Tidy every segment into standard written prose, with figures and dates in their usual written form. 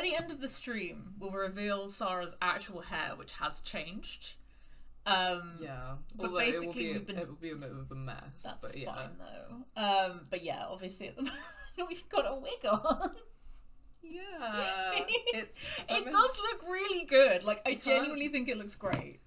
the end of the stream, we'll reveal Sarah's actual hair, which has changed. Yeah, but although basically it will be a bit of a mess. That's but yeah. fine though. But yeah, obviously at the moment we've got a wig on. Yeah, it does look really good. Like I genuinely think it looks great.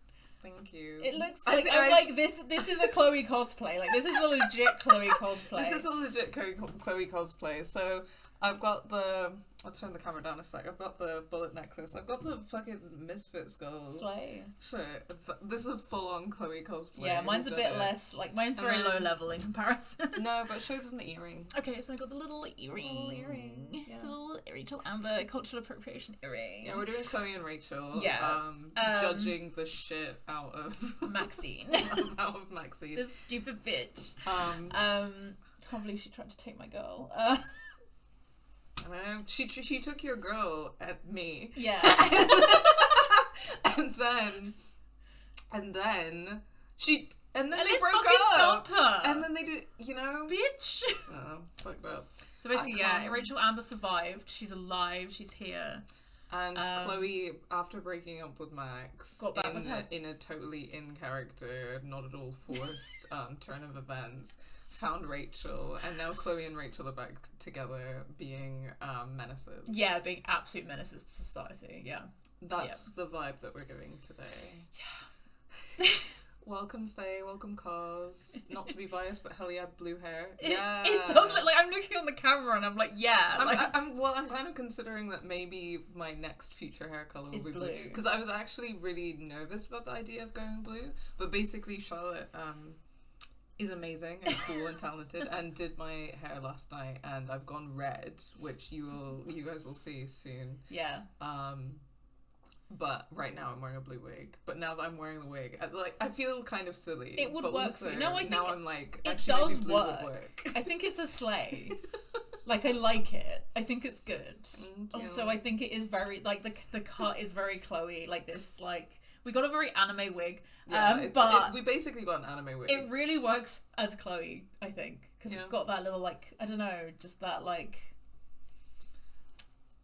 Thank you. It looks like I'm like this. This is a Chloe cosplay. Like this is a legit Chloe cosplay. This is a legit Chloe cosplay. So I've got the. I'll turn the camera down a sec. I've got the bullet necklace. I've got the fucking Misfit skull. Slay. Shit. This is a full-on Chloe cosplay. Yeah, mine's a bit less. Like mine's very low level in comparison. No, but show them the earring. Okay, so I got the little earring. Yeah. The little Rachel Amber cultural appropriation earring. Yeah, we're doing Chloe and Rachel. Yeah. Judging the shit out of Maxine. out of Maxine. This stupid bitch. Can't believe she tried to take my girl. I know. She took your girl at me. Yeah. and then they broke fucking up. dumped her. And then they did, you know, bitch. Oh, fucked up. So basically, Rachel Amber survived. She's alive. She's here. And Chloe, after breaking up with Max, got back with her. in a totally in character, not at all forced turn of events, found Rachel, and now Chloe and Rachel are back together being menaces. Yeah, being absolute menaces to society. Yeah. That's the vibe that we're giving today. Yeah. Welcome Faye, welcome Cos. Not to be biased, but hell yeah, blue hair. It Yeah. does look like I'm looking on the camera and I'm like, yeah. I'm kind of considering that maybe my next future hair color will be blue. Because I was actually really nervous about the idea of going blue. But basically Charlotte is amazing and cool and talented and did my hair last night, and I've gone red, which you guys will see soon. Yeah. But right now I'm wearing a blue wig. But now that I'm wearing the wig, I feel kind of silly. It would but work also, for you. No, I think now I'm like, it actually does maybe blue would work. I think it's a slay. Like I like it. I think it's good. Also, I think it is very like the cut is very Chloe. Like this, like we got a very anime wig. Yeah, but we basically got an anime wig. It really works as Chloe, I think, because it's got that little like I don't know, just that like.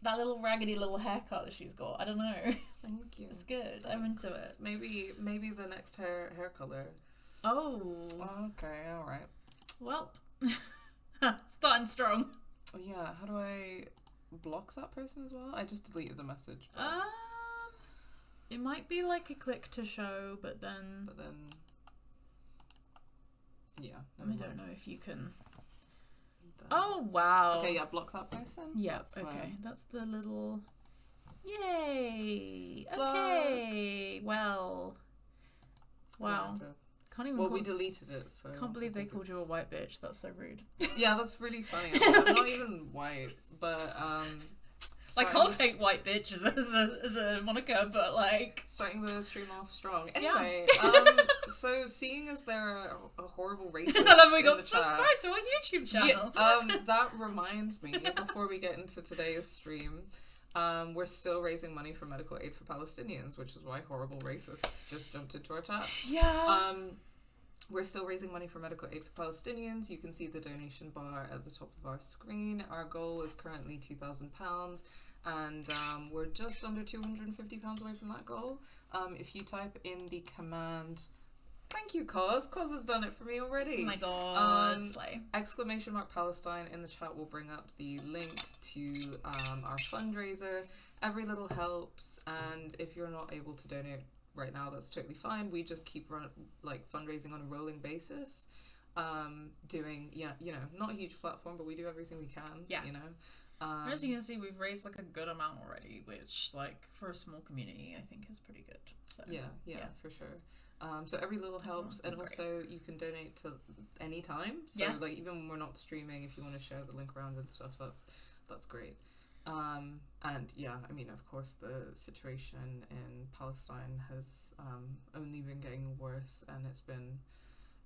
That little raggedy little haircut that she's got. I don't know. Thank you. It's good. Thanks. I'm into it. Maybe the next hair color. Oh. Okay, alright. Well, starting strong. Yeah, how do I block that person as well? I just deleted the message. But... It might be like a click to show, but then... Yeah. I don't know if you can... Oh, wow. Okay, yeah, block that person. Yeah, That's the little... Yay! Okay, well... Wow. Can't even we deleted it, so... Can't believe they called you a white bitch. That's so rude. Yeah, that's really funny. I'm not even white, but... Like, I'll take white bitch as a moniker, but like... Starting the stream off strong. Anyway, so seeing as there are a horrible racist and then we got subscribe to our YouTube channel. Yeah, that reminds me, before we get into today's stream, we're still raising money for medical aid for Palestinians, which is why horrible racists just jumped into our chat. Yeah. We're still raising money for medical aid for Palestinians. You can see the donation bar at the top of our screen. Our goal is currently £2,000. And we're just under £250 away from that goal. If you type in the command, thank you, Cos has done it for me already. Oh my god, !Palestine in the chat will bring up the link to our fundraiser. Every little helps, and if you're not able to donate right now, that's totally fine. We just keep fundraising on a rolling basis. Doing, not a huge platform, but we do everything we can. Yeah. As you can see, we've raised like a good amount already, which like for a small community I think is pretty good. So yeah, for sure. So every little helps, and also you can donate to any time. So like even when we're not streaming, if you want to share the link around and stuff, that's great. And yeah, I mean, of course, the situation in Palestine has only been getting worse, and it's been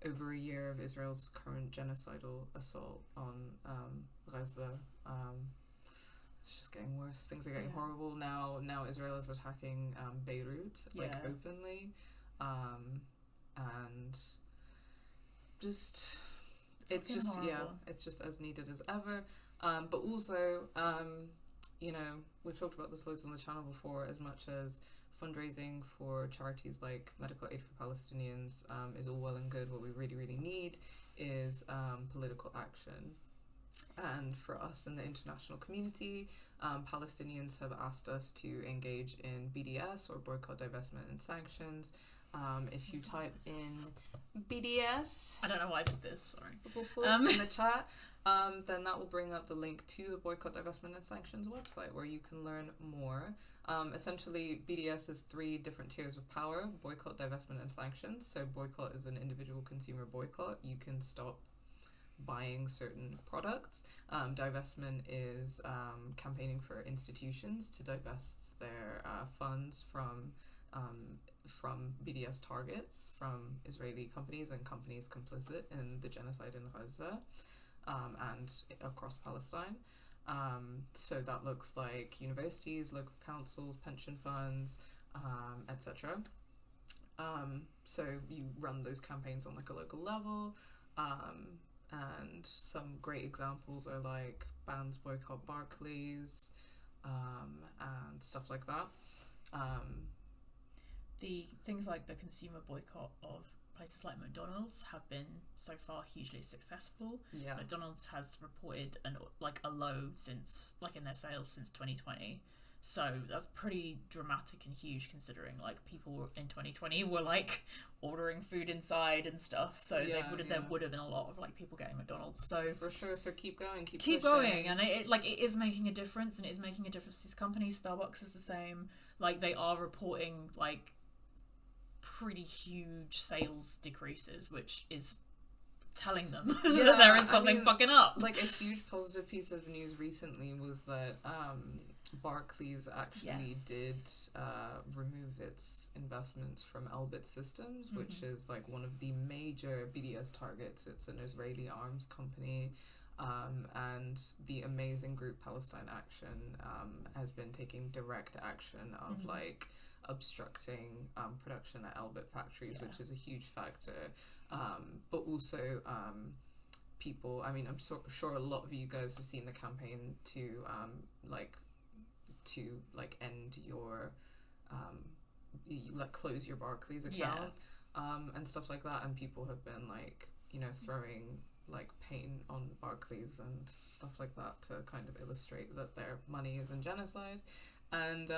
over a year of Israel's current genocidal assault on Gaza. It's just getting worse. Things are getting horrible now. Now Israel is attacking Beirut openly, and it's just horrible. it's just as needed as ever. But also you know, we've talked about this loads on the channel before, as much as fundraising for charities like Medical Aid for Palestinians is all well and good. What we really, really need is political action. And for us in the international community, Palestinians have asked us to engage in BDS, or boycott, divestment, and sanctions. If you type in BDS, I don't know why I did this, sorry, in the chat, then that will bring up the link to the Boycott, Divestment, and Sanctions website, where you can learn more. Essentially, BDS is 3 different tiers of power: boycott, divestment, and sanctions. So boycott is an individual consumer boycott. You can stop buying certain products. Divestment is campaigning for institutions to divest their funds from BDS targets, from Israeli companies and companies complicit in the genocide in Gaza and across Palestine. So that looks like universities, local councils, pension funds, etc. So you run those campaigns on like a local level. And some great examples are like Bands Boycott Barclays, and stuff like that. The things like the consumer boycott of places like McDonald's have been so far hugely successful. Yeah. McDonald's has reported a low since, like, in their sales since 2020. So that's pretty dramatic and huge, considering like people in 2020 were like ordering food inside and stuff. So there would have been a lot of like people getting McDonald's. So for sure. So keep going, keep going, and it is making a difference, and it is making a difference to these companies. Starbucks is the same. Like, they are reporting like pretty huge sales decreases, which is telling them that there is something fucking up. Like, a huge positive piece of news recently was that Barclays actually did remove its investments from Elbit Systems, which is like one of the major BDS targets. It's an Israeli arms company, and the amazing group Palestine Action has been taking direct action of like obstructing production at Elbit factories, which is a huge factor. But also people, I mean, I'm sure a lot of you guys have seen the campaign to end your close your Barclays account and stuff like that, and people have been like, you know, throwing like paint on Barclays and stuff like that to kind of illustrate that their money is in genocide. And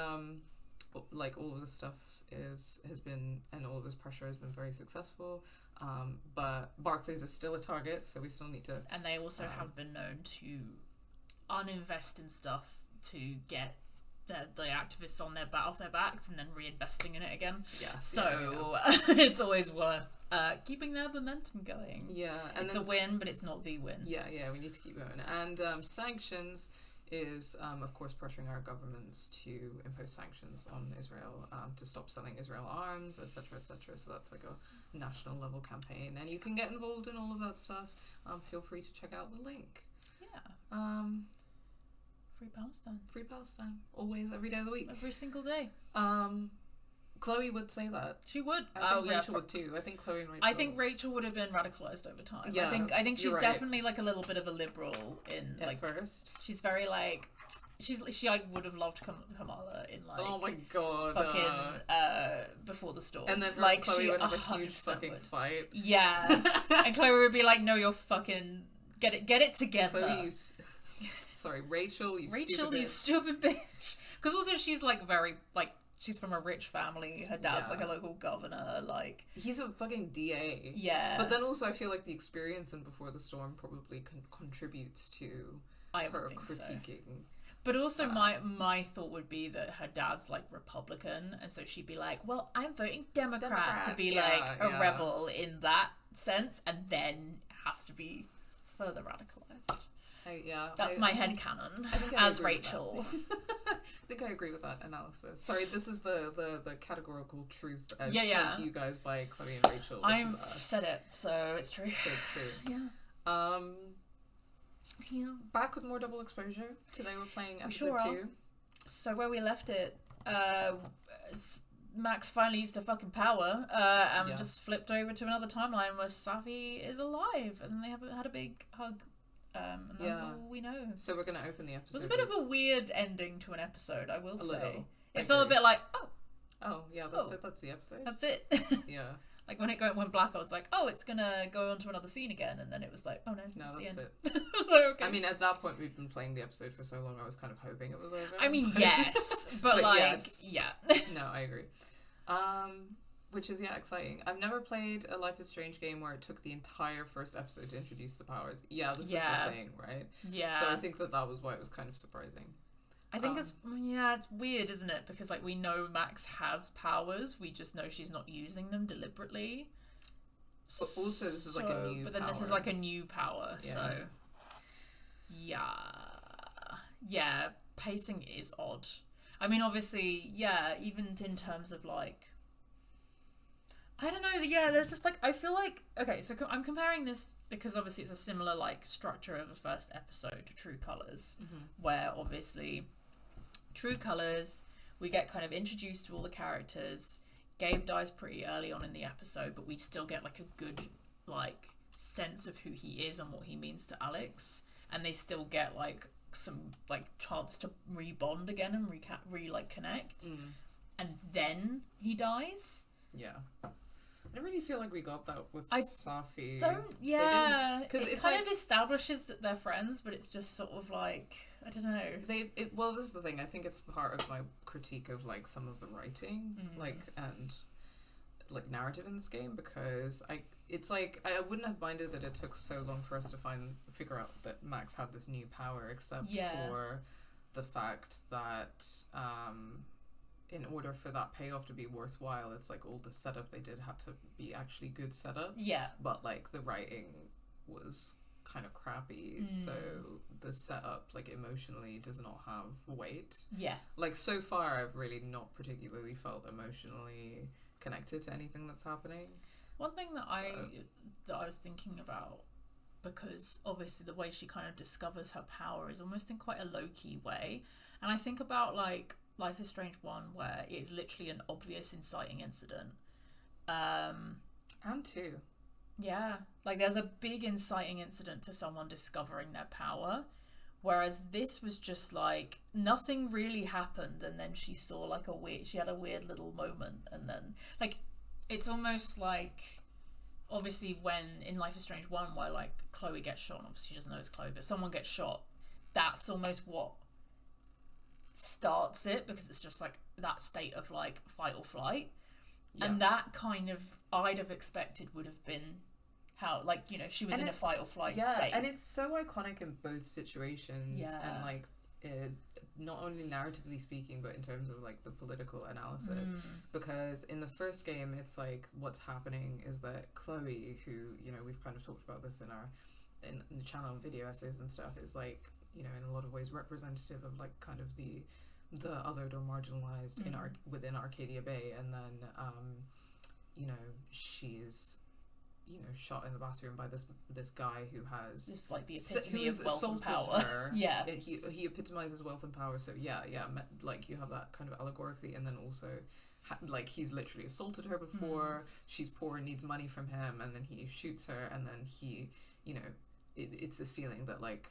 like, all of this stuff has been, and all of this pressure has been very successful, but Barclays is still a target, so we still need to, and they also have been known to uninvest in stuff to get the activists off their backs and then reinvesting in it again. It's always worth keeping their momentum going. And it's a win, but it's not the win. We need to keep going. And sanctions is of course pressuring our governments to impose sanctions on Israel, to stop selling Israel arms, etc., etc. So that's like a national level campaign, and you can get involved in all of that stuff. Feel free to check out the link. Free Palestine, always, every day of the week, every single day. Chloe would say that. She would. I think Rachel would too. I think Chloe and Rachel. I think Rachel would have been radicalized over time. Yeah, I think she's definitely like a little bit of a liberal in at like first. She's very like she like would have loved Kamala in like, oh my god, fucking Before the Storm. And then like Chloe she would have a huge fucking fight. Yeah, and Chloe would be like, no, you're fucking get it together. Rachel, you stupid bitch. Because also she's like very like, she's from a rich family. Her dad's like a local governor. Like, he's a fucking DA. Yeah. But then also I feel like the experience in Before the Storm probably contributes to her critiquing. So. But also my thought would be that her dad's like Republican, and so she'd be like, well, I'm voting Democrat to be like a rebel in that sense, and then has to be further radicalized. That's my headcanon as Rachel. I think I agree with that analysis. Sorry, this is the categorical truth as told to you guys by Chloe and Rachel. I've said it, so it's true. Back with more Double Exposure. Today we're playing episode 2. So where we left it, Max finally used her fucking power and just flipped over to another timeline where Safi is alive, and they have had a big hug And that's all we know. So we're going to open the episode. It was a bit of a weird ending to an episode, I will say. Little. It felt a bit like, oh yeah, that's it. That's the episode. That's it. Yeah. Like when it went black, I was like, oh, it's gonna go on to another scene again, and then it was like, oh no, that's it. So, okay. I mean, at that point, we've been playing the episode for so long, I was kind of hoping it was over. I mean, yes, but like, yes. Yeah. No, I agree. Which is, exciting. I've never played a Life is Strange game where it took the entire first episode to introduce the powers. Yeah, this is the thing, right? Yeah. So I think that was why it was kind of surprising. I think it's weird, isn't it? Because like we know Max has powers, we just know she's not using them deliberately. But also this is like a new But then power. This is like a new power, so yeah, pacing is odd. I mean, obviously, even in terms of like, I don't know, there's just like, I feel like, okay, so I'm comparing this because obviously it's a similar like structure of the first episode to True Colours, where obviously True Colours, we get kind of introduced to all the characters. Gabe dies pretty early on in the episode, but we still get like a good like sense of who he is and what he means to Alex, and they still get like some like chance to rebond again and connect, and then he dies. Yeah. I don't really feel like we got that with Safi. Because it kind of establishes that they're friends, but it's just sort of like, I don't know. Well, this is the thing. I think it's part of my critique of like some of the writing, and narrative in this game, because it's like I wouldn't have minded that it took so long for us to figure out that Max had this new power, except for the fact that in order for that payoff to be worthwhile, it's like all the setup they did had to be actually good setup. Yeah. But like the writing was kind of crappy, so the setup like emotionally does not have weight. Yeah. Like so far I've really not particularly felt emotionally connected to anything that's happening. One thing that I was thinking about, because obviously the way she kind of discovers her power is almost in quite a low-key way, and I think about like Life is Strange 1, where it's literally an obvious inciting incident. And 2. Yeah. Like there's a big inciting incident to someone discovering their power, whereas this was just like nothing really happened, and then she saw like she had a weird little moment, and then like it's almost like obviously when in Life is Strange 1 where like Chloe gets shot, and obviously she doesn't know it's Chloe, but someone gets shot, that's almost what starts it, because it's just like that state of like fight or flight. And that kind of I'd have expected would have been how, like, you know, she was in a fight or flight state. And it's so iconic in both situations, and like not only narratively speaking, but in terms of like the political analysis, because in the first game it's like what's happening is that Chloe, who, you know, we've kind of talked about this in the channel and video essays and stuff, is like, you know, in a lot of ways representative of like kind of the othered or marginalized within Arcadia Bay, and then you know, she's, you know, shot in the bathroom by this guy who has just like the epitome of wealth and power. Her. He epitomizes wealth and power. So like you have that kind of allegorically, and then also like he's literally assaulted her before. She's poor and needs money from him, and then he shoots her, and then he, you know, it's this feeling that like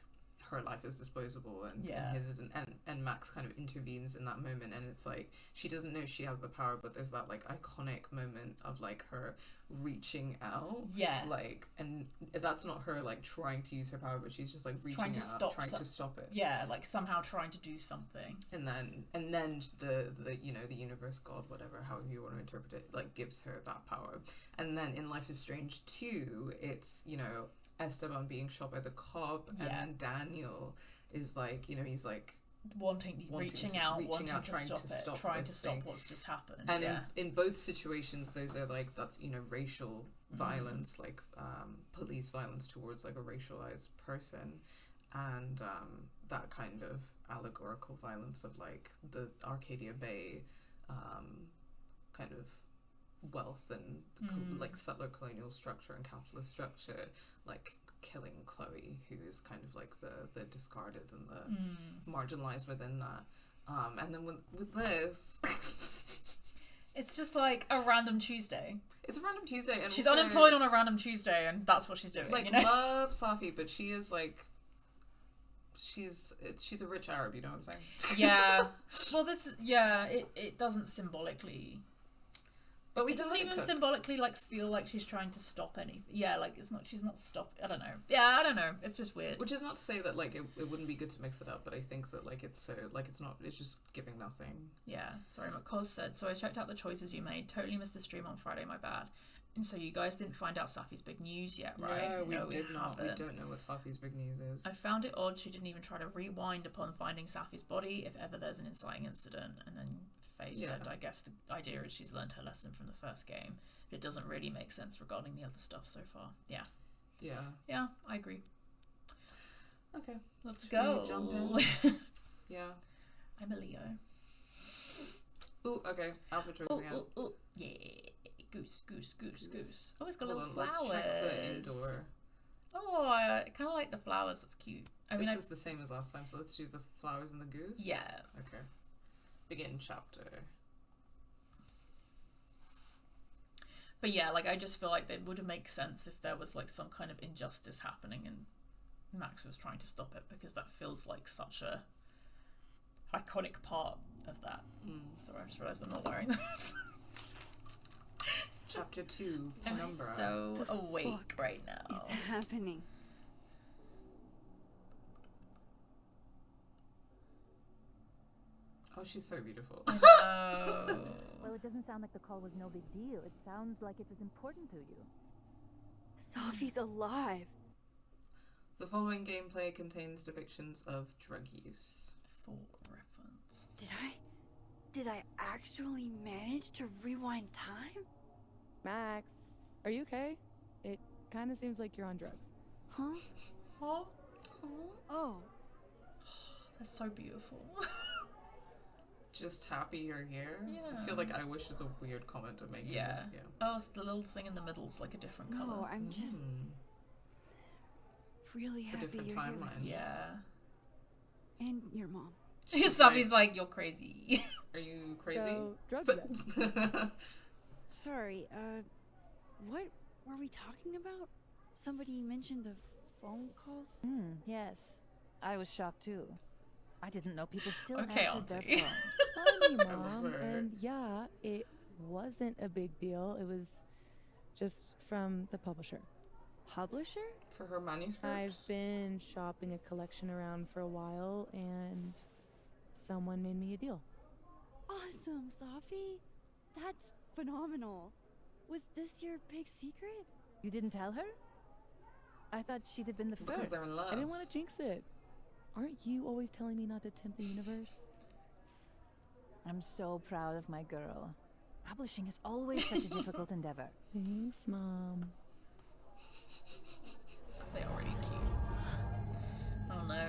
her life is disposable, and his isn't, and Max kind of intervenes in that moment, and it's like she doesn't know she has the power, but there's that like iconic moment of like her reaching out, like, and that's not her like trying to use her power, but she's just like reaching out, trying to stop it, like somehow trying to do something, and then the you know, the universe, God, whatever, however you want to interpret it, like gives her that power. And then in Life is Strange 2, it's, you know, Esteban being shot by the cop, and then Daniel is like, you know, he's like reaching out, trying to stop what's just happened. And in both situations, those are like, that's, you know, racial violence, like police violence towards like a racialized person, and that kind of allegorical violence of like the Arcadia Bay kind of wealth and like settler colonial structure and capitalist structure, like killing Chloe, who is kind of like the discarded and the marginalized within that. And then with this it's just like a random Tuesday. It's a random Tuesday, and she's unemployed on a random Tuesday, and that's what she's doing. Like, you know? Love Safi, but she is like she's a rich Arab, you know what I'm saying? Yeah. Well, it doesn't symbolically. But it doesn't even symbolically like feel like she's trying to stop anything. Yeah, like she's not stopping. I don't know. Yeah, I don't know. It's just weird. Which is not to say that like it wouldn't be good to mix it up, but I think that like it's just giving nothing. Yeah. Sorry, Cos said, so I checked out the choices you made. Totally missed the stream on Friday, my bad. And so you guys didn't find out Safi's big news yet, right? No, we did not. We don't know what Safi's big news is. I found it odd she didn't even try to rewind upon finding Safi's body if ever there's an inciting incident. And then Faye said, I guess the idea is she's learned her lesson from the first game. It doesn't really make sense regarding the other stuff so far. Yeah. Yeah. Yeah, I agree. Okay. Let's go. Jump in. Yeah. I'm a Leo. Ooh, okay. Alpha choice again. Ooh. Yeah. Goose. Oh, it's got little flowers. Let's check the indoor. Oh, I kind of like the flowers. That's cute. This is the same as last time, so let's do the flowers and the goose. Yeah. Okay. Begin chapter. But yeah, like I just feel like it would have made sense if there was like some kind of injustice happening and Max was trying to stop it, because that feels like such a iconic part of that. Sorry, I just realised I'm not wearing that. Chapter 2, Penumbra. I'm so awake right now. What's happening? Oh, she's so beautiful. Well, it doesn't sound like the call was no big deal. It sounds like it was important to you. Safi's alive. The following gameplay contains depictions of drug use. For reference. Did I actually manage to rewind time? Max, are you okay? It kind of seems like you're on drugs. Huh? Huh? Oh. That's so beautiful. Just happy you're here? Yeah. I feel like I wish is a weird comment to make. Yeah. Oh, it's the little thing in the middle is like a different colour. No, I'm just really happy different you're timelines. here with me. Yeah. And your mom. Safi's like, you're crazy. Are you crazy? So, drugs then. Sorry, what were we talking about? Somebody mentioned a phone call? Yes. I was shocked too. I didn't know people still Okay, answered their Auntie. phones. Funny, Mom. And yeah, it wasn't a big deal. It was just from the publisher. Publisher? For her manuscript? I've been shopping a collection around for a while, and someone made me a deal. Awesome, Safi. That's phenomenal. Was this your big secret? You didn't tell her? I thought she'd have been the Because first. they're in love. I didn't want to jinx it. Aren't you always telling me not to tempt the universe? I'm so proud of my girl. Publishing is always such a difficult endeavor. Thanks, Mom. They're already cute. Oh no.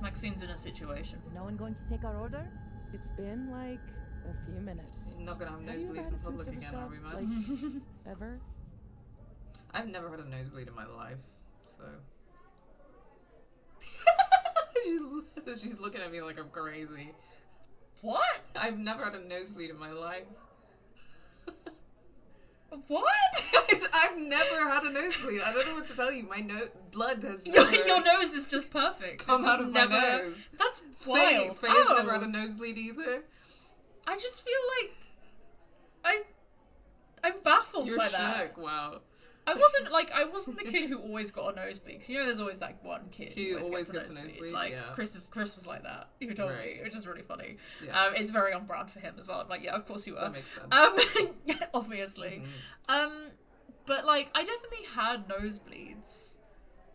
Maxine's in a situation. No one going to take our order? It's been like a few minutes. You're not gonna have Have you ever nosebleeds had in a food public service again, job, are we, man? like, ever? I've never had a nosebleed in my life, so. She's looking at me like I'm crazy. What? I've never had a nosebleed in my life. What? I've never had a nosebleed. I don't know what to tell you. My blood has Your nose is just perfect. come out of my nose. That's wild. Faye's never had a nosebleed either. I just feel like I'm baffled You're by shook. that. Wow. I wasn't the kid who always got a nosebleed. 'Cause you know, there's always like one kid Who who always gets gets a nosebleed, Like yeah. Chris was like that. He told me, Right. which is really funny. Yeah. It's very on brand for him as well. I'm like, yeah, of course you are. That makes sense. Obviously. Mhm. But like I definitely had nosebleeds.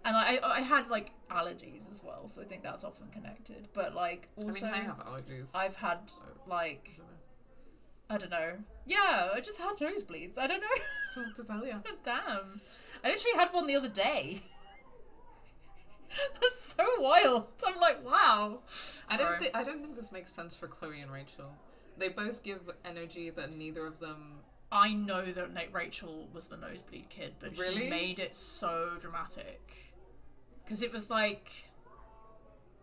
And I had like allergies as well, so I think that's often connected. But like also I have allergies. I've had like I don't know. Yeah, I just had nosebleeds. I don't know what to tell you. Damn. I literally had one the other day. That's so wild. I'm like, wow. I don't think this makes sense for Chloe and Rachel. They both give energy that neither of them. I know that Rachel was the nosebleed kid, but Really? she made it so dramatic. Because it was like,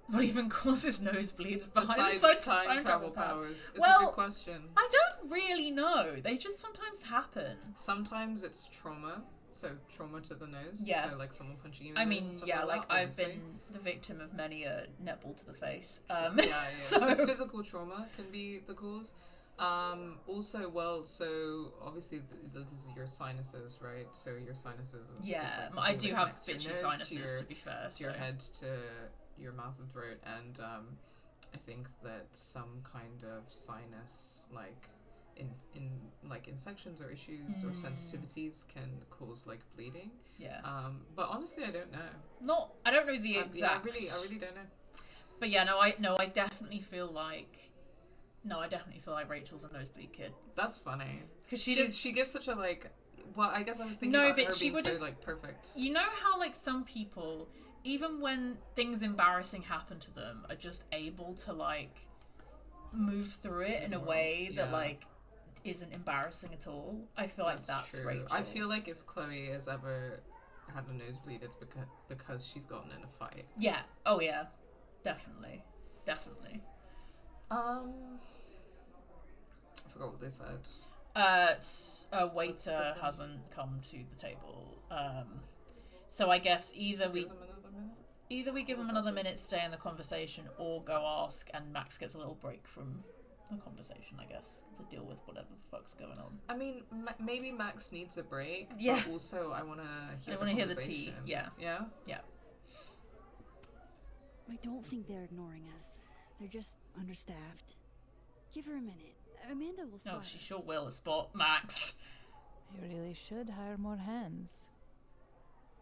what even causes nosebleeds behind Besides such time travel powers? It's a Well, good question. I don't really know. They just sometimes happen. Sometimes it's trauma. So trauma to the nose. Yeah. So like someone punching you. In I the mean, nose and stuff yeah, like that, I've obviously. been the victim of many a netball to the face. Yeah. So So physical trauma can be the cause. Also, well, so obviously this is your sinuses, right? So your sinuses. Yeah, is like the I thing do that have connects your bitchy nose sinuses, to be fair. to your head to your mouth and throat, and I think that some kind of sinus like infections or issues or sensitivities can cause like bleeding. Yeah. But honestly, I don't know. I don't know the exact. Yeah, I really don't know. But yeah, I definitely feel like Rachel's a nosebleed kid. That's funny Because she gives such a like. Well, I guess I was thinking No, about but her she being so would've- like perfect. You know how like some people, even when things embarrassing happen to them, are just able to like move through it in a way that like isn't embarrassing at all. I feel like that's true. Rachel. I feel like if Chloe has ever had a nosebleed, it's because she's gotten in a fight. Yeah. Oh yeah. Definitely. I forgot what they said. A waiter hasn't come to the table. So I guess either we give them another minute, stay in the conversation, or go ask, and Max gets a little break from the conversation, I guess, to deal with whatever the fuck's going on. I mean, maybe Max needs a break. Yeah. But also, I want to hear the tea. Yeah. Yeah. Yeah. I don't think they're ignoring us. They're just understaffed. Give her a minute. Amanda will spot Oh, she us. sure will spot Max. You really should hire more hands.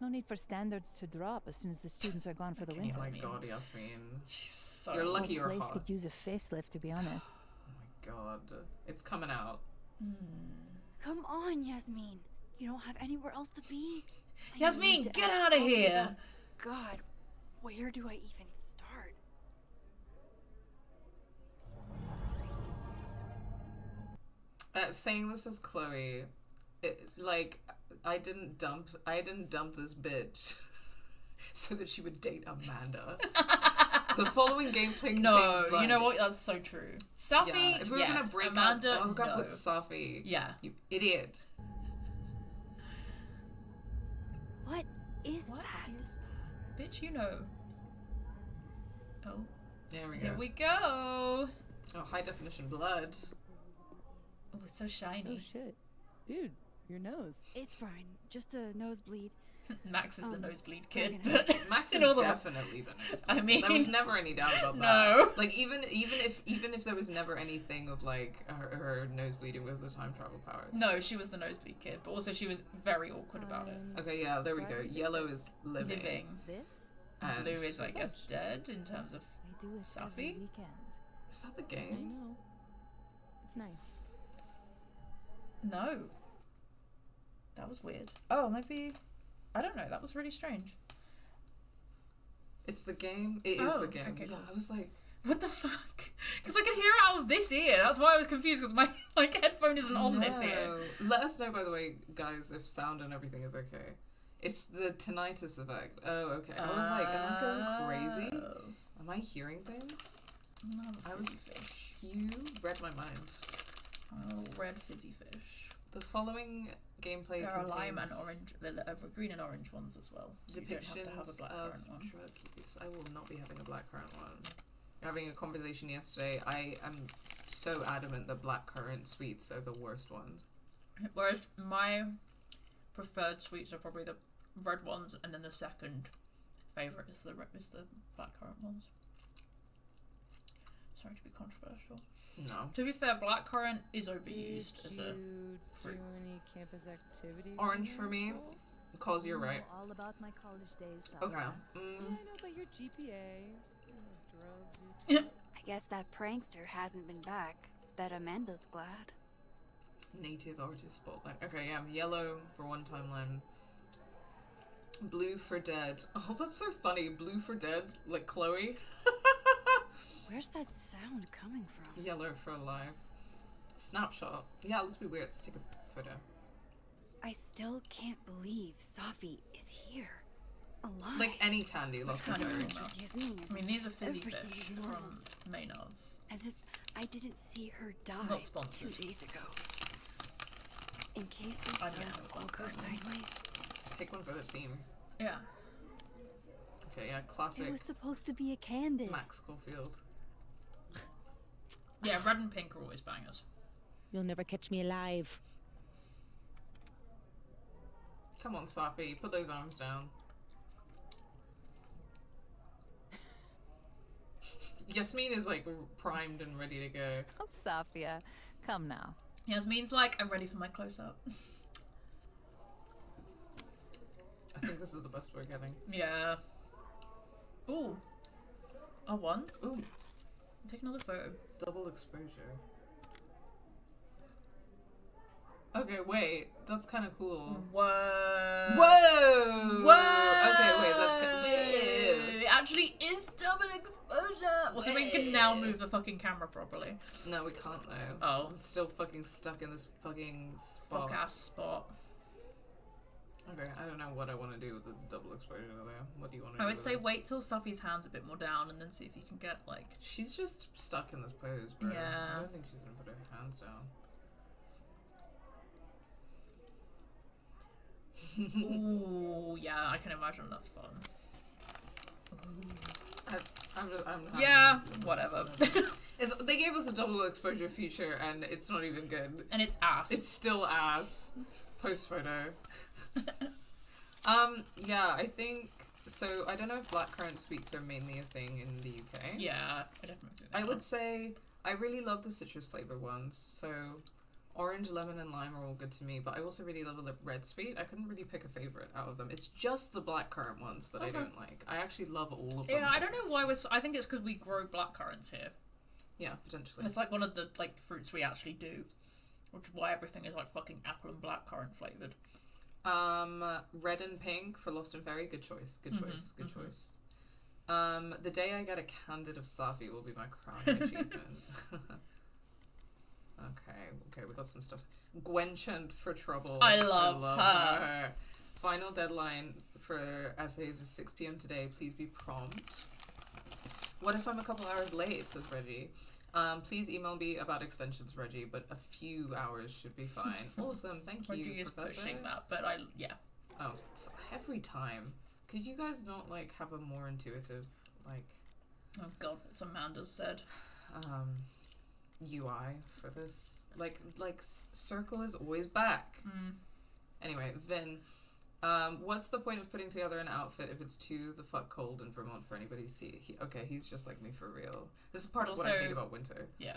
No need for standards to drop as soon as the students are gone for the Okay, Oh winter. my Yasmin. god, Yasmin. She's so You're lucky The you're place hot. could use a facelift, to be honest. Oh my god. It's coming out. Come on, Yasmin. You don't have anywhere else to be? I Yasmin, need to get ask out of something here! about- God, where do I even start? Saying this as Chloe, I didn't dump this bitch so that she would date Amanda. The following gameplay contains No, blood. you know what? That's so true. Safi, Yeah, if we were yes. gonna break Amanda, up, hook up no. with Safi. Yeah. You idiot. What is What that? is that? Bitch, you know. Oh, There we go. here we go. Oh, high definition blood. Oh, it's so shiny. Oh shit, dude, your nose. It's fine. Just a nosebleed. Max is the nosebleed kid. gonna- But Max in is all the- definitely the nosebleed. I mean, there was never any doubt about that. no. Like even if there was never anything of like her nose bleeding was the time travel powers. No, she was the nosebleed kid, but also she was very awkward about it. Okay, yeah, there we go. Yellow is living. This? And Blue is, I guess, dead in terms of. We do it Safi? every weekend. Is that the I game? know. It's nice. No. That was weird. Oh, maybe. I don't know. That was really strange. It's the game. It is Oh, the game. okay, Yeah, cool. I was like, What the fuck? Because I could hear it out of this ear. That's why I was confused, because my headphone isn't on this ear. no. Let us know, by the way, guys, if sound and everything is okay. It's the tinnitus effect. Oh, okay. I was like, am I going crazy? Oh. Am I hearing things? I'm gonna have a I was- fizzy fish. You read my mind. Oh, red fizzy fish. The following gameplay There are contains lime and orange, the green and orange ones as well. So you don't have depictions to have a of blackcurrant one. drug use. I will not be having a blackcurrant one. Having a conversation yesterday, I am so adamant that blackcurrant sweets are the worst ones. Whereas my preferred sweets are probably the red ones, and then the second favourite is the blackcurrant ones. Sorry to be controversial. No. To be fair, blackcurrant is Did overused as a you fruit. do any campus activities? Orange in for high me. school? Cause you're right. Know all about my college days. Okay. Safi. Yeah, Mm. I know about your GPA. Drugs. I guess that prankster hasn't been back. Bet Amanda's glad. Native artist spotlight. Okay, yeah. Yellow for one timeline. Blue for dead. Oh, that's so funny. Blue for dead, like Chloe. Where's that sound coming from? Yellow for alive. Snapshot. Yeah, let's be weird. Let's take a photo. I still can't believe Safi is here. Alive. Like any candy lost in Kind of fire. normal. Yasmin, I mean, these are fizzy Everything fish is normal. from Maynard's. as if I didn't see her die Not 2 sponsored. days ago. In case this I'm does getting all a go blackcurrant one. sideways, take one for the team. Yeah. Okay, yeah, classic. It was supposed to be a candid. Max Caulfield. Yeah, red and pink are always bangers. You'll never catch me alive. Come on, Safi, put those arms down. Yasmin is like primed and ready to go. Oh, Safia, come now. Yasmin's like, I'm ready for my close-up. I think this is the best we're getting. Yeah. Ooh. A one. Ooh. Take another photo. Double exposure. Okay, wait. That's kind of cool. Whoa. Whoa! Whoa! Okay, wait. That's kind of... It actually is double exposure. Also, we can now move the fucking camera properly. No, we can't though. Oh. I'm still fucking stuck in this fucking spot. Fuck-ass spot. Okay, I don't know what I want to do with the double exposure there. What do you want to do? I would with say it? wait till Safi's hand's a bit more down and then see if you can get, like... She's just stuck in this pose, bro. Yeah. I don't think she's gonna put her hands down. Ooh, yeah, I can imagine that's fun. I'm Yeah, whatever. They gave us a double exposure feature and it's not even good. And it's ass. It's still ass. Post photo. Yeah, I think so. I don't know if blackcurrant sweets are mainly a thing in the UK. Yeah, I definitely think I would say I really love the citrus flavor ones. So orange, lemon, and lime are all good to me, but I also really love the red sweet. I couldn't really pick a favorite out of them. It's just the blackcurrant ones that I don't like. I actually love all of them. Yeah, I don't know why I think it's because we grow blackcurrants here. Yeah, potentially. It's like one of the like fruits we actually do, which is why everything is like fucking apple and blackcurrant flavored. Red and pink for Lost and Fairy. Good choice. Good choice. Good choice. The day I get a candid of Safi will be my crowning achievement. Okay, we got some stuff. Gwenchant for trouble. I love her. Final deadline for essays is 6 p.m. today. Please be prompt. What if I'm a couple hours late, says Reggie. Please email me about extensions, Reggie, but a few hours should be fine. Awesome, thank you, Reggie is Professor. pushing that, but yeah. Oh, every time. Could you guys not, like, have a more intuitive, like... Oh god, what's Amanda said. UI for this. Like, circle is always back. Anyway, Vin, what's the point of putting together an outfit if it's too the fuck cold in Vermont for anybody to see? Okay, he's just like me for real. This is part of what I hate about winter. Yeah.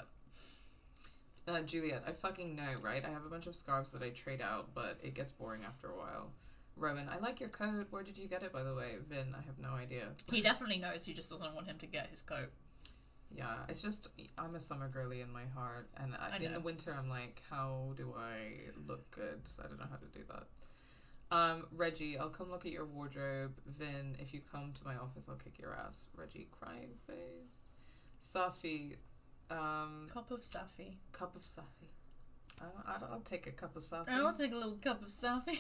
Juliet, I fucking know, right? I have a bunch of scarves that I trade out, but it gets boring after a while. Rowan, I like your coat. Where did you get it, by the way? Vin, I have no idea. He definitely knows, he just doesn't want him to get his coat. Yeah, it's just, I'm a summer girly in my heart, and in the winter I'm like, how do I look good? I don't know how to do that. Reggie, I'll come look at your wardrobe. Vin, if you come to my office, I'll kick your ass. Reggie, crying face. Safi, Cup of Safi. Cup of Safi. I'll take a cup of Safi. I'll take a little cup of Safi.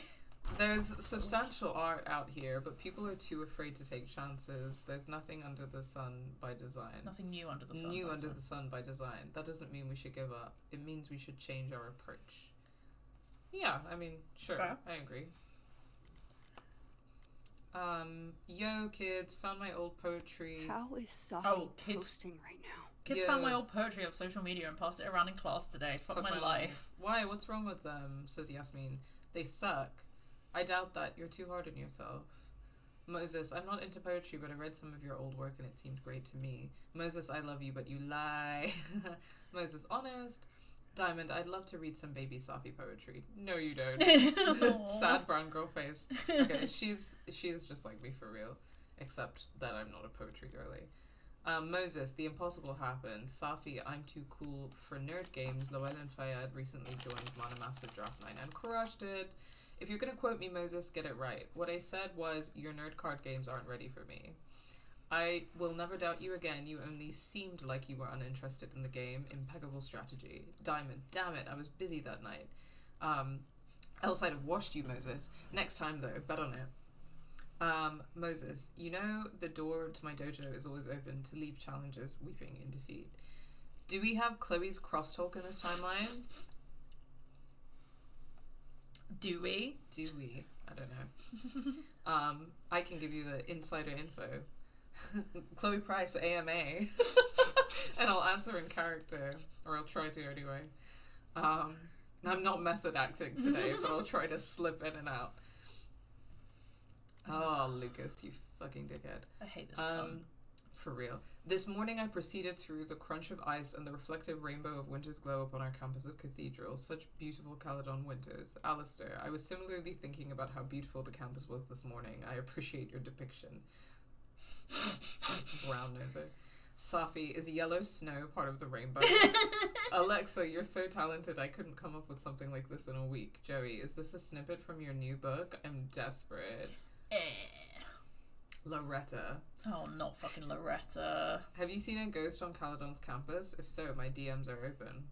There's substantial art out here, but people are too afraid to take chances. There's nothing under the sun by design. Nothing new under the sun. New under the sun by design. That doesn't mean we should give up. It means we should change our approach. Yeah, I mean, sure. Fair. I agree. Yo, kids, found my old poetry. How is Safi posting right now? Kids found my old poetry off social media and passed it around in class today. Fuck my life. Why? What's wrong with them? Says Yasmin. They suck. I doubt that. You're too hard on yourself. Moses, I'm not into poetry, but I read some of your old work and it seemed great to me. Moses, I love you, but you lie. Moses, honest. Diamond, I'd love to read some baby Safi poetry. No, you don't. Sad brown girl face. Okay, she's just like me for real, except that I'm not a poetry girly. Moses, the impossible happened. Safi, I'm too cool for nerd games. Loel and Fayed recently joined Mana Massive Draft 9 and crushed it. If you're gonna quote me, Moses, get it right. What I said was, your nerd card games aren't ready for me. I will never doubt you again. You only seemed like you were uninterested in the game. Impeccable strategy. Diamond, damn it, I was busy that night. Else I'd have washed you, Moses. Next time, though, bet on it. Moses, you know the door to my dojo is always open to leave challengers weeping in defeat. Do we have Chloe's crosstalk in this timeline? Do we? Do we? I don't know. I can give you the insider info. Chloe Price, AMA. And I'll answer in character, or I'll try to anyway. I'm not method acting today, but I'll try to slip in and out. Oh, Lucas, you fucking dickhead. I hate this cunt. For real. This morning I proceeded through the crunch of ice and the reflective rainbow of winter's glow upon our campus of Cathedral. Such beautiful Caledon winters. Alistair, I was similarly thinking about how beautiful the campus was this morning. I appreciate your depiction. Brown noser. Safi, is yellow snow part of the rainbow? Alexa, you're so talented. I couldn't come up with something like this in a week. Joey, is this a snippet from your new book? I'm desperate. Loretta. Oh, not fucking Loretta. Have you seen a ghost on Caledon's campus? If so, my DMs are open.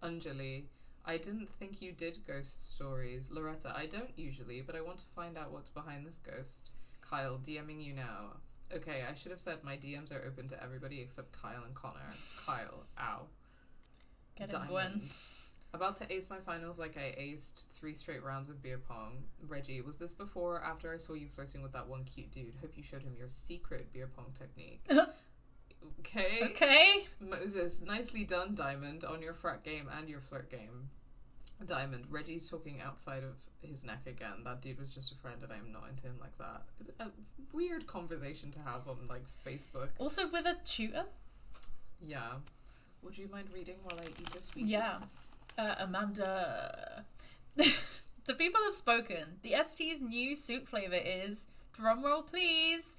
Anjali, I didn't think you did ghost stories. Loretta, I don't usually, but I want to find out what's behind this ghost. Kyle, DMing you now. Okay, I should have said my DMs are open to everybody except Kyle and Connor. Kyle, ow. Get it, Gwen. About to ace my finals like I aced 3 straight rounds of beer pong. Reggie, was this before or after I saw you flirting with that one cute dude? Hope you showed him your secret beer pong technique. Okay. Okay. Moses, nicely done, Diamond, on your frat game and your flirt game. Diamond, Reggie's talking outside of his neck again. That dude was just a friend and I'm not into him like that. It's a weird conversation to have on, like, Facebook. Also with a tutor? Yeah. Would you mind reading while I eat this week? Yeah. Amanda. The people have spoken. The ST's new soup flavour is, drumroll please,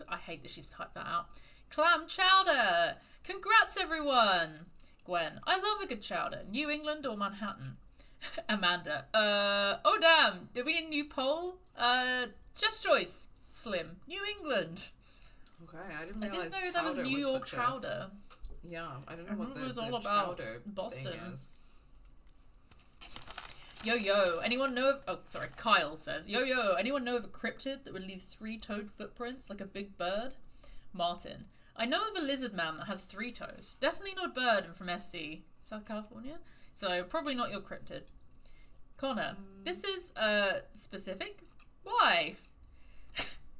I hate that she's typed that out, clam chowder. Congrats everyone. Gwen, I love a good chowder. New England or Manhattan? Amanda, oh damn, do we need a new poll? Chef's choice. Slim, New England. Okay, I didn't realize that was New York chowder. Yeah, I don't know what it was the all about chowder Boston thing is. Yo, anyone know Kyle says, yo, anyone know of a cryptid that would leave 3-toed footprints like a big bird? Martin, I know of a lizard man that has 3 toes. Definitely not a bird and from SC, South California. So probably not your cryptid. Connor, this is, specific? Why?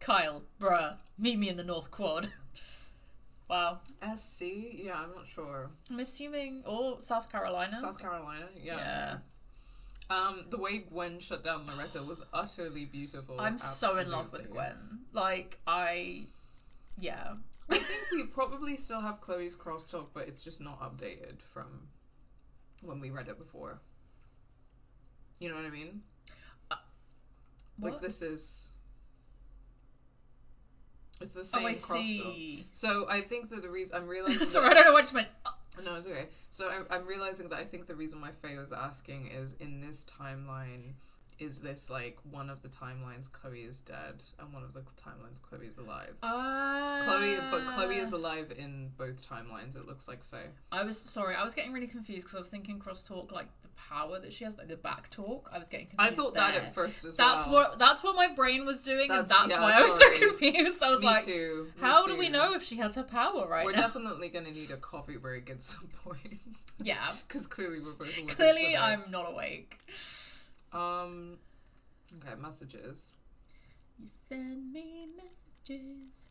Kyle, bruh, meet me in the North Quad. Wow. SC? Yeah, I'm not sure. I'm assuming, or South Carolina. South Carolina, yeah. The way Gwen shut down Loretta was utterly beautiful. I'm so in love with Gwen. Like, yeah. I think we probably still have Chloe's crosstalk, but it's just not updated from when we read it before. You know what I mean? What? Like, this is... It's the same crosstalk. So I think that the reason I'm realizing... Sorry, I don't know what you meant. No, it's okay. So I'm realizing that I think the reason why Faye was asking is in this timeline, is this like one of the timelines Chloe is dead and one of the timelines Chloe is alive? Chloe is alive in both timelines. It looks like Faye. I was getting really confused because I was thinking crosstalk, like the power that she has, like the back talk. I was getting confused. I thought that at first as well. That's what my brain was doing, and that's why I was so confused. I was how do we know if she has her power right now? We're definitely going to need a coffee break at some point. Yeah. Because clearly we're both awake. Clearly I'm not awake. Okay, messages. You send me messages.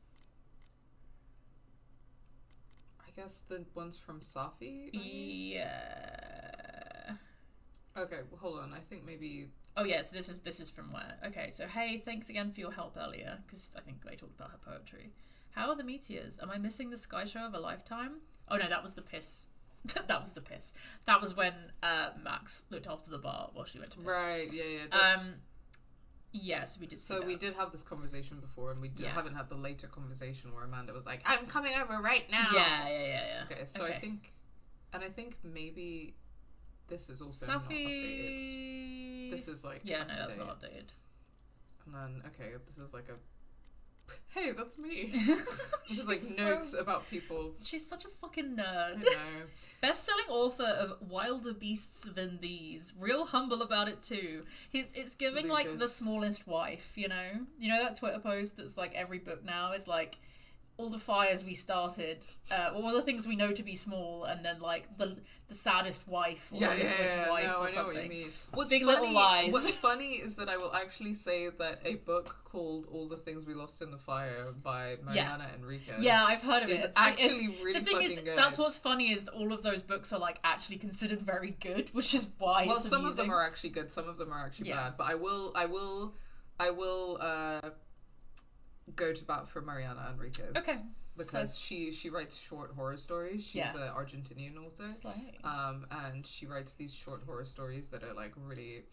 I guess the ones from Safi? Yeah. Okay, well, hold on. I think maybe... Oh, yeah, so this is from where? Okay, so hey, thanks again for your help earlier, because I think they talked about her poetry. How are the meteors? Am I missing the sky show of a lifetime? Oh, no, that was the piss. That was the piss. That was when Max looked after the bar while she went to piss. Right, yeah. Yes, we did. So we did have this conversation before, and we haven't had the later conversation where Amanda was like, "I'm coming over right now." Yeah. Okay, so I think maybe this is also not updated. This is like that's not updated. And then this is like a. Hey, that's me. Just like notes about people. She's such a fucking nerd. I know. Best-selling author of Wilder Beasts Than These. Real humble about it too. It's giving Lucas. Like The Smallest Wife, you know? You know that Twitter post that's like every book now is like all the fires we started, all the things we know to be small, and then like the saddest wife or the littlest wife no, or I know something. what you mean. Big Little Lies. What's funny is that I will actually say that a book called All the Things We Lost in the Fire by Mariana Enriquez. Yeah, I've heard of it. It's actually really the thing fucking is, good. that's what's funny is that all of those books are like actually considered very good, which is why. Well, it's some amusing. of them are actually good. Some of them are actually bad. But I will go to bat for Mariana Enriquez. Okay. Because she writes short horror stories. She's an Argentinian author. And she writes these short horror stories that are like really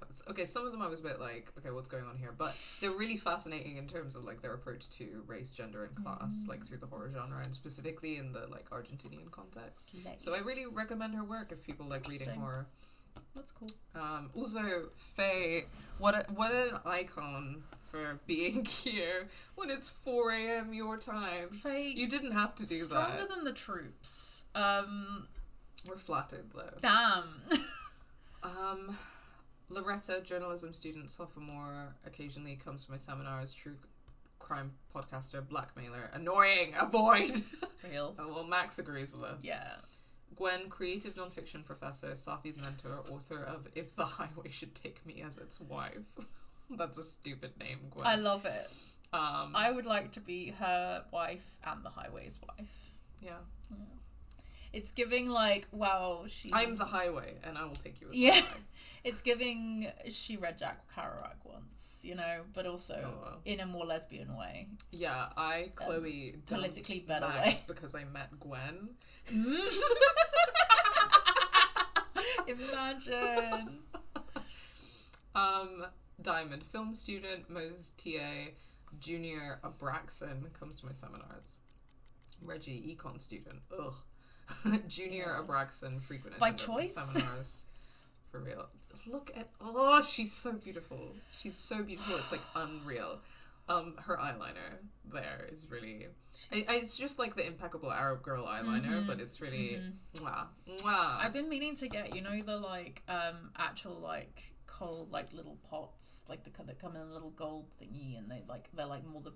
some of them I was a bit like, okay, what's going on here? But they're really fascinating in terms of like their approach to race, gender and class, like through the horror genre and specifically in the like Argentinian context. So I really recommend her work if people like reading horror. That's cool. Also, Faye, what an icon for being here when it's 4 a.m. your time. Faye, you didn't have to do stronger that. than the troops. We're flattered though. Damn. Loretta, journalism student, sophomore, occasionally comes to my seminars. True crime podcaster, blackmailer, annoying, avoid. Real. Oh, well, Max agrees with us. Yeah. Gwen, creative nonfiction professor, Safi's mentor, author of If the Highway Should Take Me as Its Wife. That's a stupid name, Gwen. I love it. I would like to be her wife and the highway's wife. Yeah. It's giving like, wow, I'm the highway and I will take you as the highway. It's giving she read Jack Kerouac once, you know, but also in a more lesbian way. Yeah, Chloe, politically better Max way. Because I met Gwen. Imagine. Diamond, film student, Moses TA, Junior Abraxan comes to my seminars. Reggie, econ student. Ugh. Junior Abraxan, frequent by attendant choice seminars. For real. Look at she's so beautiful. She's so beautiful. It's like unreal. Her eyeliner there is really it's just like the impeccable Arab girl eyeliner, but it's really mwah. I've been meaning to get, you know, the like actual like coal like little pots like that come in a little gold thingy, and they're like more the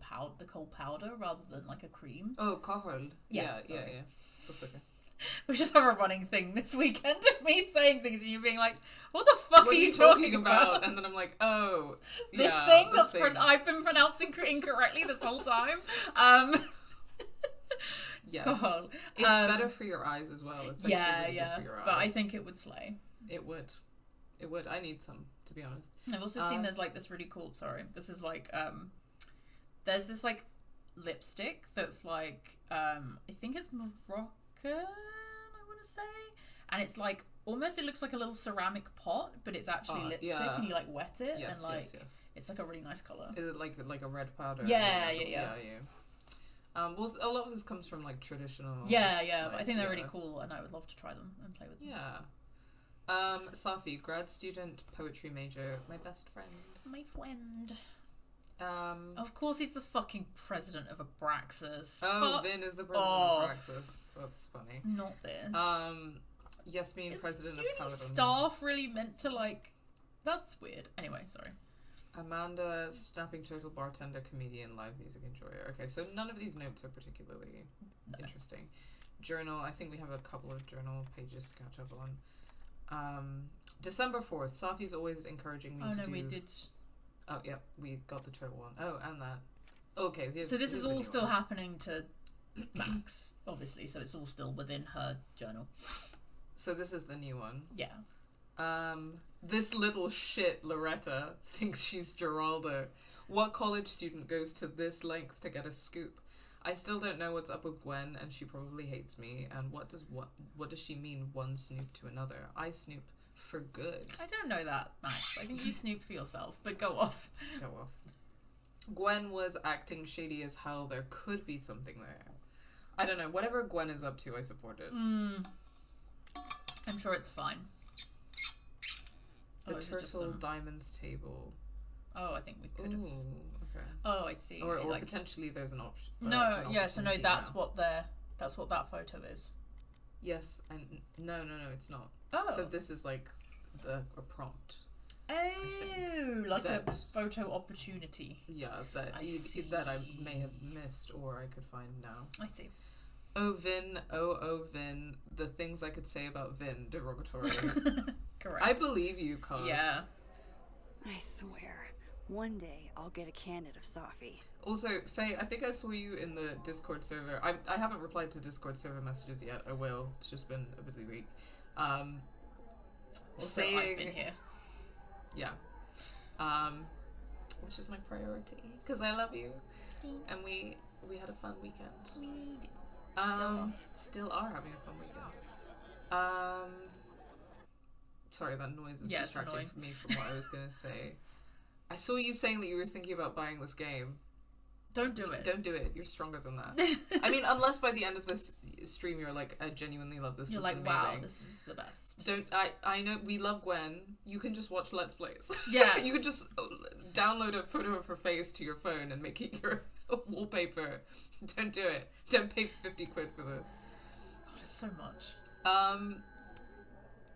coal powder rather than like a cream. Oh, kohol. Yeah. That's okay. Which is a running thing this weekend of me saying things and you being like, what the fuck are you talking about? And then I'm like, oh, this thing that's I've been pronouncing incorrectly this whole time. Yes. God. It's better for your eyes as well. It's really good for your eyes. But I think it would slay. It would. I need some, to be honest. I've also seen there's like this really cool, this is like, there's this like lipstick that's like, I think it's Moroccan, I want to say, and it's like almost, it looks like a little ceramic pot, but it's actually lipstick, and you like wet it, and like it's like a really nice color. Is it like a red powder? Yeah. Well, a lot of this comes from like traditional. Yeah. But I think they're really cool, and I would love to try them and play with them. Yeah. Safi, grad student, poetry major, my best friend. My friend. Of course, he's the fucking president of Abraxas. Vin is the president of Abraxas. That's funny. Not this. Yasmin, president of Caledon staff really meant to like? That's weird. Anyway, sorry. Amanda, snapping turtle, bartender, comedian, live music enjoyer. Okay, so none of these notes are particularly interesting. Journal, I think we have a couple of journal pages to catch up on. December 4th, Safi's always encouraging me to do... Oh, no, we did... Oh, yeah, we got the turtle one. Oh, and that. Okay. So this is all still happening to Max, obviously, so it's all still within her journal. So this is the new one. Yeah. This little shit, Loretta, thinks she's Geraldo. What college student goes to this length to get a scoop? I still don't know what's up with Gwen, and she probably hates me. And what does she mean, one snoop to another? I snoop for good. I don't know that, Max. I think you snoop for yourself, but go off. Go off. Gwen was acting shady as hell. There could be something there. I don't know. Whatever Gwen is up to, I support it. I'm sure it's fine. The turtle diamonds table. Oh, I think we could have. Okay. Oh, I see. Or like, potentially there's an option. So that's what that photo is. Yes, and no, it's not. Oh. So this is like a prompt. Oh, like a photo opportunity. Yeah, that I may have missed or I could find now. I see. Oh, Vin. Oh, Vin. The things I could say about Vin, derogatory. Correct. I believe you, cuz. Yeah. I swear, one day I'll get a candid of Safi. Also, Faye, I think I saw you in the Discord server. I haven't replied to Discord server messages yet. I will. It's just been a busy week. Also, saying, I've been here. Yeah. Which is my priority because I love you. Thanks. And we had a fun weekend. Still are having a fun weekend. Sorry, that noise is distracting me from what I was gonna say. I saw you saying that you were thinking about buying this game. Don't do it. Don't do it. You're stronger than that. I mean, unless by the end of this stream you're like, I genuinely love this. You're this like, is amazing. wow, this is the best. I know we love Gwen. You can just watch Let's Plays. Yeah. You can just download a photo of her face to your phone and make it your wallpaper. Don't do it. Don't pay 50 quid for this. God, it's so much.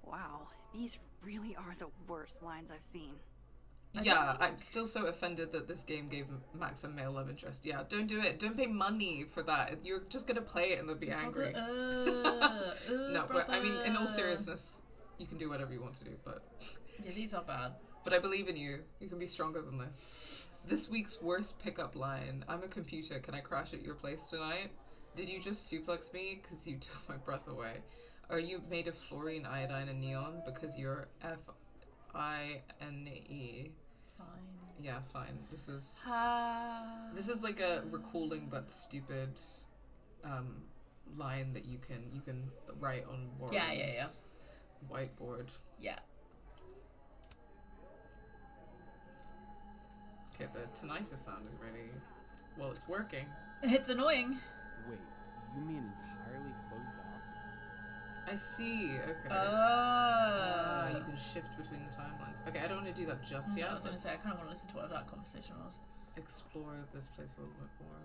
Wow, these really are the worst lines I've seen. Yeah, I'm still so offended that this game gave Max a male love interest. Yeah, don't do it. Don't pay money for that. You're just gonna play it and they'll be angry. No, but I mean, in all seriousness, you can do whatever you want to do, but... Yeah, these are bad. But I believe in you. You can be stronger than this. This week's worst pickup line. I'm a computer. Can I crash at your place tonight? Did you just suplex me? Because you took my breath away. Are you made of fluorine, iodine, and neon? Because you're F-I-N-E. Fine. Yeah, fine. This is like a recalling that stupid line that you can write on Warren's whiteboard. Yeah. Okay, the tinnitus sound is really... Well, it's working. It's annoying. Wait, you mean entirely closed off? I see, okay. You can shift between the timelines. Okay, I don't want to do that just yet. I was going to say, I kind of want to listen to what that conversation was. Explore this place a little bit more.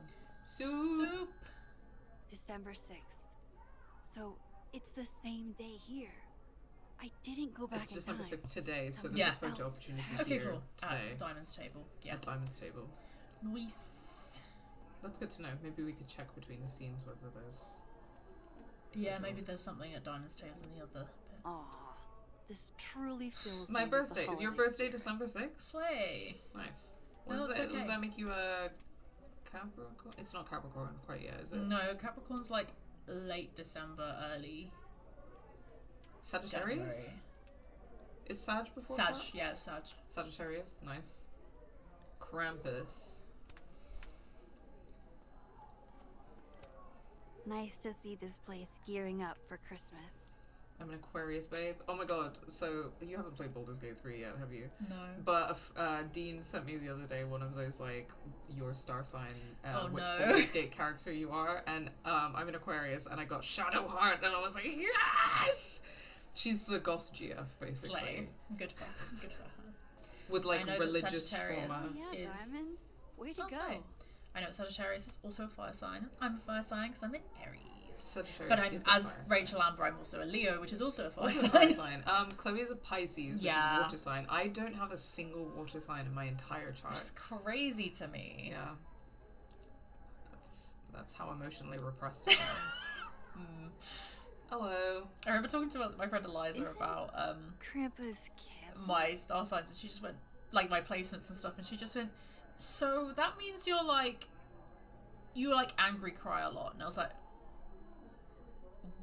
Soup! December 6th. So, it's the same day here. I didn't go back It's in December time. 6th today, so there's Yeah. a photo opportunity Okay, here cool. today. At Diamond's table. Yeah. At Diamond's table. Nice. That's good to know. Maybe we could check between the scenes whether there's... Yeah, maybe there's something at Diamond's table in the other bit. Aw, this truly fills My me with the birthday. Is your holiday birthday spirit. December 6th? Slay. Nice. No, Does it's okay. that make you a Capricorn? It's not Capricorn quite yet, is it? No, Capricorn's like late December, early Sagittarius? January. Is Sag before Sag, that? yeah, Sag. Sagittarius, nice. Krampus. Nice to see this place gearing up for Christmas. I'm an Aquarius, babe. Oh my god, so you haven't played Baldur's Gate 3 yet, have you? No. But Dean sent me the other day one of those, like, your star sign, which no. Baldur's Gate character you are, and I'm an Aquarius, and I got Shadowheart, and I was like, yes! She's the Goth GF, basically. Slay. Good for her. With, like, I know that religious Sagittarius trauma. Yeah, is- Diamond. Way to I'll go. say. I know Sagittarius is also a fire sign. I'm a fire sign because I'm an Aries. Sagittarius But I'm, is a as fire sign. Rachel Amber, I'm also a Leo, which is also a fire Also a sign. fire sign. Chloe is a Pisces, which Yeah. is a water sign. I don't have a single water sign in my entire chart. Which is crazy to me. Yeah. That's how emotionally repressed I am. Hello. I remember talking to my friend Eliza Is it about Krampus Cancer. my star signs, and she just went, like, my placements and stuff, and she just went, so that means you angry cry a lot. And I was like,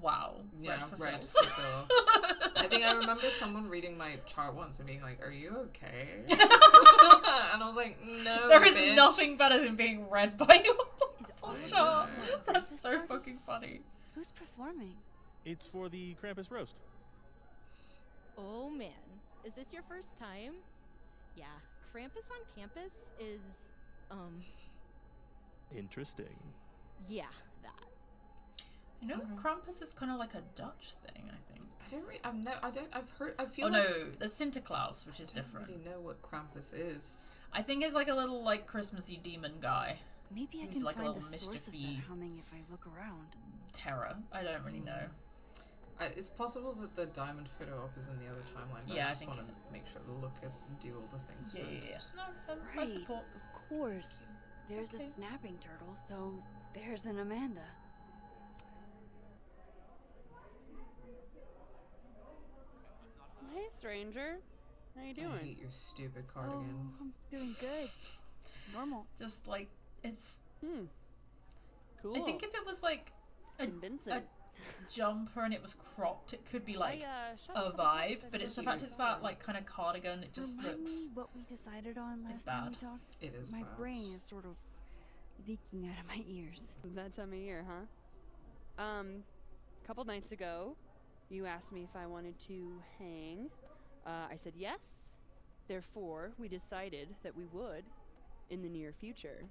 wow. Yeah, red for for Phil. Phil. I think I remember someone reading my chart once and being like, are you okay? And I was like, no, There is bitch. nothing better than being read by your Is whole I chart. know. That's Krampus so parties? fucking funny. Who's performing? It's for the Krampus roast. Oh man, is this your first time? Yeah, Krampus on campus is, Interesting. yeah, that. You know, Krampus is kind of like a Dutch thing, I think. I feel Oh like no, there's Sinterklaas, which is I don't different. really know what Krampus is. I think it's like a little, like, Christmassy demon guy. Maybe I He's can like a find the little source of mischiefy- that humming if I look around. Terror. I don't really know. It's possible that the diamond photo op is in the other timeline, but Yeah, I I just think want to make sure to look at and do all the things first. No, I Right, support. of course. There's okay. a snapping turtle, so there's an Amanda. Hey, stranger. How you I doing? hate your stupid cardigan. I'm doing good. Normal. Just like it's. Cool. I think if it was like Convincing. a jumper and it was cropped, it could be like shot a couple vibe. times, But it's the I fact it's that like kind of cardigan. It just Remind looks. me what we decided on It's last time we bad. talked? It is My bad. brain is sort of leaking out of my ears. That time of year, huh? Couple nights ago, you asked me if I wanted to hang. I said yes. Therefore, we decided that we would, in the near future,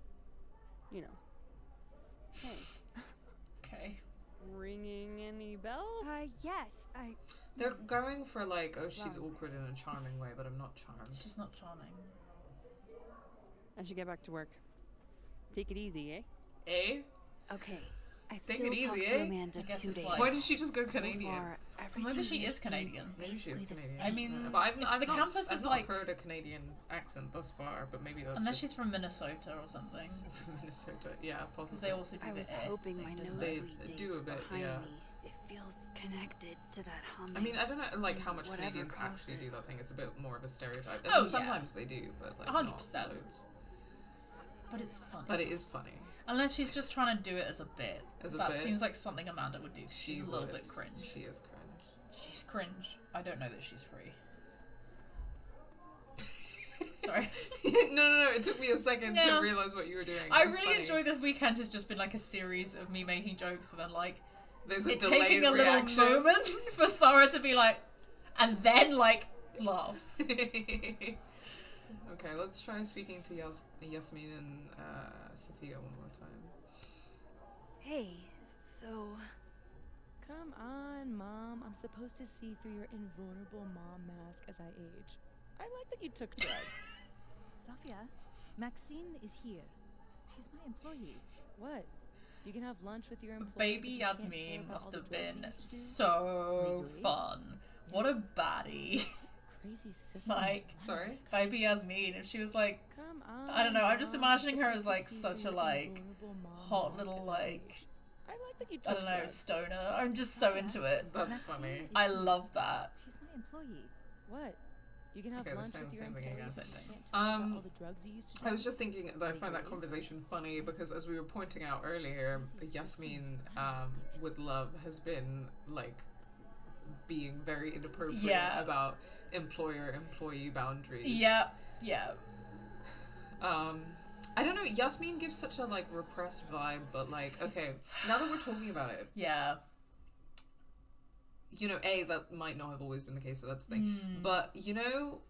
you know, hang. Okay. Ringing any bells? Yes, They're going for like, oh, she's awkward in a charming way, but I'm not charmed. She's not charming. I should get back to work. Take it easy, eh? Eh? Okay. I Take still it easy, talked eh? to Amanda I guess 2 it's days. like- Why did she just go So Canadian? far, Maybe everything she is seems Canadian. Maybe she is basically the Canadian. I same. mean, but I've the not, campus I've is not like- heard a Canadian accent thus far, but maybe that's Unless just she's from Minnesota or something. from Minnesota. Yeah, Because possibly. they also do I the was air hoping thing, my don't They nosebleed do days a bit, behind yeah. me. It feels connected to that humming. I mean, I don't know, like how much Whatever Canadians caused actually it. do that thing. It's a bit more of a stereotype. Oh, And yeah. sometimes they do, but like 100%. not loads. But it's funny. But it is funny. Unless she's just trying to do it as a bit. As a that bit. seems like something Amanda would do. She's a little would. bit cringe. She is cringe. She's cringe. I don't know that she's free. Sorry. No. It took me a second Yeah. to realize what you were doing. I It was really funny. enjoy this weekend. Has just been like a series of me making jokes and then like There's a it delayed taking a reaction. little moment for Sara to be like, and then like laughs. Okay, let's try speaking to Yasmin and Sophia one more time. Hey, so Come on, Mom. I'm supposed to see through your invulnerable mom mask as I age. I like that you took drugs. Safia, Maxine is here. She's my employee. What? You can have lunch with your employee. Baby but you can't tell Yasmin about must all the have drugs you been used to do? so Legally? fun. What a baddie. Crazy sister. Like, Sorry? baby Yasmin, if she was like Come on. I don't know, I'm just Mom. imagining her I'm as like supposed to see such a through your like invulnerable mom hot mask little as I like age. I like that you took I don't know, drugs. stoner. I'm just so into it. That's funny. I love that. She's my employee. What? You can have Okay, the lunch same- with your same thing employee. again. but Same you thing. can't tell about Um, all the drugs you used to I do? was just thinking that I find that conversation funny because as we were pointing out earlier, Yasmin with Love has been like being very inappropriate Yeah. about employer-employee boundaries. Yeah. I don't know, Yasmin gives such a like repressed vibe, but like, okay, now that we're talking about it, Yeah. you know, that might not have always been the case, so that's the thing. But you know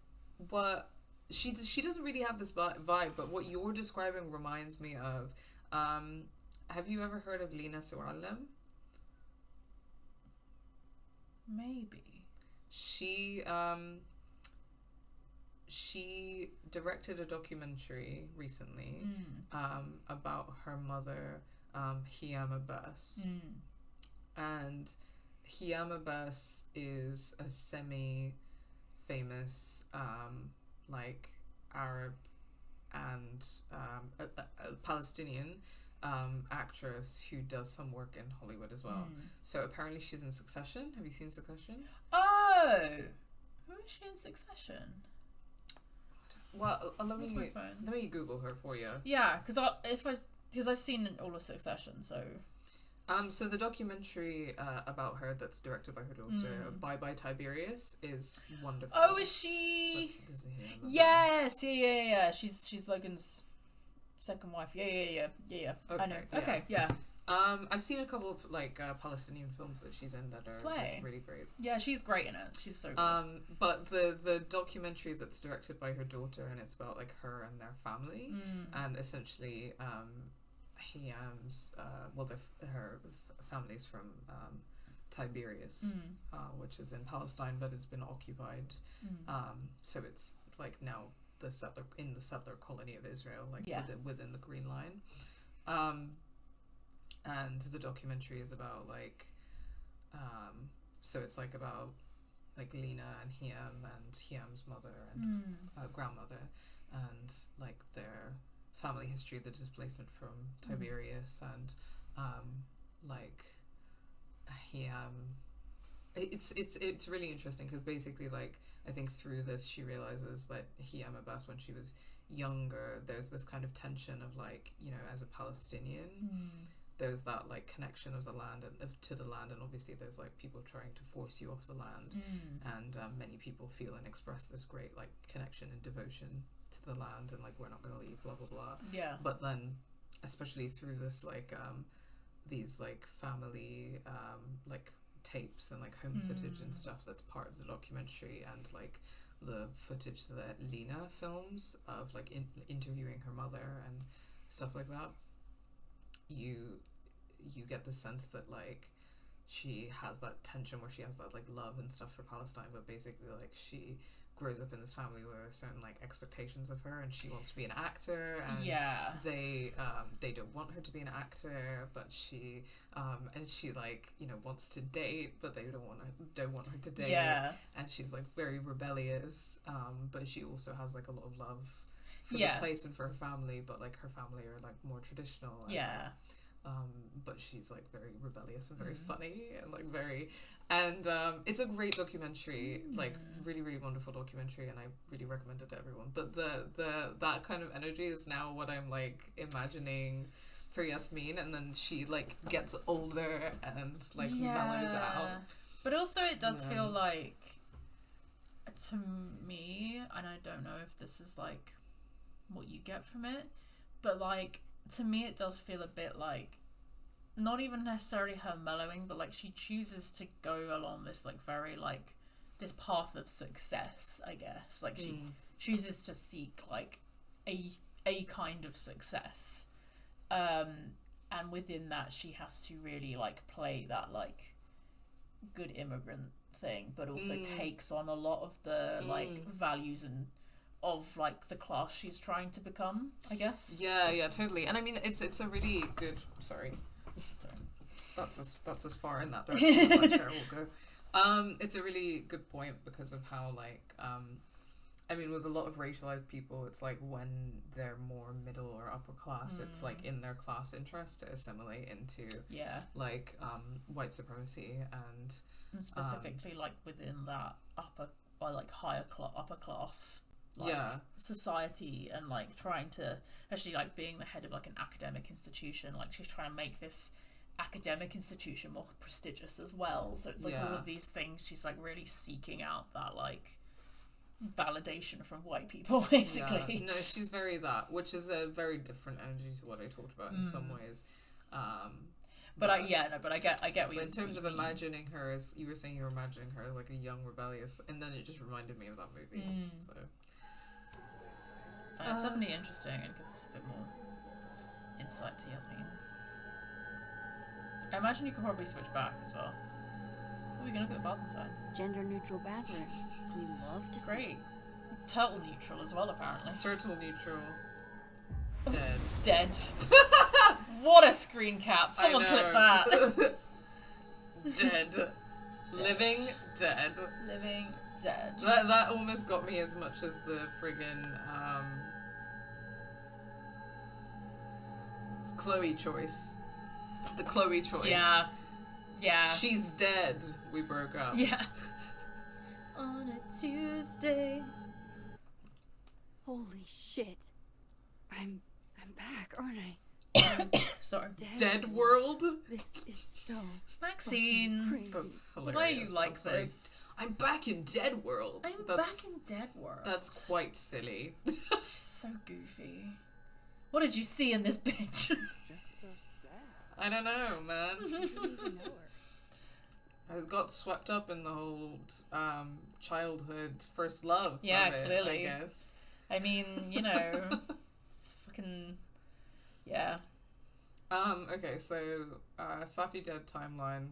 what? She doesn't really have this vibe, but what you're describing reminds me of. Have you ever heard of Lina Sualem? Maybe. She directed a documentary recently about her mother, Hiam Abbas. And Hiam Abbas is a semi-famous like Arab and a Palestinian actress who does some work in Hollywood as well. So apparently she's in Succession. Have you seen Succession? Oh, who is she in Succession? Well, let Where's my me phone? Google her for you. Yeah, because I've seen all of Succession, so So the documentary about her that's directed by her daughter, Bye Bye Tiberius, is wonderful. oh, is she? This is here, that's Yes, yeah. She's Logan's second wife. Yeah. I know. Okay, Okay, yeah. I've seen a couple of like Palestinian films that she's in that are Slay. really great. Yeah, she's great in it. She's so good. But the documentary that's directed by her daughter, and it's about like her and their family, and essentially Hiam's her family's from Tiberias, which is in Palestine but has been occupied. So it's like now the settler colony of Israel, like within the Green Line. And the documentary is about like So it's like about like Lena and Hiam's mother and grandmother, and like their family history, the displacement from Tiberius, and like Hiam. It's really interesting because basically, like, I think through this she realizes that Hiam Abbas, when she was younger, there's this kind of tension of, like, you know, as a Palestinian, there's that like connection of the land and to the land, and obviously there's like people trying to force you off the land, and many people feel and express this great like connection and devotion to the land, and like, we're not going to leave, blah blah blah. Yeah. But then, especially through this like these like family like tapes and like home footage and stuff that's part of the documentary, and like the footage that Lena films of like interviewing her mother and stuff like that, you get the sense that like she has that tension where she has that like love and stuff for Palestine, but basically like she grows up in this family where there are certain like expectations of her, and she wants to be an actor, and they don't want her to be an actor, but she and she like, you know, wants to date, but they don't want her to date, and she's like very rebellious, but she also has like a lot of love for the place and for her family, but like her family are like more traditional, and, but she's like very rebellious and very funny and like very, and it's a great documentary, like really really wonderful documentary, and I really recommend it to everyone. But the that kind of energy is now what I'm like imagining for Yasmin, and then she like gets older and like mellows out. But also it does feel like, to me, and I don't know if this is like what you get from it, but like to me it does feel a bit like, not even necessarily her mellowing, but like she chooses to go along this like very like this path of success, I guess. Like she chooses to seek like a kind of success, and within that she has to really like play that like good immigrant thing, but also takes on a lot of the like values and of like the class she's trying to become, I guess. Yeah, totally. And I mean, it's a really good. Sorry. That's as far in that direction as my chair will go. It's a really good point because of how like I mean, with a lot of racialized people, it's like when they're more middle or upper class, it's like in their class interest to assimilate into like white supremacy and specifically like within that upper class like society, and like trying to actually like being the head of like an academic institution, like she's trying to make this academic institution more prestigious as well, so it's like all of these things she's like really seeking out that like validation from white people basically. No, she's very that, which is a very different energy to what I talked about in some ways, but I get what you in terms of imagining her, as you were saying, you were imagining her as like a young rebellious, and then it just reminded me of that movie. So it's definitely interesting and gives us a bit more insight to Yasmin. I imagine you could probably switch back as well. Oh, we can look at the bathroom side. Gender neutral bathrooms. We love to see. Great. Turtle neutral as well, apparently. Turtle neutral. Dead. What a screen cap. Someone clip that. Dead. Living dead. Living dead. That almost got me as much as the friggin' Chloe choice. The Chloe choice. Yeah. She's dead. We broke up. Yeah. On a Tuesday. Holy shit. I'm back, aren't I? Sorry. Dead world? This is so Maxine. crazy. That's hilarious. Why are you like this? I'm back in Dead World. Back in Dead World. That's quite silly. She's so goofy. What did you see in this bitch? I don't know, man. I got swept up in the whole childhood first love. Yeah, of it, clearly. I guess. I mean, you know, it's fucking yeah. Okay, so Safi dead timeline.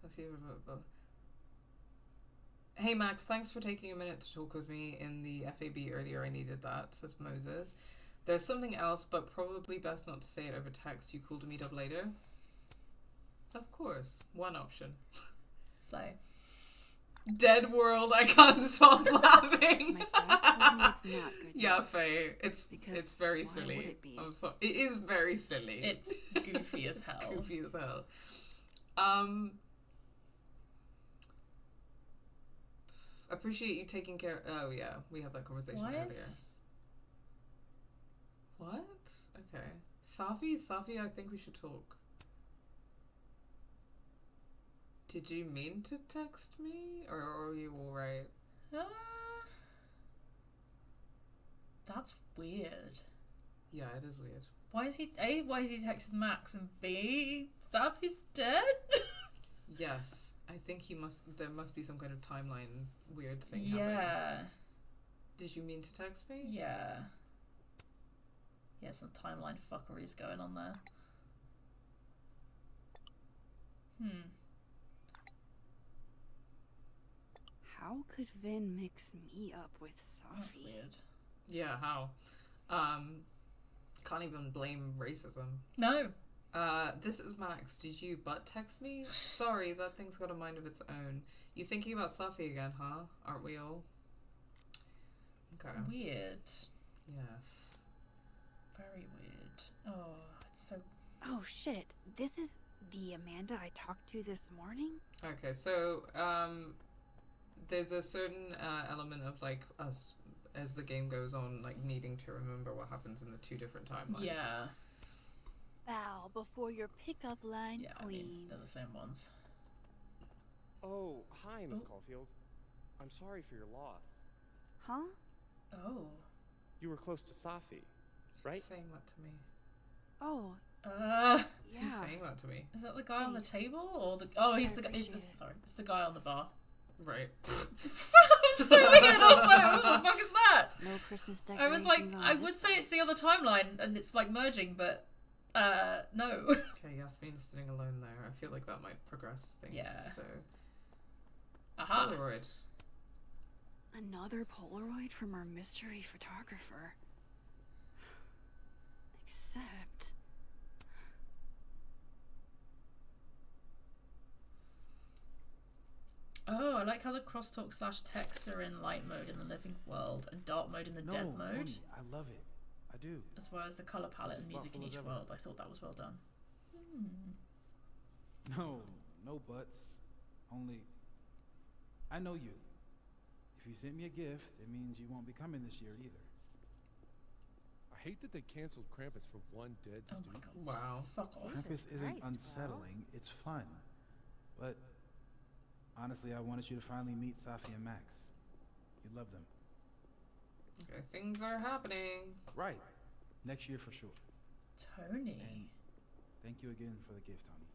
Let's see. Hey Max, thanks for taking a minute to talk with me in the FAB earlier. I needed that, says Moses. There's something else, but probably best not to say it over text. You cool to meet up later? Of course. One option. Slay. Dead world, I can't stop laughing. My gut tells me it's not good Yeah, news. Faye. It's very why silly. would it be? I'm sorry. It is very silly. It's goofy as hell. Goofy as hell. Appreciate you taking care. Oh yeah, we had that conversation earlier. What? Okay. Safi, I think we should talk. Did you mean to text me, or are you alright? That's weird. Yeah, it is weird. Why is he texting Max, and B, Safi's dead? Yes, I think there must be some kind of timeline weird thing Yeah. happening. Did you mean to text me? Yeah. Yeah, some timeline fuckery's going on there. How could Vin mix me up with Safi? That's weird. Yeah, how? Can't even blame racism. No. This is Max. Did you butt text me? Sorry, that thing's got a mind of its own. You thinking about Safi again, huh? Aren't we all? Okay. Weird. Yes. Very weird. Oh, it's so... Oh shit, this is the Amanda I talked to this morning? Okay, so, there's a certain element of, like, us, as the game goes on, like, needing to remember what happens in the two different timelines. Yeah. Bow before your pickup line, Yeah, I queen. mean, they're the same ones. Oh, hi, Miss Caulfield. I'm sorry for your loss. Huh? Oh. You were close to Safi, right? Who's saying that to me? Oh, yeah. Who's saying that to me? Is that the guy on the table, or the... Oh, he's sorry, it's the guy on the bar. Right. So weird also. What the fuck is that? no Christmas I decorations. was like, on I this would say it's the other timeline, and it's like merging, but no. Okay, Yasmin sitting alone there. I feel like that might progress things. Yeah. So. Aha. Polaroid. Another Polaroid from our mystery photographer. Except... Oh, I like how the crosstalk / text are in light mode in the living world and dark mode in the dead mode. Tony, I love it. I do. As well as the colour palette and music in each world. I thought that was well done. No buts. Only, I know you. If you sent me a gift, it means you won't be coming this year either. I hate that they canceled Krampus for one dead Oh student. my god. Wow. Fuck off. Krampus isn't unsettling. It's fun. But honestly, I wanted you to finally meet Safi and Max. You'd love them. Okay, things are happening. Right. Next year for sure. Tony. And thank you again for the gift, Tony.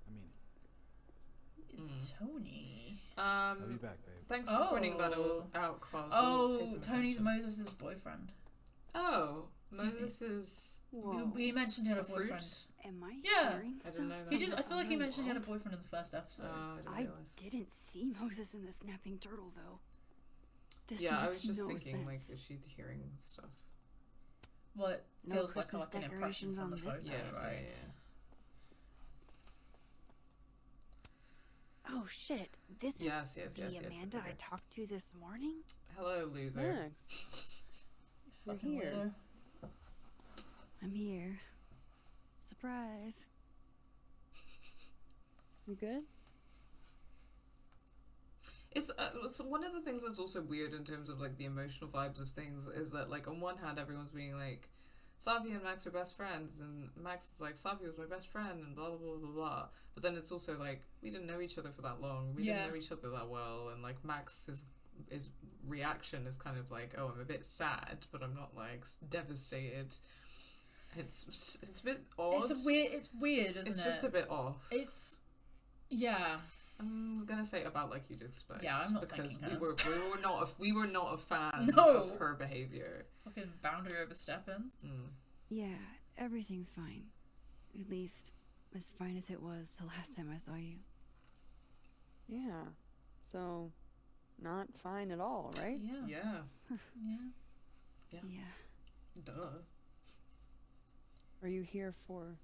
I mean it. Is Tony? I'll be back, babe. Thanks for pointing that all out, Quaz. Oh, Tony's Moses' boyfriend. Oh, Moses is... We mentioned he had a fruit? boyfriend. Am I Yeah. hearing I stuff? didn't know that. He did. I feel like he from mentioned he had a the world? boyfriend in the first episode. I didn't see Moses in the snapping turtle, though. This yeah, I makes was just no thinking, sense. like, is she hearing stuff? Well, it No feels like Christmas an impression decorations from on the this photo, side. right? Oh shit! This Yes, is yes, the yes, Amanda I okay. talked to this morning. Hello, loser. Max. Fucking here. weirdo. I'm here. Surprise! You good? It's one of the things that's also weird in terms of, like, the emotional vibes of things is that, like, on one hand, everyone's being like, Safi and Max are best friends, and Max is like, Safi was my best friend, and blah, blah, blah, blah, blah. But then it's also like, we didn't know each other for that long. We didn't know each other that well, and, like, Max's reaction is kind of like, oh, I'm a bit sad, but I'm not, like, devastated. It's a bit odd. It's weird, isn't it? It's just a bit off. Yeah. I'm gonna say about like you'd expect. Yeah, I'm not because thinking we were not a fan No. of her behavior. Fucking boundary overstepping. Yeah, everything's fine. At least, as fine as it was the last time I saw you. Yeah. So, not fine at all, right? Yeah. Yeah. Yeah. Duh. Are you here for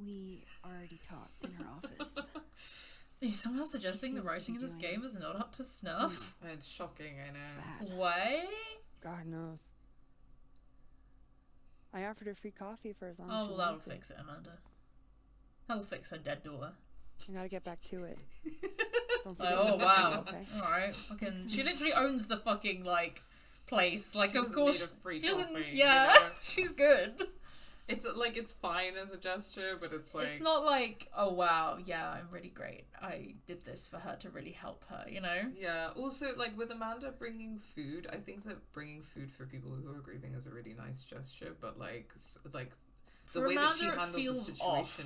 We already talked in her office. Are you somehow suggesting the writing in this game is not up to snuff? It's shocking, I know. Why? God knows. I offered her free coffee for as long as Oh, she well, that'll wanted. fix it, Amanda. That'll fix her dead daughter. I gotta get back to it. Like, oh, wow. Okay. Alright. Fucking, she literally owns the fucking, like, place. Like, of course. Need a free she doesn't. coffee, Yeah, you know? she's good. It's like, it's fine as a gesture, but it's like. It's not like, oh wow, yeah, I'm really great. I did this for her to really help her, you know? Yeah. Also, like with Amanda bringing food, I think that bringing food for people who are grieving is a really nice gesture. But like the way that she handled the situation,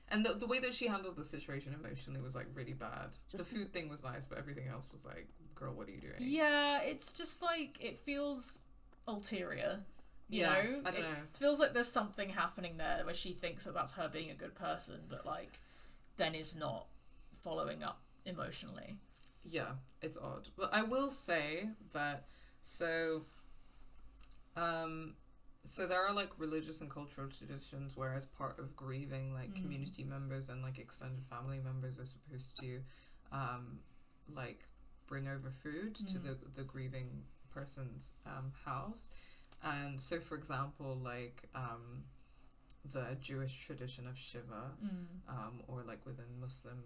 and the way that she handled the situation emotionally was like really bad. The food thing was nice, but everything else was like, girl, what are you doing? Yeah, it's just like it feels ulterior. You know, I don't know. It feels like there's something happening there where she thinks that that's her being a good person, but like, then is not following up emotionally. Yeah, it's odd. But I will say that so there are like religious and cultural traditions where as part of grieving, like community members and like extended family members are supposed to like bring over food to the grieving person's house. And so, for example, like the Jewish tradition of Shiva, or like within Muslim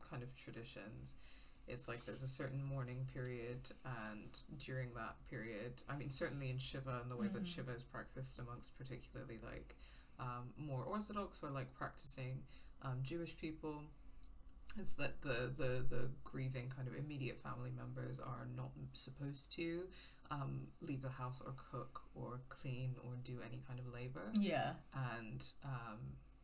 kind of traditions, it's like there's a certain mourning period, and during that period, I mean, certainly in Shiva and the way that Shiva is practiced amongst particularly like more Orthodox or like practicing Jewish people, is that the grieving kind of immediate family members are not supposed to leave the house or cook or clean or do any kind of labor. Yeah. And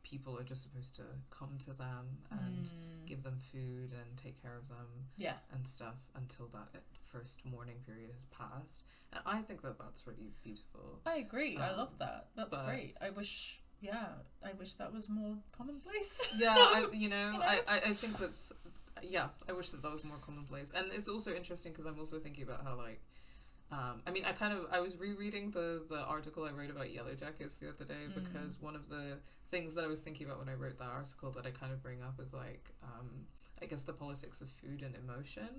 people are just supposed to come to them and give them food and take care of them. Yeah. And stuff until that first mourning period has passed. And I think that that's really beautiful. I agree. I love that. That's great. I wish that was more commonplace. Yeah, I think that's, I wish that was more commonplace. And it's also interesting because I'm also thinking about how, like, I was rereading the article I wrote about Yellow Jackets the other day, because one of the things that I was thinking about when I wrote that article that I kind of bring up is, like, I guess the politics of food and emotion,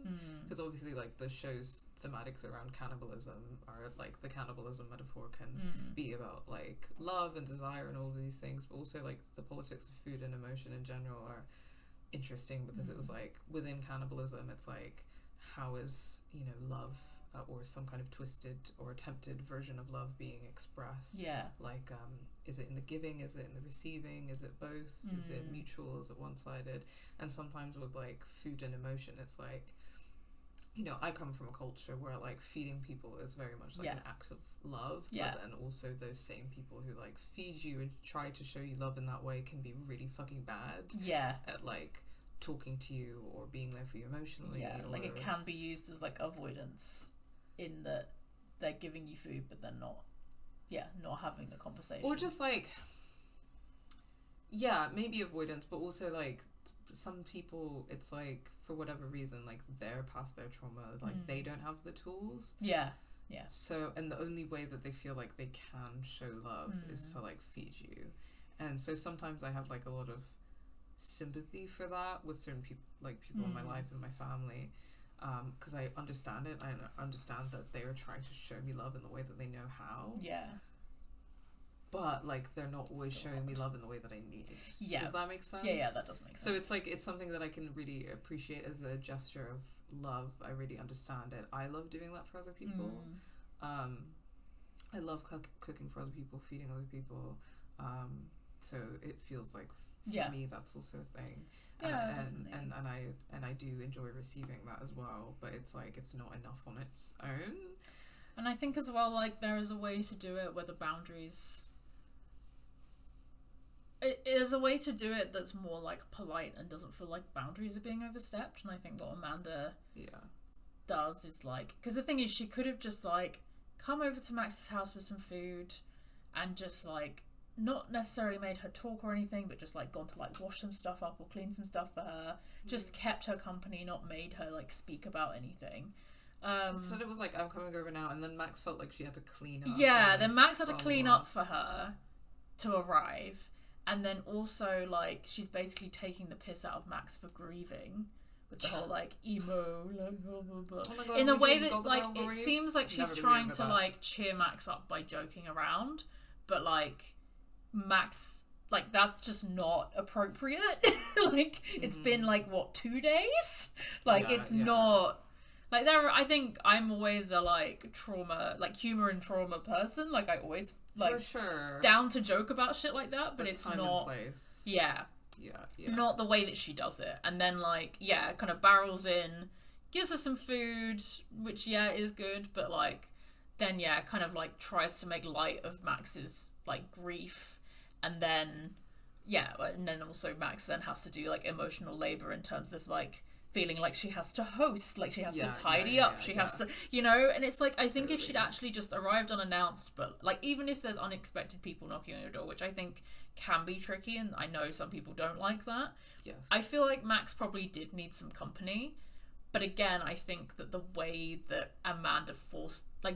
because obviously, like, the show's thematics around cannibalism are, like, the cannibalism metaphor can be about, like, love and desire and all of these things, but also, like, the politics of food and emotion in general are interesting, because it was, like, within cannibalism, it's, like, how is, love or some kind of twisted or attempted version of love being expressed? Yeah. Like, is it in the giving? Is it in the receiving? Is it both? Is it mutual? Is it one-sided? And sometimes with, like, food and emotion, it's like, I come from a culture where, like, feeding people is very much like an act of love. Yeah. But then also those same people who, like, feed you and try to show you love in that way can be really fucking bad. Yeah. At, like, talking to you or being there for you emotionally. Yeah, like, it can be used as, like, avoidance, in that they're giving you food but they're not having the conversation. Or just, like, maybe avoidance, but also, like, some people, it's like, for whatever reason, like, they're past their trauma, like, they don't have the tools. Yeah. So, and the only way that they feel like they can show love is to, like, feed you. And so sometimes I have, like, a lot of sympathy for that with certain people, like, people in my life and my family, because I understand it. I understand that they are trying to show me love in the way that they know how. Yeah. But, like, they're not always showing me love in the way that I need. Yeah. Does that make sense? Yeah, that does make sense. So it's, like, it's something that I can really appreciate as a gesture of love. I really understand it. I love doing that for other people. I love cooking for other people, feeding other people. So it feels like, for me, that's also a thing. And I do enjoy receiving that as well, but it's like, it's not enough on its own. And I think as well, like, there is a way to do it where the boundaries, it is a way to do it that's more, like, polite and doesn't feel like boundaries are being overstepped. And I think what Amanda does is, like, because the thing is, she could have just, like, come over to Max's house with some food and just, like, not necessarily made her talk or anything, but just, like, gone to, like, wash some stuff up or clean some stuff for her, just kept her company, not made her, like, speak about anything. Instead it was like, I'm coming over now, and then Max felt like she had to clean up. Yeah, then Max had to clean up for her to arrive, And then also, like, she's basically taking the piss out of Max for grieving. With the whole, like, emo, blah, blah, blah, blah. Oh my God, in a way that, like, it seems like she's trying to, like, cheer Max up by joking around. But, like, Max, like, that's just not appropriate. Like, it's been, like, what, 2 days? Like, it's not... Like, I think I'm always a, like, trauma, like, humor and trauma person. Like, I always, like... For sure. Down to joke about shit like that, but it's time not... and place. Yeah. Yeah. Not the way that she does it. And then, like, yeah, kind of barrels in, gives her some food, which, yeah, is good, but, like, then, yeah, kind of, like, tries to make light of Max's, like, grief. And then, yeah, and then also Max then has to do, like, emotional labor in terms of, like, feeling like she has to host, like she has to tidy up, she has to, you know, and it's like, I think if she'd actually just arrived unannounced, but like, even if there's unexpected people knocking on your door, which I think can be tricky, and I know some people don't like that, I feel like Max probably did need some company, but again, I think that the way that Amanda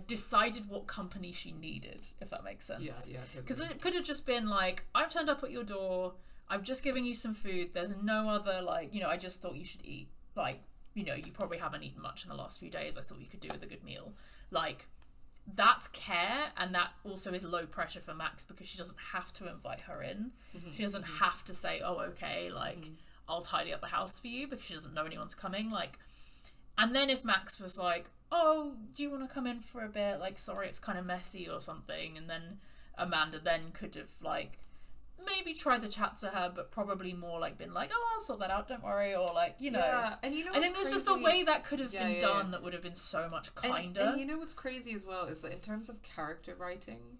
decided what company she needed, if that makes sense. Yeah, because it could have just been like, I've turned up at your door, I've just given you some food, there's no other, like, you know, I just thought you should eat. Like, you know, you probably haven't eaten much in the last few days. I thought you could do with a good meal. Like, that's care, and that also is low pressure for Max because she doesn't have to invite her in. She doesn't have to say, oh, okay, like, I'll tidy up the house for you because she doesn't know anyone's coming. Like, and then if Max was like, oh, do you want to come in for a bit? Like, sorry, it's kind of messy or something. And then Amanda then could have, like, maybe tried to chat to her, but probably more like been like, oh, I'll sort that out, don't worry, or like, you know. Yeah, and you know, I think there's just a way that could have been done that would have been so much kinder. And you know what's crazy as well is that in terms of character writing,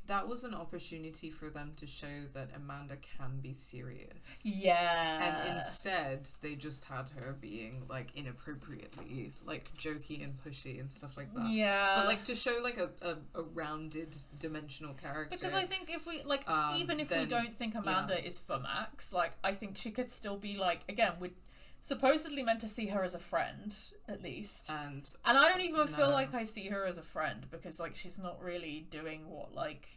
that was an opportunity for them to show that Amanda can be serious. Yeah. And instead, they just had her being, like, inappropriately, like, jokey and pushy and stuff like that. Yeah. But, like, to show, like, a rounded, dimensional character. Because I think if we, like, even if we don't think Amanda is for Max, like, I think she could still be, like, again, we're supposedly meant to see her as a friend, at least. And I don't even feel like I see her as a friend, because, like, she's not really doing what, like...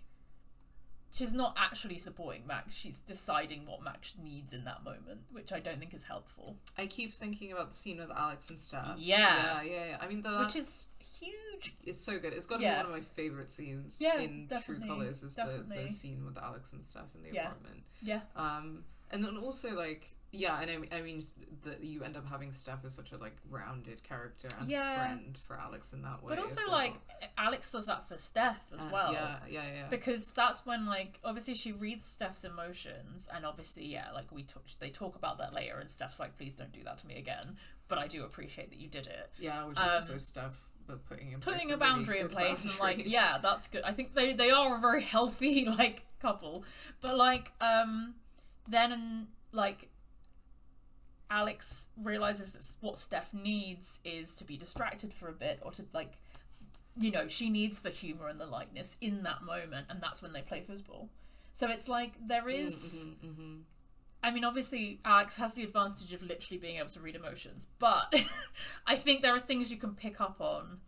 She's not actually supporting Max. She's deciding what Max needs in that moment, which I don't think is helpful. I keep thinking about the scene with Alex and stuff. Yeah. I mean, which is huge. It's so good. It's got to be one of my favourite scenes in True Colours is the scene with Alex and stuff in the apartment. Yeah. And then also, like... Yeah, and I mean that you end up having Steph as such a, like, rounded character and friend for Alex in that way. But also, like, Alex does that for Steph as well. Yeah. Because that's when, like, obviously she reads Steph's emotions, and obviously, like, they talk about that later, and Steph's like, please don't do that to me again. But I do appreciate that you did it. Yeah, which is also Steph, but putting a boundary in place, and, like, yeah, that's good. I think they are a very healthy, like, couple. But, like, then, like... Alex realizes that what Steph needs is to be distracted for a bit, or to, like, you know, she needs the humor and the lightness in that moment, and that's when they play foosball. So it's like there is I mean, obviously Alex has the advantage of literally being able to read emotions, but I think there are things you can pick up on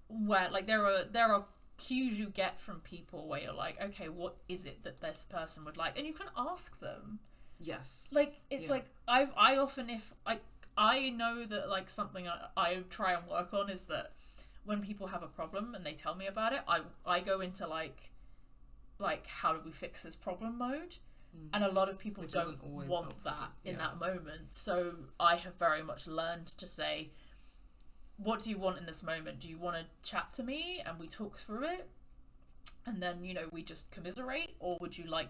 where, like, there are cues you get from people where you're like, okay, what is it that this person would like, and you can ask them. Yes. Like, it's like, I often, if, like, I know that, like, something I try and work on is that when people have a problem and they tell me about it, I go into, like, how do we fix this problem mode? And a lot of people don't want that in that moment. So I have very much learned to say, what do you want in this moment? Do you want to chat to me and we talk through it? And then, you know, we just commiserate? Or would you like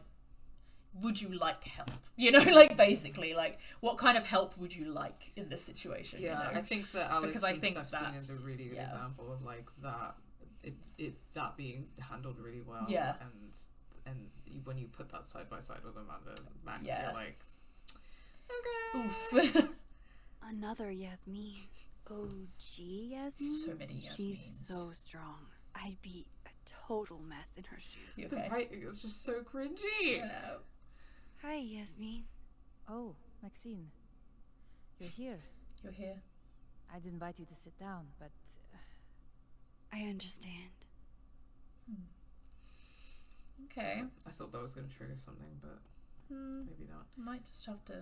help? You know, like, basically, like, what kind of help would you like in this situation? Yeah, you know? I think that Alex and Steph scene is a really good example of, like, that that being handled really well. Yeah. And when you put that side by side with Amanda and Max, you're like, okay. Oof. Another Yasmin. OG Yasmin? So many Yasmins. She's so strong. I'd be a total mess in her shoes. Okay. The writing is just so cringy. Yeah. Hi, Yasmin. Oh, Maxine. You're here. You're here. I'd invite you to sit down, but... I understand. Okay. I thought that was going to trigger something, but maybe not. Might just have to...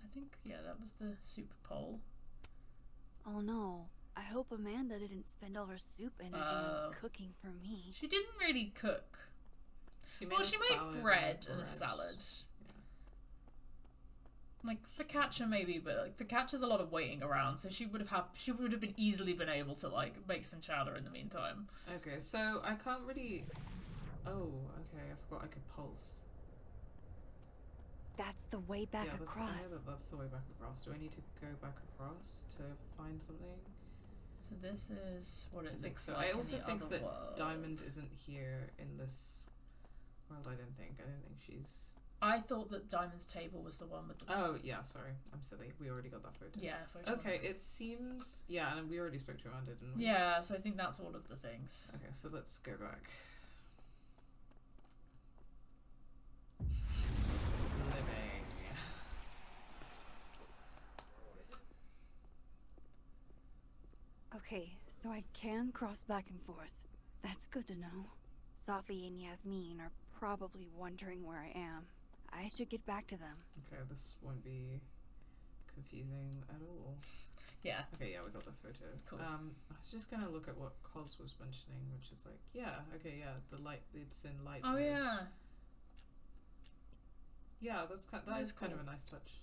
I think, yeah, that was the soup poll. Oh no. I hope Amanda didn't spend all her soup energy on cooking for me. She didn't really cook. She made bread and a salad. Yeah. Like focaccia maybe, but like focaccia's a lot of waiting around, so she would have been easily been able to like make some chowder in the meantime. Okay, so I can't really. Oh, okay. I forgot I could pulse. That's the way back across. I know that's the way back across. Do I need to go back across to find something? So this is what it looks so. like. I also think that world. Diamond isn't here in this world. I don't think she's. I thought that Diamond's table was the one with the... Oh, yeah, sorry. I'm silly. We already got that photo. Yeah, photo. Okay, it seems... Yeah, and we already spoke to Amanda, didn't we? Yeah, so I think that's all of the things. Okay, so let's go back. Living. Okay, so I can cross back and forth. That's good to know. Safi and Yasmin are probably wondering where I am. I should get back to them. Okay, this won't be confusing at all. Yeah. Okay, yeah, we got the photo. Cool. I was just gonna look at what Cos was mentioning, which is like, yeah, okay, yeah, the light, it's in light mode. Yeah. Yeah, that is kind of a nice touch.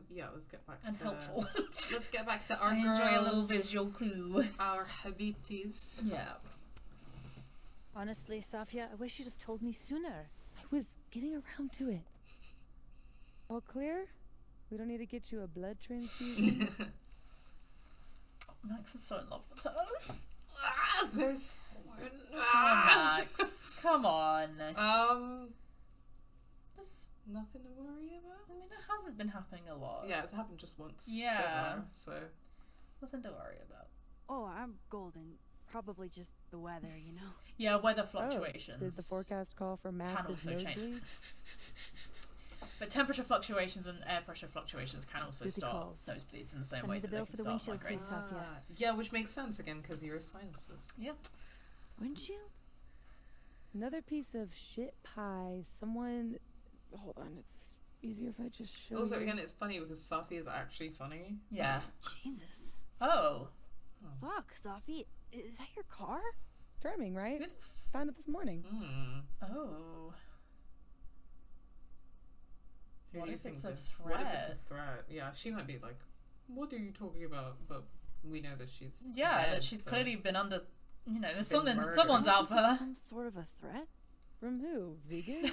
Yeah, let's get back and to... helpful. Let's get back to our I girls. enjoy a little visual clue. Our habibtis. Yeah. Honestly, Safia, I wish you'd have told me sooner. I was getting around to it. All clear? We don't need to get you a blood transfusion. Max is so in love with her. There's Come on, Max. Come on. There's nothing to worry about. I mean, it hasn't been happening a lot. Yeah, it's happened just once. Yeah. So far, nothing to worry about. Oh, I'm golden. Probably just the weather, you know. Yeah, weather fluctuations. Did the forecast call for massive nosebleeds? But temperature fluctuations and air pressure fluctuations can also start nosebleeds in the same way that they can start migraines. Yeah, which makes sense again because you're sinuses. Yeah. Windshield? Another piece of shit pie. Someone... Hold on, it's easier if I just show Also, you. again, it's funny because Safi is actually funny. Yeah. Jesus. Oh. Fuck, Safi. Is that your car? Charming, right? Found it this morning. Oh. What if it's a threat? What if it's a threat? Yeah, she might be like, what are you talking about? But we know that she's dead, that she's clearly been under, there's murdered. someone's out for her. Some sort of a threat? From who? Vegan?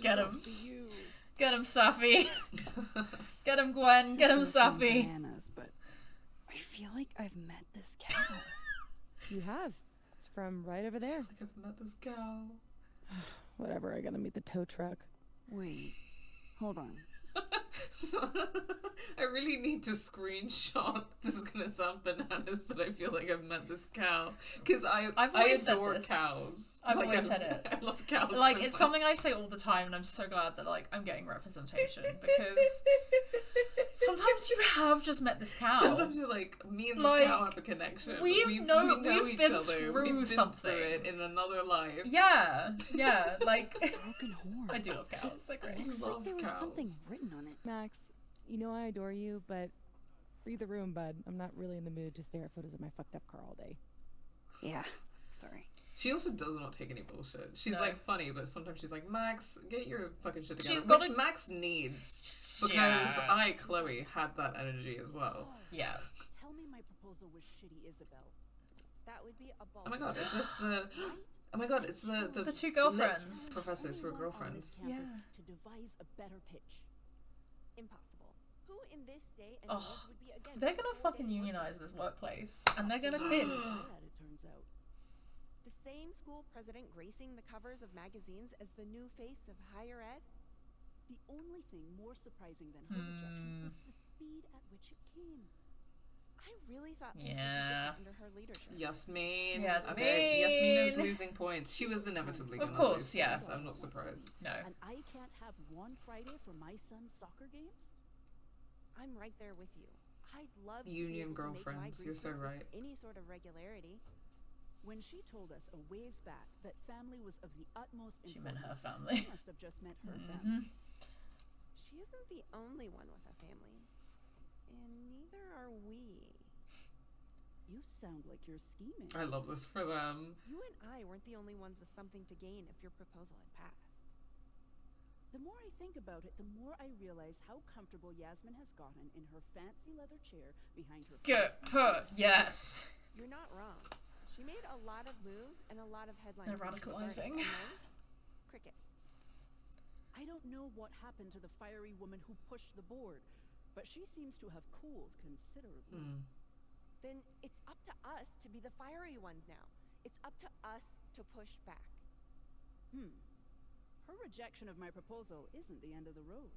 Get him. Get him, Safi. Get him, Gwen. Get him, Safi. Bananas, but I feel like I've met this cow. You have. It's from right over there. I feel like I've met this cow. Whatever, I gotta meet the tow truck. Wait. Hold on. I really need to screenshot. This is gonna sound bananas, but I feel like I've met this cow because I adore cows. I've always said it. I love cows. Like it's something I say all the time, and I'm so glad that I'm getting representation because sometimes you have just met this cow. Sometimes you're like, me and this cow have a connection. We've know been each other. through We've been something through it in another life. Yeah, like broken horn. I do love cows. They're great. Looks like there was something written on it. Max, you know I adore you, but read the room, bud. I'm not really in the mood to stare at photos of my fucked up car all day. Yeah, sorry. She also does not take any bullshit. She's like funny, but sometimes she's like, Max, get your fucking shit together. Which Max needs because I, Chloe, had that energy as well. Yeah. Tell me my proposal was shitty, Isabel. That would be a ball. Oh my god, is this the? Oh my god, it's the two girlfriends. Professors who are girlfriends. Yeah. To devise a better pitch. Impossible. Who in this day and age would be against? They're gonna fucking unionize this workplace, and they're gonna piss. It turns out. The same school president gracing the covers of magazines as the new face of higher ed. The only thing more surprising than her rejection was the speed at which it came. I really thought things would be different under her leadership. Yasmin. Yasmin. Okay, Yasmin is losing points. She was inevitably going to lose points. I'm not surprised. No. And I can't have one Friday for my son's soccer games? I'm right there with you. I'd love Union to be able to make my girlfriends. You're so Greek trip right. with any sort of regularity. When she told us a ways back that family was of the utmost importance, She meant her family. She must have just meant her family. She isn't the only one with a family. And neither are we. You sound like you're scheming. I love this for them. You and I weren't the only ones with something to gain if your proposal had passed. The more I think about it, the more I realize how comfortable Yasmin has gotten in her fancy leather chair behind her. Get her, yes. You're not wrong. She made a lot of moves and a lot of headlines. They're radicalizing. Crickets. I don't know what happened to the fiery woman who pushed the board, but she seems to have cooled considerably. Then it's up to us to be the fiery ones now. It's up to us to push back. Her rejection of my proposal isn't the end of the road.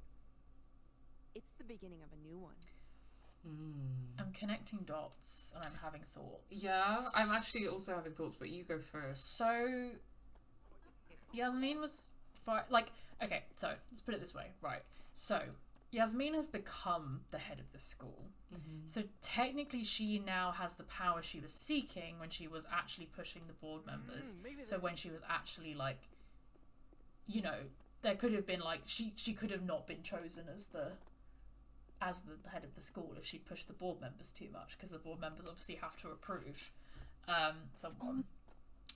It's the beginning of a new one. I'm connecting dots and I'm having thoughts. Yeah, I'm actually also having thoughts, but you go first. So, Yasmin was okay, so let's put it this way, right? So, Yasmin has become the head of the school. So technically she now has the power she was seeking when she was actually pushing the board members. So when she was actually there could have been she could have not been chosen as the head of the school if she pushed the board members too much, because the board members obviously have to approve someone.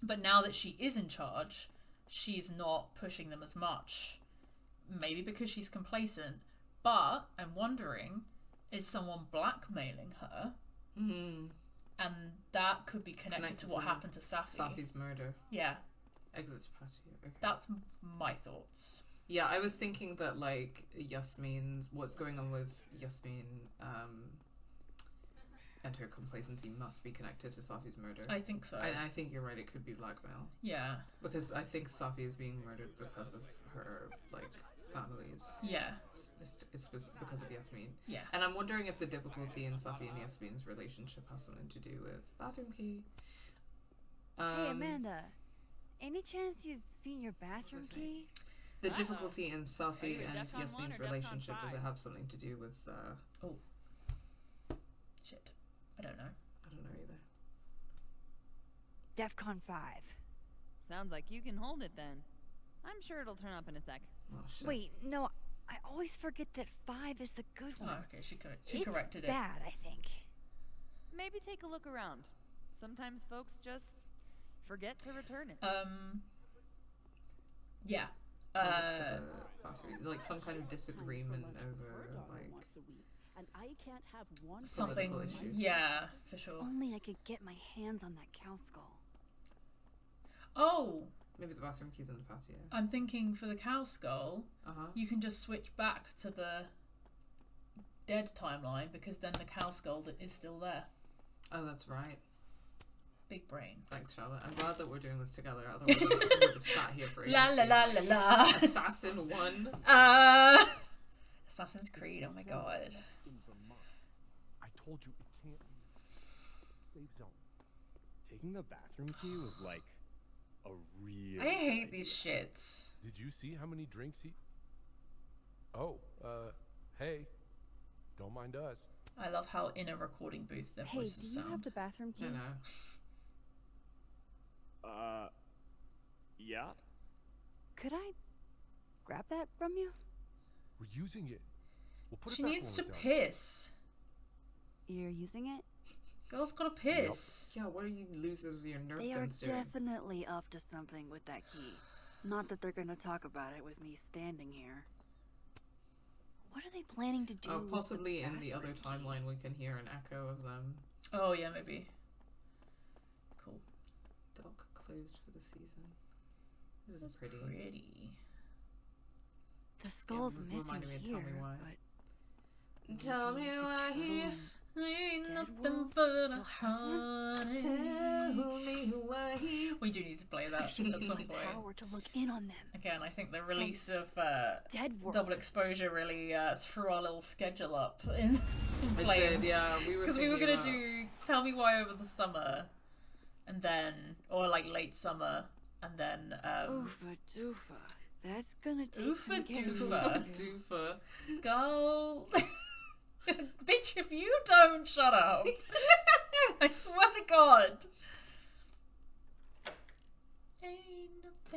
But now that she is in charge, she's not pushing them as much. Maybe because she's complacent. But I'm wondering, is someone blackmailing her? And that could be connected to what happened to Safi. Safi's murder. Yeah. Exits patio. Okay. That's my thoughts. Yeah, I was thinking that what's going on with Yasmin and her complacency must be connected to Safi's murder. I think so. And I think you're right, it could be blackmail. Yeah. Because I think Safi is being murdered because of her families. Yeah. It's because of Yasmin. Yeah. And I'm wondering if the difficulty in Safi and Yasmin's relationship has something to do with bathroom key. Hey Amanda, any chance you've seen your bathroom key? The difficulty in Safi and Yasmin's relationship, does it have something to do with shit. I don't know. I don't know either. DEFCON 5. Sounds like you can hold it then. I'm sure it'll turn up in a sec. Oh, shit. Wait, no, I always forget that 5 is the good one. Oh, okay, she corrected it. It's bad, I think. Maybe take a look around. Sometimes folks just forget to return it. Yeah. Some kind of disagreement over and I can't have one something issues. Yeah, for sure. If only I could get my hands on that cow skull. Oh, maybe the bathroom key's in the patio. I'm thinking for the cow skull, you can just switch back to the dead timeline, because then the cow skull is still there. Oh, that's right. Big brain. Thanks, Charlotte. I'm glad that we're doing this together. Otherwise, I would have sat here for ages. La la la la la. Assassin 1. Assassin's Creed. Oh my god. I told you it can't be safe zone. Taking the bathroom key was like a real. I hate these shits. Did you see how many drinks he? Oh, hey, don't mind us. I love how in a recording booth their voices sound. Hey, do you have the bathroom key? I know. Yeah? Could I grab that from you? We're using it. We'll put She it back needs to when we're done. piss. You're using it? Girl's gotta piss. Yep. Yeah, what are you losers with your Nerf They are guns doing? definitely up to something with that key. Not that they're gonna talk about it with me standing here. What are they planning to do? Oh, possibly in the other timeline we can hear an echo of them. Oh yeah, maybe. Cool. Dock closed for the season. This is pretty. The skull's missing reminded me of here, Tell Me Why. but Tell me why. Ain't nothing but a honey. Tell me why. We do need to play that at some point. Power to look in on them. Again, I think the release of Dead World. Double Exposure really threw our little schedule up in It flames. did, yeah. Because we were gonna do Tell Me Why over the summer, and then late summer, and then Oofa doofa. That's gonna take Oofa some getting doofa. used to. Doofa. Girl. Bitch, if you don't shut up. I swear to God.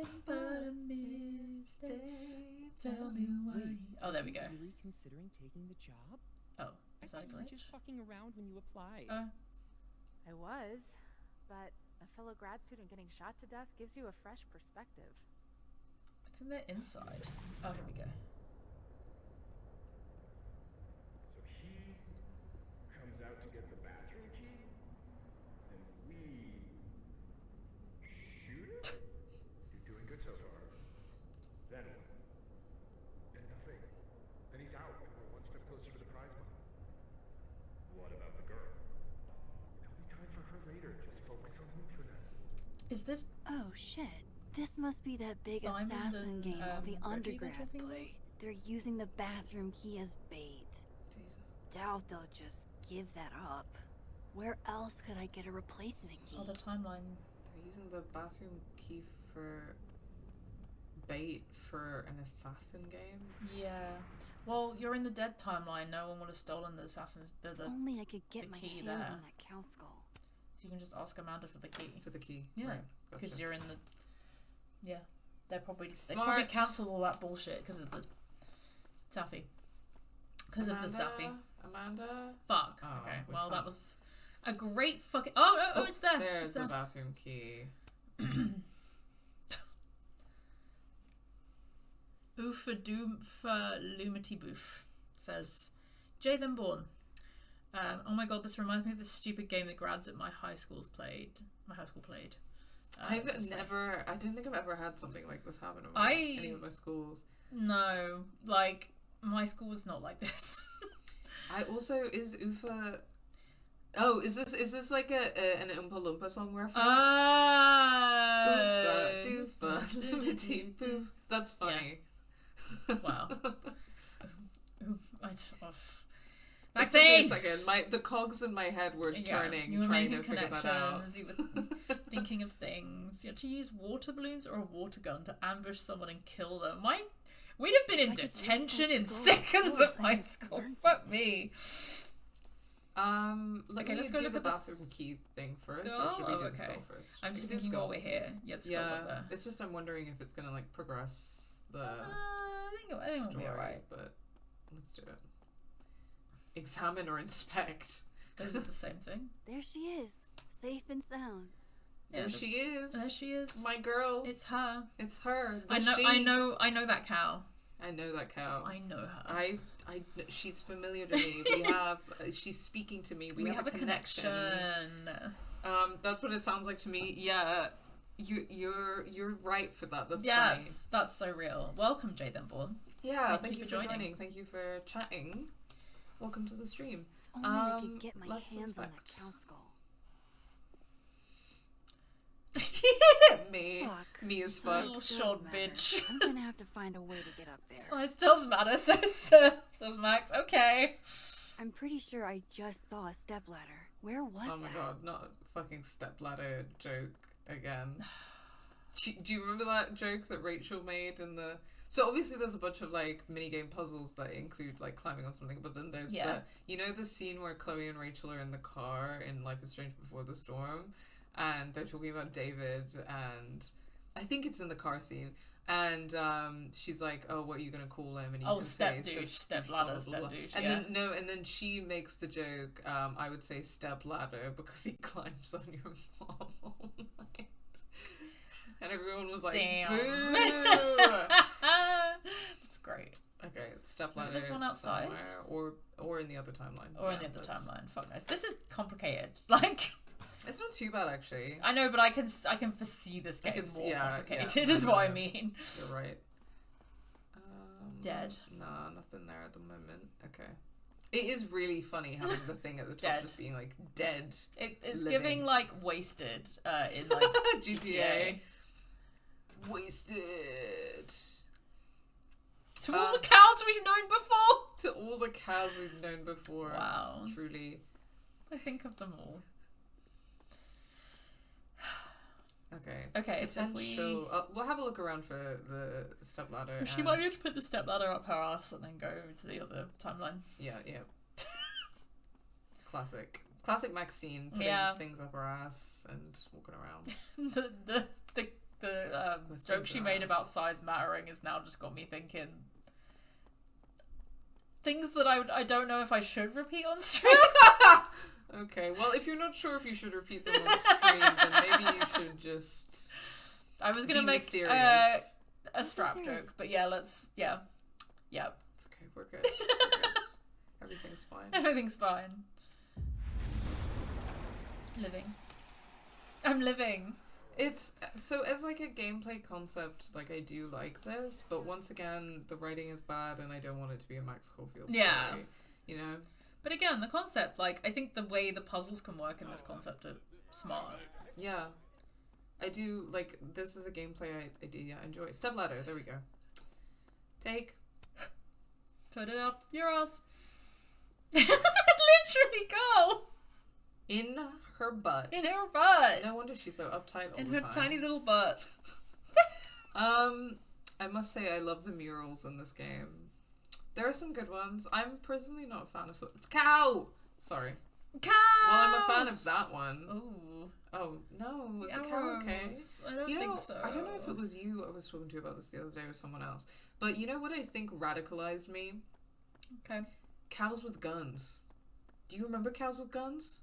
nothing but a mistake. Tell me why. Oh, there we go. Are you reconsidering taking the job? Oh, is that a you were glitch? just fucking around when you applied. I was, but a fellow grad student getting shot to death gives you a fresh perspective. It's in the inside. Oh, here we go. So he comes out to get the bathroom key, and we shoot it? You're doing good so far. Then what? Then nothing. Then he's out, and we're one step closer to the prize money. What about the girl? There'll be time for her later. Just focus on him for now. Is this... Oh shit. This must be that big Diamond assassin and, game all the Reggie undergrads play. They're using the bathroom key as bait. Jesus. Doubt they'll just give that up. Where else could I get a replacement key? Oh, the timeline. They're using the bathroom key for bait for an assassin game? Yeah. Well, you're in the dead timeline. No one would have stolen the assassin's... The Only I could get my key hands there. on that cow skull. So you can just ask Amanda for the key. For the key. Yeah. Right. Because Gotcha. you're in the... Yeah. They probably Smart. cancelled all that bullshit because of the Safi. Because of the Safi. Amanda? Fuck. Oh, okay. we Well, that can't- was a great fucking... Oh, no, it's there. There's It's the there. bathroom key. Oofa doomfa lumity boof says, Jay then born. Oh my god, this reminds me of this stupid game that grads at my high school played. I've It's funny. never... I don't think I've ever had something like this happen at any of my schools. No, like, my school was not like this. I also... Is Ufa... Oh, is this like an Oompa Loompa song reference? Oofa, doofa, loomity boof. That's funny. Yeah. Wow. It took me a second. The cogs in my head were turning, you were trying making to figure that out. connections. You were thinking of things. You had to use water balloons or a water gun to ambush someone and kill them. We'd have been in detention in seconds at my school. Fuck me. Okay, let's go do look the at the bathroom key thing first. Or should we do the skull first? I'm just We can do thinking skull. while we're here. Yeah, the skull's up there. It's just I'm wondering if it's gonna like progress the I think it'll story, be alright. but let's do it. Examine or inspect. Those are the same thing. There she is, safe and sound. There she is. There she is. My girl. It's her. It's her. I know that cow. I know that cow. I know her. She's familiar to me. We have. She's speaking to me. We have a connection. That's what it sounds like to me. Yeah. You're right for that. That's funny. That's so real. Welcome, Jay then born. Yeah. Thank you for joining. Thank you for chatting. Welcome to the stream. Only I could get my hands on that cow skull. Me as Fuck. fuck. Little short bitch. I'm gonna have to find a way to get up there. Size does matter, says Max. Okay. I'm pretty sure I just saw a stepladder. Where was that? Oh my god, not a fucking stepladder joke again. Do you remember that joke that Rachel made in the... So obviously there's a bunch of like minigame puzzles that include like climbing on something, but then there's the scene where Chloe and Rachel are in the car in Life is Strange Before the Storm, and they're talking about David, and I think it's in the car scene, and she's like, oh, what are you gonna call him? And you step douche, step ladder, step douche. And then she makes the joke, I would say step ladder because he climbs on your mom all night. And everyone was like, damn. Boo! That's great. Okay, step ladder. This one outside, or in the other timeline. Or in the other timeline. Fuck knows. This is complicated. Like, it's not too bad actually. I know, but I can foresee this getting more complicated. Is what I mean. You're right. Dead. Nah, nothing there at the moment. Okay. It is really funny having the thing at the top just being like dead. It's living. giving like Wasted in like GTA. Wasted. To all the cows we've known before. To all the cows we've known before. Wow. Truly. I think of them all. Okay. So if we'll have a look around for the stepladder. She might just put the stepladder up her ass and then go to the other timeline. Yeah. Classic Maxine putting things up her ass and walking around. the The joke she made about size mattering has now just got me thinking things that I don't know if I should repeat on stream. Okay, well, if you're not sure if you should repeat them on screen, then maybe you should just. I was gonna make a strap joke, but yeah, yeah. It's okay. We're good. Everything's fine. Everything's fine. Living. I'm living. It's so as like a gameplay concept, like I do like this, but once again, the writing is bad, and I don't want it to be a Max Caulfield story. You know. But again, the concept, like I think the way the puzzles can work in this concept are smart. Yeah, I do like this is a gameplay I do enjoy. Step ladder. There we go. Take. Put it up your ass. Literally, girl. In her butt. In her butt. No wonder she's so uptight all the time. In her tiny little butt. I must say I love the murals in this game. There are some good ones. I'm personally not a fan of it's cow. Sorry. Cow. Well, I'm a fan of that one. Ooh. Oh no, was the cow okay? I don't think so. I don't know if it was you I was talking to about this the other day or someone else. But you know what I think radicalized me? Okay. Cows with guns. Do you remember cows with guns?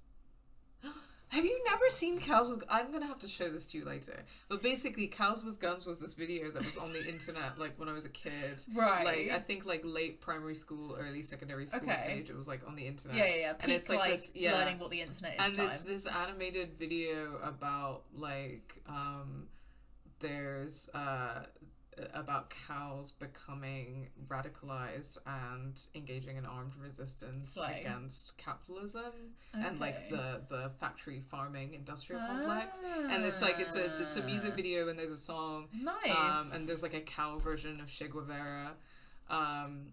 Have you never seen cows with... I'm going to have to show this to you later. But basically, Cows with Guns was this video that was on the internet, like, when I was a kid. Right. Like, I think, like, late primary school, early secondary school stage. It was, like, on the internet. Yeah. And it's, like, this... Yeah. Learning what the internet is. And it's this animated video about, like, there's... about cows becoming radicalized and engaging in armed resistance against capitalism and like the factory farming industrial complex. And it's like it's a music video and there's a song. Nice. And there's like a cow version of Che Guevara. And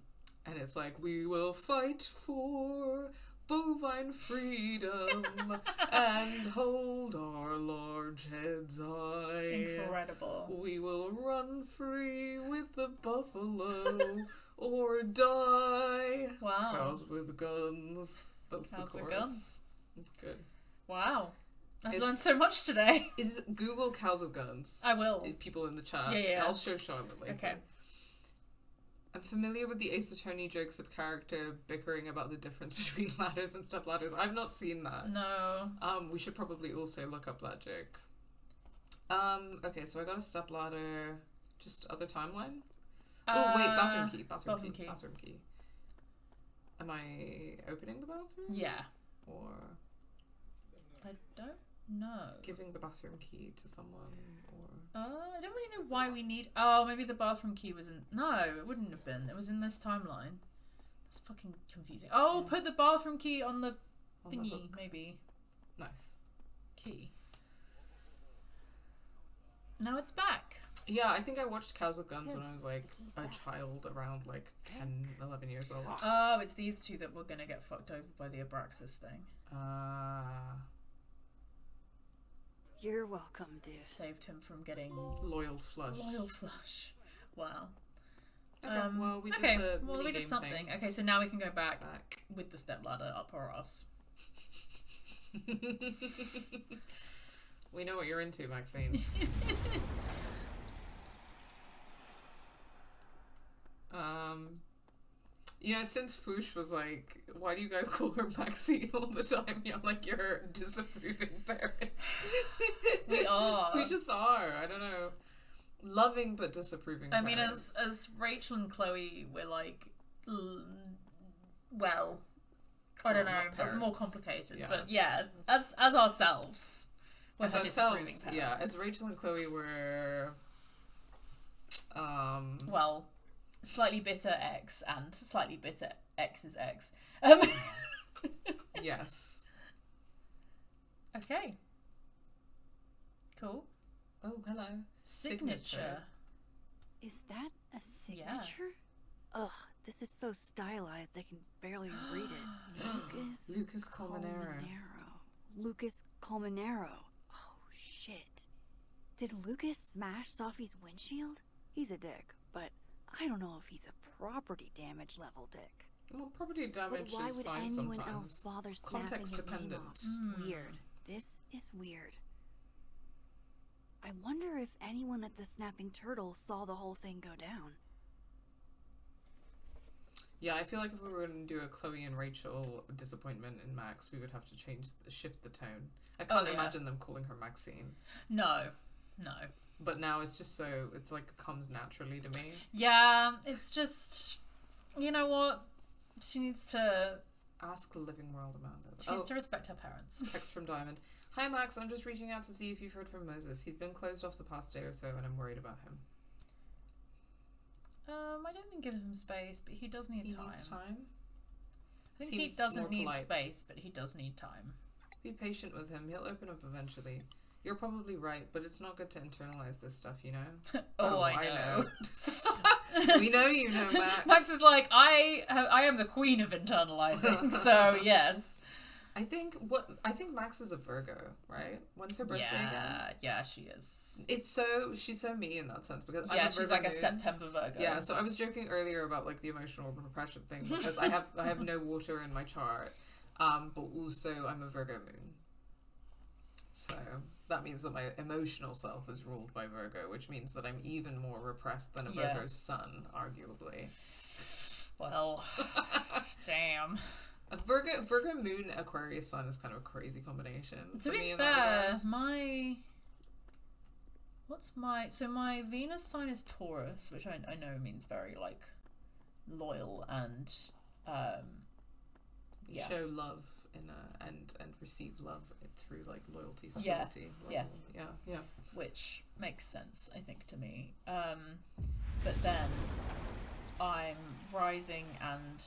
it's like, we will fight for bovine freedom and hold our large heads high. Incredible. We will run free with the buffalo or die. Wow. Cows with guns. That's Cows the chorus. with guns. That's good. Wow. I've learned so much today. Is Google cows with guns. I will. People in the chat. Yeah. I'll show Charlotte later. Okay. I'm familiar with the Ace Attorney jokes of character bickering about the difference between ladders and step ladders. I've not seen that. No. We should probably also look up that joke. Okay, so I got a step ladder. Just other timeline? Oh, wait, bathroom key. Bathroom key. Am I opening the bathroom? Yeah. Or... I don't know. Giving the bathroom key to someone, or... I don't really know why we need... Oh, maybe the bathroom key was in... No, it wouldn't have been. It was in this timeline. That's fucking confusing. Oh, put the bathroom key on the thingy, maybe. Nice. Key. Now it's back. Yeah, I think I watched Cows with Guns when I was, like, a child around, like, 10, 11 years old. Oh, it's these two that were gonna get fucked over by the Abraxas thing. You're welcome, dude. Saved him from getting... Loyal flush. Wow. Okay, well, we did something. Thing. Okay, so now we can go back with the stepladder up our ass. We know what you're into, Maxine. You know, since Foosh was like, why do you guys call her Maxine all the time? You're like, you're a disapproving parent. We are. We just are. I don't know. Loving but disapproving I mean, parents. as Rachel and Chloe, we're like, well, I don't know. It's more complicated. Yeah. But yeah, as ourselves. As ourselves, yeah. As Rachel and Chloe were... well... Slightly bitter X and slightly bitter X's X. Yes. Okay. Cool. Oh, hello. Signature. Is that a signature? Yeah. Ugh, this is so stylized I can barely read it. Lucas Colmenero. Lucas Colmenero. Oh, shit. Did Lucas smash Safi's windshield? He's a dick, but... I don't know if he's a property damage level dick. Well, property damage but why is would fine anyone sometimes. else bother snapping Context his dependent. name off? Weird. This is weird. I wonder if anyone at the Snapping Turtle saw the whole thing go down. Yeah, I feel like if we were going to do a Chloe and Rachel disappointment in Max, we would have to shift the tone. I can't imagine them calling her Maxine. No. But now it's just so, it's like it comes naturally to me. Yeah, it's just, you know what? She needs to... Ask the living world, Amanda. She needs to respect her parents. Text from Diamond. Hi Max, I'm just reaching out to see if you've heard from Moses. He's been closed off the past day or so and I'm worried about him. I don't think give him space, but he does need time. He needs time? I think he doesn't need space, but he does need time. Be patient with him. He'll open up eventually. You're probably right, but it's not good to internalize this stuff, you know? I know. We know you know, Max. Max is like, I am the queen of internalizing, so yes. I think Max is a Virgo, right? When's her birthday again? Yeah, she is. She's so me in that sense because I'm a she's Virgo like a moon. September Virgo. Yeah, so I was joking earlier about like the emotional repression thing because I have no water in my chart, but also I'm a Virgo moon. So that means that my emotional self is ruled by Virgo, which means that I'm even more repressed than a Virgo's sun, arguably. Well, damn. A Virgo moon Aquarius sun is kind of a crazy combination. To be fair, my Venus sign is Taurus, which I know means very like loyal and show love and receive love through like loyalty, stability. Yeah. Which makes sense, I think, to me. But then I'm rising and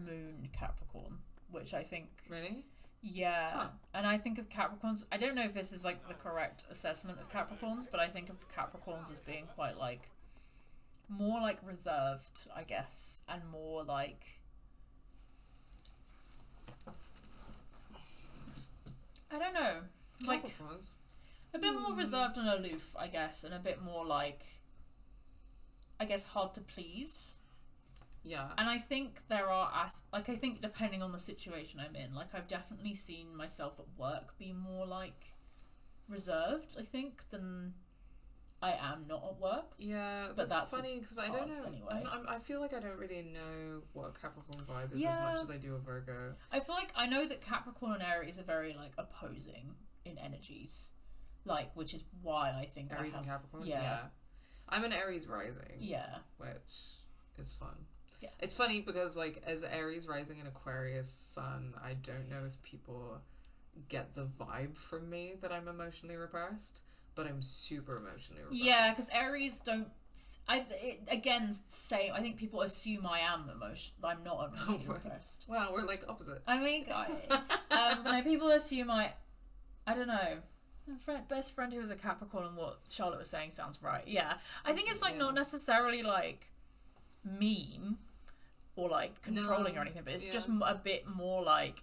moon Capricorn, which I think and I think of Capricorns, I don't know if this is like the correct assessment of Capricorns, but I think of Capricorns as being quite like more like reserved, I guess, and more like I don't know, like a bit more reserved and aloof, I guess, and a bit more like I guess hard to please. Yeah. And I think there are I think depending on the situation I'm in, like I've definitely seen myself at work be more like reserved, I think, than I am not at work. Yeah, but that's funny because I don't know. Anyway. I feel like I don't really know what Capricorn vibe is as much as I do a Virgo. I feel like I know that Capricorn and Aries are very like opposing in energies, like which is why I think Aries and Capricorn. Yeah, I'm an Aries rising. Yeah, which is fun. Yeah. It's funny because like as Aries rising and Aquarius sun, I don't know if people get the vibe from me that I'm emotionally repressed, but I'm super emotionally repressed. Yeah, because Aries don't. I think people assume I am I'm not emotionally repressed. Wow, we're like opposites. I mean, but people assume I don't know. Best friend who was a Capricorn and what Charlotte was saying sounds right. Yeah, I think it's like not necessarily like mean or like controlling or anything, but it's just a bit more like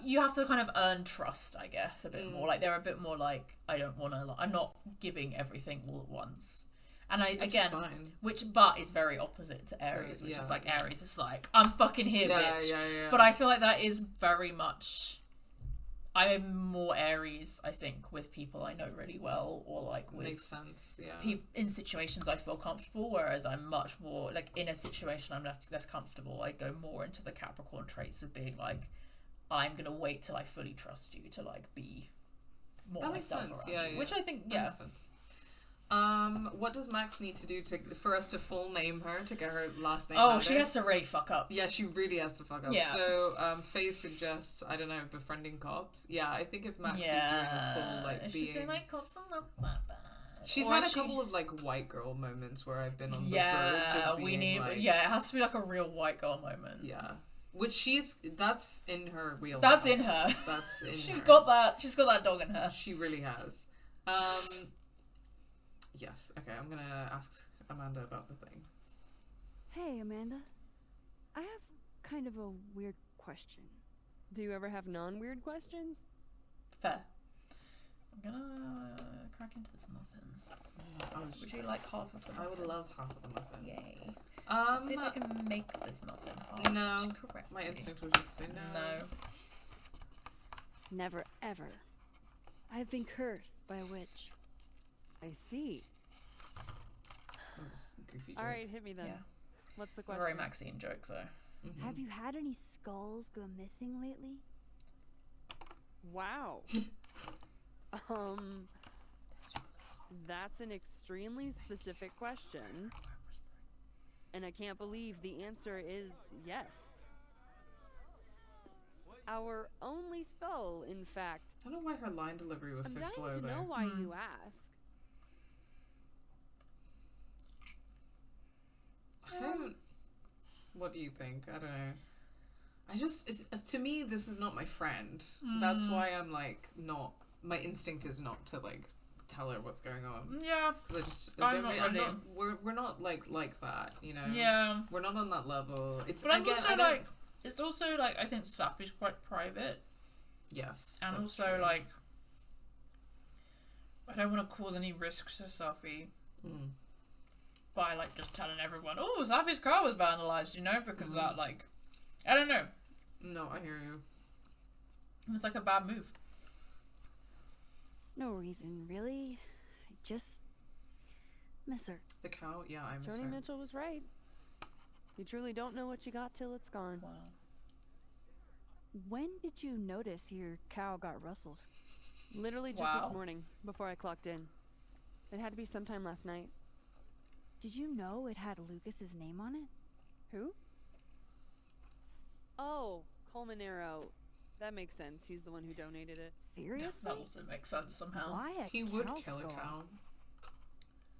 you have to kind of earn trust, I guess, a bit more. Like they're a bit more like I'm not giving everything all at once. And but is very opposite to Aries, which is like Aries is like I'm fucking here, bitch. Yeah. But I feel like that is very much. I'm more Aries, I think, with people I know really well, or like with makes sense. Yeah. In situations I feel comfortable, whereas I'm much more like in a situation I'm less comfortable. I go more into the Capricorn traits of being like, I'm gonna wait till I fully trust you to like be more that makes myself sense. around you, which I think that makes sense. What does Max need to do for us to full name her, to get her last name? Oh, she has to really fuck up. Yeah, she really has to fuck up. Yeah. So, Faye suggests, I don't know, befriending cops. Yeah, I think if Max was doing a full, like, if she's doing, like, cops on the... She's had a couple of, like, white girl moments where I've been on the verge of being, like... Yeah, it has to be, like, a real white girl moment. Yeah. Which that's in her wheelhouse. That's in her. That's in She's got that dog in her. She really has. Yes. Okay, I'm gonna ask Amanda about the thing. Hey, Amanda. I have kind of a weird question. Do you ever have non-weird questions? Fair. I'm gonna crack into this muffin. Would you like half of the muffin? I would love half of the muffin. Yay. Let's see if I can make this muffin half correctly. My instinct was just say no. Never, ever I've been cursed by a witch. I see. That was a goofy joke. All right, hit me then. Yeah. What's the question? Very Maxine joke, though. Have you had any skulls go missing lately? Wow. That's an extremely specific question. And I can't believe the answer is yes. Our only skull, in fact. I don't know why her line delivery was so slow, I'm dying to know why you ask. What do you think? I don't know. To me, this is not my friend. That's why I'm like, not. My instinct is not to like tell her what's going on. Yeah. I'm not ready. We're not like that, you know. Yeah. We're not on that level. It's but it's also like I think Safi's quite private. Yes. And also true. Like I don't want to cause any risks to Safi. By like just telling everyone, oh, Safi's car was vandalized, you know, because that like, I don't know. No, I hear you. It was like a bad move. No reason, really. I just miss her. The cow? Yeah, I miss her. Joni Mitchell was right. You truly don't know what you got till it's gone. Wow. When did you notice your cow got rustled? Literally just this morning, before I clocked in. It had to be sometime last night. Did you know it had Lucas's name on it? Who? Oh, Colmenero. That makes sense. He's the one who donated it. Seriously? That also makes sense somehow. Why a He would kill a cow.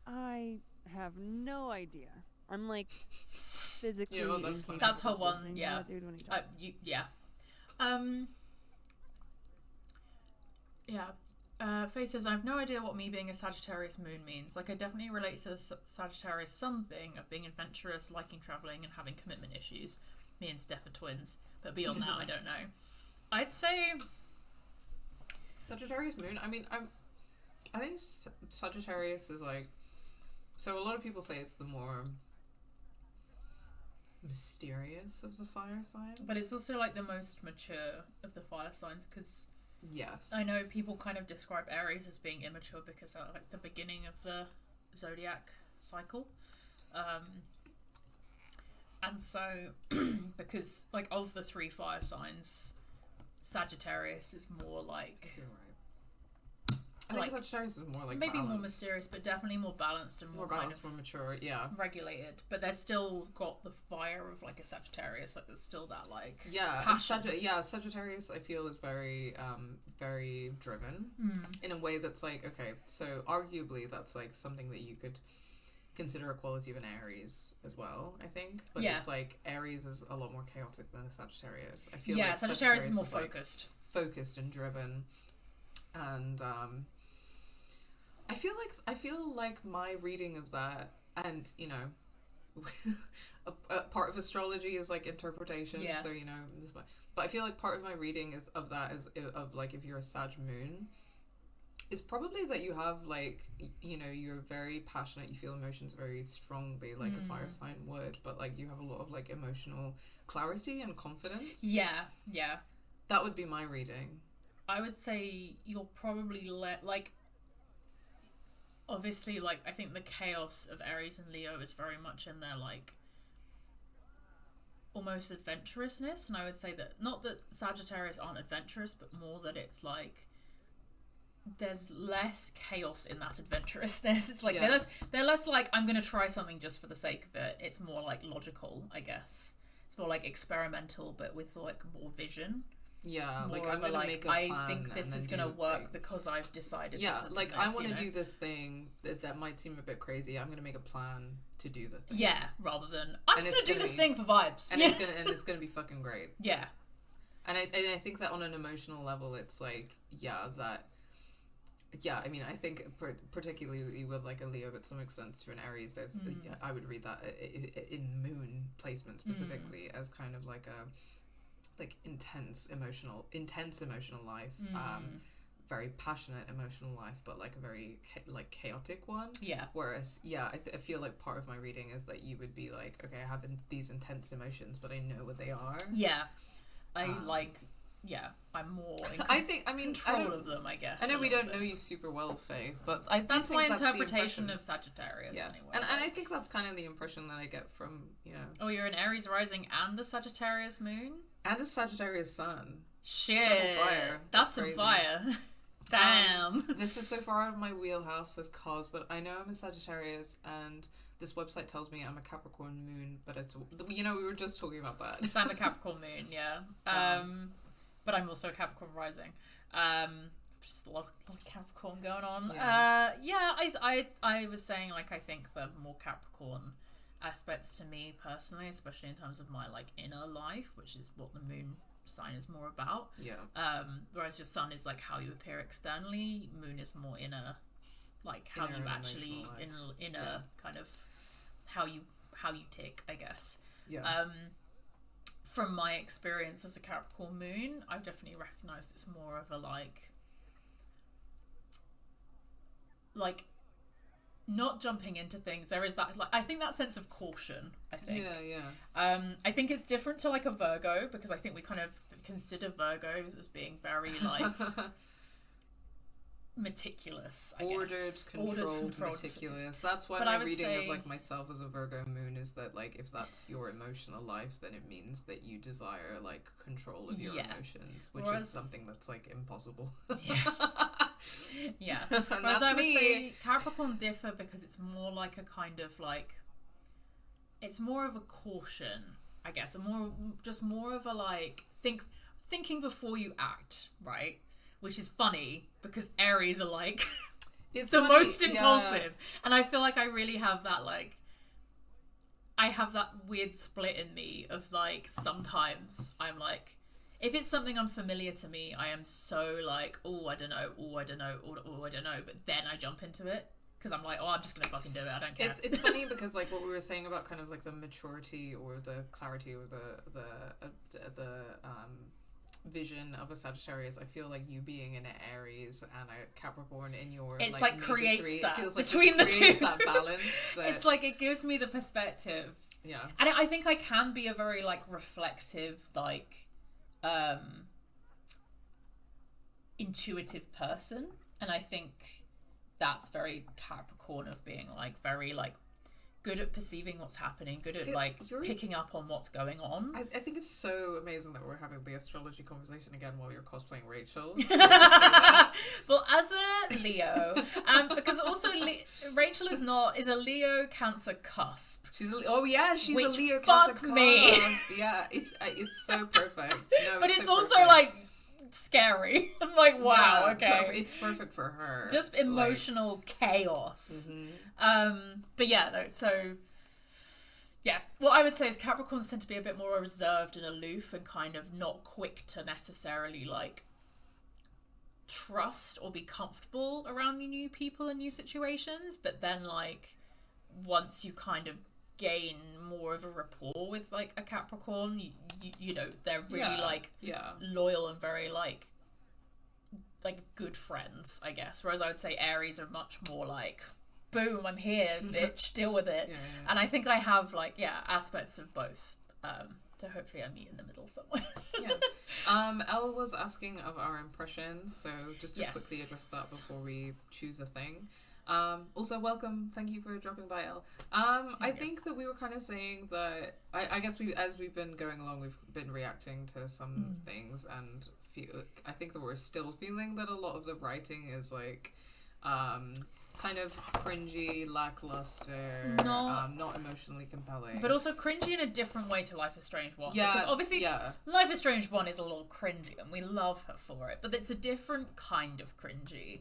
I have no idea. I'm like physically. Yeah, well, that's funny. That's her one. Yeah. Yeah. Faye says, I have no idea what me being a Sagittarius moon means. Like, I definitely relate to the Sagittarius sun thing of being adventurous, liking travelling, and having commitment issues. Me and Steph are twins. But beyond that, I don't know. I'd say... Sagittarius moon? I mean, I think Sagittarius is like... So a lot of people say it's the more mysterious of the fire signs. But it's also, like, the most mature of the fire signs, because... Yes. I know people kind of describe Aries as being immature because they're like the beginning of the zodiac cycle. And so, because like of the three fire signs, Sagittarius is more like... You're right. I think Sagittarius is more like maybe balanced. more mysterious, but definitely more balanced and more balanced, kind of more mature, yeah. regulated. But they're still got the fire of like a Sagittarius. Like there's still that like passion. Sagittarius I feel is very very driven in a way that's like, okay, so arguably that's like something that you could consider a quality of an Aries as well, I think. But it's like Aries is a lot more chaotic than a Sagittarius. I feel like Sagittarius is more focused. Like, focused and driven. And I feel like my reading of that, and you know, a part of astrology is like interpretation. Yeah. So you know, but I feel like part of my reading is of like if you're a Sag moon, is probably that you have like, you know, you're very passionate, you feel emotions very strongly like a fire sign would, but like you have a lot of like emotional clarity and confidence. Yeah. That would be my reading. I would say you'll probably like obviously like I think the chaos of Aries and Leo is very much in their like almost adventurousness, and I would say that not that Sagittarius aren't adventurous, but more that it's like there's less chaos in that adventurousness. It's like they're less like I'm gonna try something just for the sake of it. It's more like logical, I guess. It's more like experimental, but with like more vision. Yeah, More like I'm gonna make a plan. I think this is gonna work because I've decided. Yeah, this is like this, I want to do this thing that might seem a bit crazy. I'm gonna make a plan to do the thing. Yeah, rather than I'm just gonna do this thing for vibes. And it's gonna be fucking great. Yeah, and I think that on an emotional level, it's like I mean, I think particularly with like a Leo, but to some extent to an Aries, there's I would read that in moon placement specifically as kind of like a intense emotional life, very passionate emotional life, but like a very chaotic one. Yeah. Whereas I feel like part of my reading is that you would be like, okay, I have these intense emotions, but I know what they are. Yeah. I like I'm more in control of them, I guess. I know we don't know you super well, Faye, but that's my interpretation of Sagittarius anyway. And I think that's kind of the impression that I get from, Oh, you're an Aries rising and a Sagittarius moon? And a Sagittarius sun. Shit. Fire. That's some fire. Damn. This is so far out of my wheelhouse as cause, but I know I'm a Sagittarius, and this website tells me I'm a Capricorn moon, but as to, we were just talking about that. So I'm a Capricorn moon, yeah. But I'm also a Capricorn rising. Just a lot of Capricorn going on. I was saying, like, I think the more Capricorn aspects to me personally, especially in terms of my, like, inner life, which is what the moon sign is more about. Yeah. Whereas your sun is, like, how you appear externally. Moon is more inner, like, how you actually, inner kind of how you tick, I guess. Yeah. From my experience as a Capricorn moon, I've definitely recognised it's more of a like not jumping into things. There is that, like, I think that sense of caution, I think. Yeah. I think it's different to, like, a Virgo, because I think we kind of consider Virgos as being very, like, meticulous, I guess. Controlled, meticulous. That's why my reading of, like, myself as a Virgo moon is that, like, if that's your emotional life, then it means that you desire, like, control of your emotions, which is something that's, like, impossible. Yeah. Whereas I would say Capricorn differ because it's more like a kind of, like, it's more of a caution, I guess, more of a, like, thinking before you act, right? Which is funny because Aries are, like, it's the most impulsive. And I feel like I really have that, like, I have that weird split in me of, like, sometimes I'm like, if it's something unfamiliar to me, I am so, like, I don't know. But then I jump into it because I'm like, I'm just going to fucking do it. I don't care. It's funny because, like, what we were saying about kind of, like, the maturity or the clarity or the vision of a Sagittarius, I feel like you being an Aries and a Capricorn in your, it's like creates three, that it feels like between the two. That balance. It's like it gives me the perspective. Yeah. And I think I can be a very, like, reflective, like, intuitive person, and I think that's very Capricorn of being, like, very, like, good at perceiving what's happening, good at, like, picking up on what's going on. I think it's so amazing that we're having the astrology conversation again while you're cosplaying Rachel. Well, as a Leo, because also Rachel is a Leo Cancer cusp. She's a Leo Cancer cusp. Yeah, it's so perfect. No, but it's so also perfect. Like scary. I'm like, wow, okay. It's perfect for her. Just emotional chaos. But yeah, no, so yeah, what I would say is Capricorns tend to be a bit more reserved and aloof and kind of not quick to necessarily, like, trust or be comfortable around new people and new situations, but then, like, once you kind of gain more of a rapport with, like, a Capricorn, you know, they're really loyal and very, like good friends, I guess. Whereas I would say Aries are much more like, boom, I'm here, bitch, deal with it. And I think I have, like, aspects of both. So hopefully I meet in the middle somewhere. Elle was asking of our impressions, so just to quickly address that before we choose a thing. Also, welcome. Thank you for dropping by, Elle. I think that we were kind of saying that I guess as we've been going along, we've been reacting to some things, and I think that we're still feeling that a lot of the writing is, like, kind of cringy, lackluster, not emotionally compelling. But also cringy in a different way to Life is Strange 1. Yeah, because obviously Life is Strange 1 is a little cringy and we love her for it, but it's a different kind of cringy.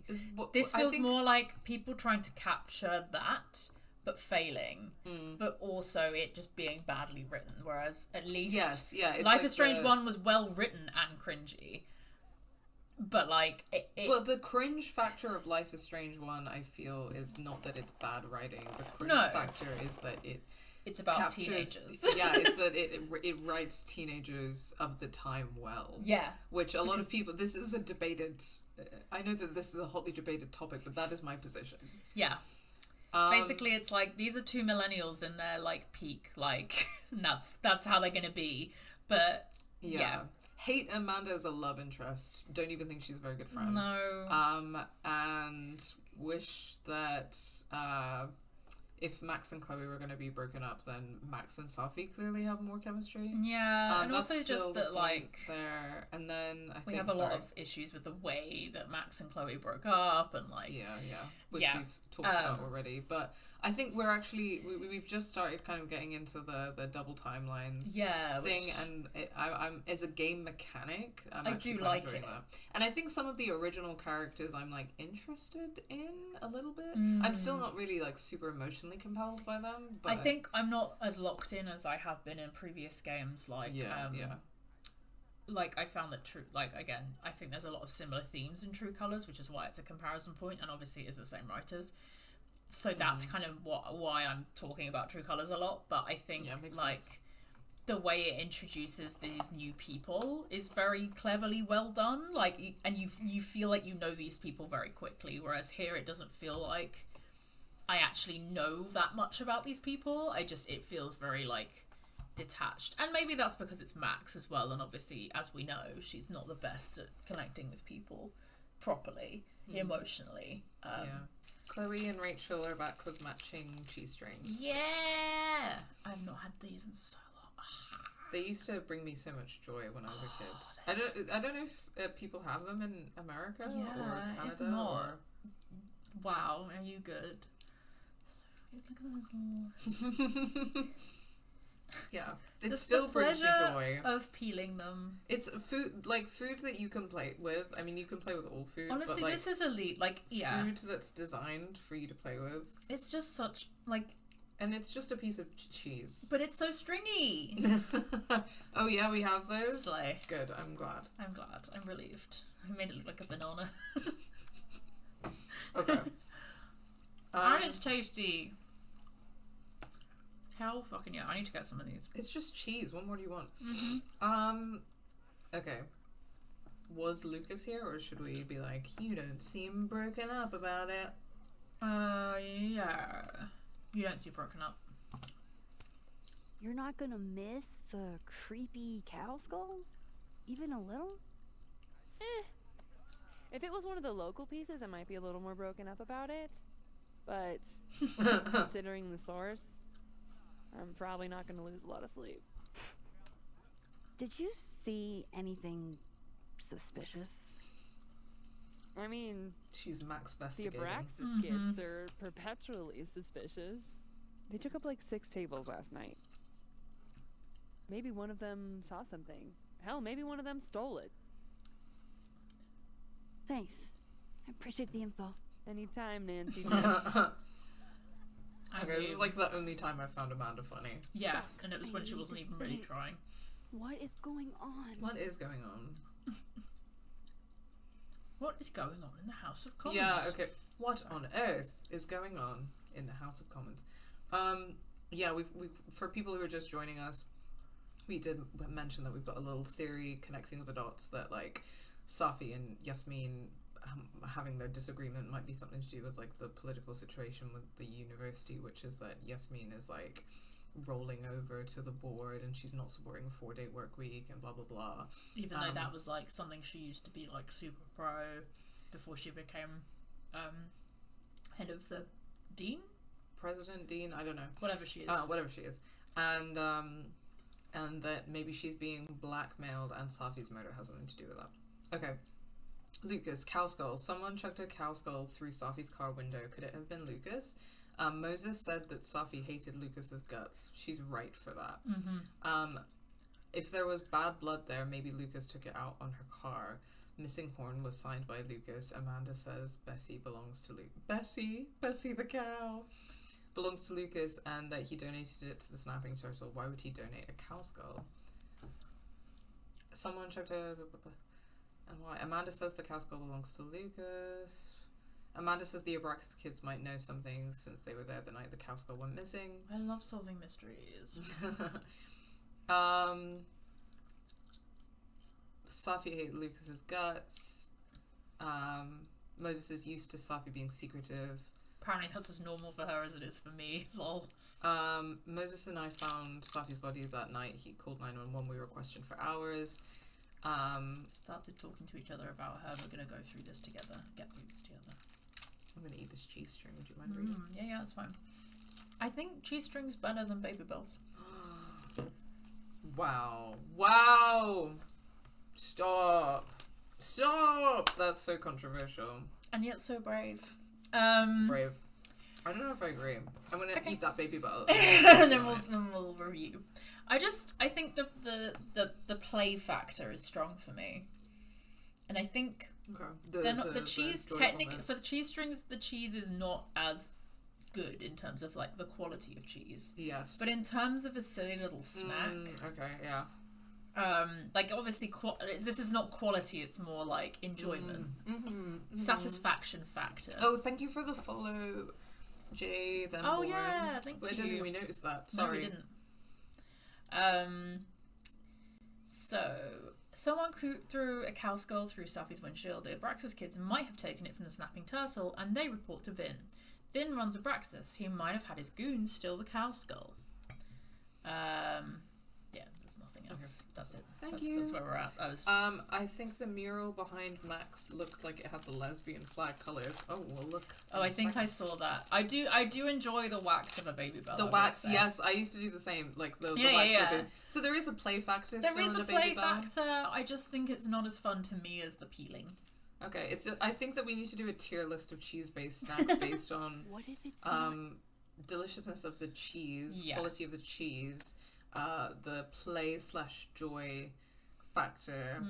This feels more like people trying to capture that, but failing, but also it just being badly written, whereas at least Life is Strange 1 was well written and cringy. But, like, well, the cringe factor of Life is Strange 1, I feel, is not that it's bad writing. The cringe factor is that it's about captures, teenagers. It's that it writes teenagers of the time well. Yeah. Which a lot of people, this is a debated, I know that this is a hotly debated topic, but that is my position. Yeah. Basically, it's like, these are two millennials in their, like, peak, like, and that's how they're gonna be. But, yeah. hate Amanda as a love interest. Don't even think she's a very good friend. No. And wish that if Max and Chloe were going to be broken up, then Max and Safi clearly have more chemistry. Yeah, and also just that, like, there, and then I we think have a lot of issues with the way that Max and Chloe broke up, and like, which we've talked about already. But I think we're actually we've just started kind of getting into the double timelines thing, and I'm as a game mechanic, I do like it. That. And I think some of the original characters I'm like interested in a little bit. I'm still not really like super emotionally compelled by them. But I think I'm not as locked in as I have been in previous games. Like like I found that again, I think there's a lot of similar themes in True Colors, which is why it's a comparison point, and obviously it's the same writers. So that's kind of why I'm talking about True Colors a lot. But I think like sense. The way it introduces these new people is very cleverly well done. Like, and you feel like you know these people very quickly, whereas here it doesn't feel like I actually know that much about these people. It feels very like detached, and maybe that's because it's Max as well, and obviously, as we know, she's not the best at connecting with people properly emotionally. Chloe and Rachel are back with matching cheese strings. I've not had these in so long. They used to bring me so much joy when I was a kid. I don't know if people have them in America or Canada. If not, wow, are you good? Look at this. It just still the brings me joy of peeling them. It's food that you can play with. I mean, you can play with all food. Honestly, but, like, this is elite. Like, food that's designed for you to play with. It's just such like, and it's just a piece of cheese. But it's so stringy. Oh yeah, we have those. Slay. Good. I'm glad. I'm relieved. I made it look like a banana. Okay. And it's tasty. Hell fucking yeah, I need to get some of these. It's just cheese. What more do you want? Okay. Was Lucas here, or should we be like, you don't seem broken up about it? Yeah. You don't seem broken up. You're not gonna miss the creepy cow skull? Even a little? If it was one of the local pieces, I might be a little more broken up about it. But considering the source, I'm probably not going to lose a lot of sleep. Did you see anything suspicious? I mean, she's Max the investigating. Abraxas kids are perpetually suspicious. They took up like 6 tables last night. Maybe one of them saw something. Hell, maybe one of them stole it. Thanks. I appreciate the info. Anytime, Nancy. Okay, this is like the only time I found Amanda funny. Yeah, and it was when she wasn't even really trying. What is going on? What is going on? What is going on in the House of Commons? Yeah, okay. What on earth is going on in the House of Commons? Yeah, we've for people who are just joining us, we did mention that we've got a little theory connecting the dots that like Safi and Yasmin having their disagreement might be something to do with like the political situation with the university, which is that Yasmin is like rolling over to the board and she's not supporting a 4-day work week and blah blah blah, even though that was like something she used to be like super pro before she became head of the president, I don't know, whatever she is, and that maybe she's being blackmailed and Safi's murder has something to do with that. Okay. Lucas, cow skull. Someone chucked a cow skull through Safi's car window. Could it have been Lucas? Moses said that Safi hated Lucas's guts. She's right for that. If there was bad blood there, maybe Lucas took it out on her car. Missing horn was signed by Lucas. Amanda says Bessie belongs to Bessie the cow belongs to Lucas, and that he donated it to the snapping turtle. Why would he donate a cow skull? Someone checked and why? Amanda says the cow skull belongs to Lucas. Amanda says the Abraxas kids might know something since they were there the night the cow skull went missing. I love solving mysteries. Safi hates Lucas's guts. Moses is used to Safi being secretive. Apparently that's as normal for her as it is for me. Lol. Moses and I found Safi's body that night. He called 911. We were questioned for hours. Started talking to each other about how we're gonna go through this together. Get through this together. I'm gonna eat this cheese string. Would you mind reading? Yeah, that's fine. I think cheese string's better than Baby Bells. Wow. Stop. That's so controversial. And yet so brave. Brave. I don't know if I agree. I'm gonna eat that Baby Bell. And then we'll review. I think the play factor is strong for me. And I think the cheese technically for the cheese strings, the cheese is not as good in terms of like the quality of cheese. Yes. But in terms of a silly little snack. Okay, yeah. Like obviously this is not quality, it's more like enjoyment. Satisfaction factor. Oh, thank you for the follow, Jay. Thank you. I don't think we noticed that. Sorry. No, we didn't. So someone threw a cow skull through Safi's windshield. The Abraxas kids might have taken it from the snapping turtle, and they report to Vin. Vin runs Abraxas. He might have had his goons steal the cow skull. Yeah, there's nothing else. Okay. That's it. Thank you. That's where we're at. I think the mural behind Max looked like it had the lesbian flag colours. Oh, well, look. Oh, I think I saw that. I do enjoy the wax of a Baby Bell. The wax, yes. I used to do the same. Like the wax. Yeah. So there is a play factor. There is a play factor. I just think it's not as fun to me as the peeling. Okay, I think that we need to do a tier list of cheese-based snacks based on what if it's deliciousness of the cheese, quality of the cheese, the play/joy factor.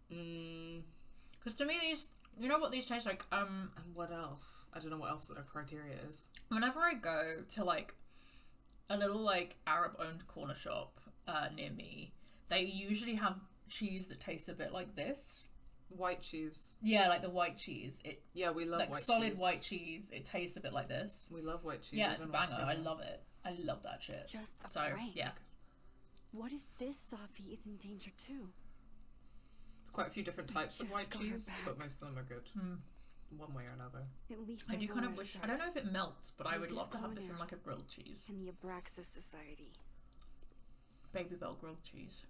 Because to me, these, you know what these taste like. And what else? I don't know what else our criteria is. Whenever I go to like a little like Arab-owned corner shop near me, they usually have cheese that tastes a bit like this. White cheese. Yeah, like the white cheese. We love like white solid cheese. White cheese. It tastes a bit like this. We love white cheese. Yeah, it's a banger. I love it. I love that shit. Just a prank. Yeah. What if this Safi is in danger too? There's quite a few different types of white cheese, but most of them are good. One way or another. At least I do kind of wish. I don't know if it melts, but I would love to have this in like a grilled cheese. And the Abraxas Society. Baby Bell grilled cheese.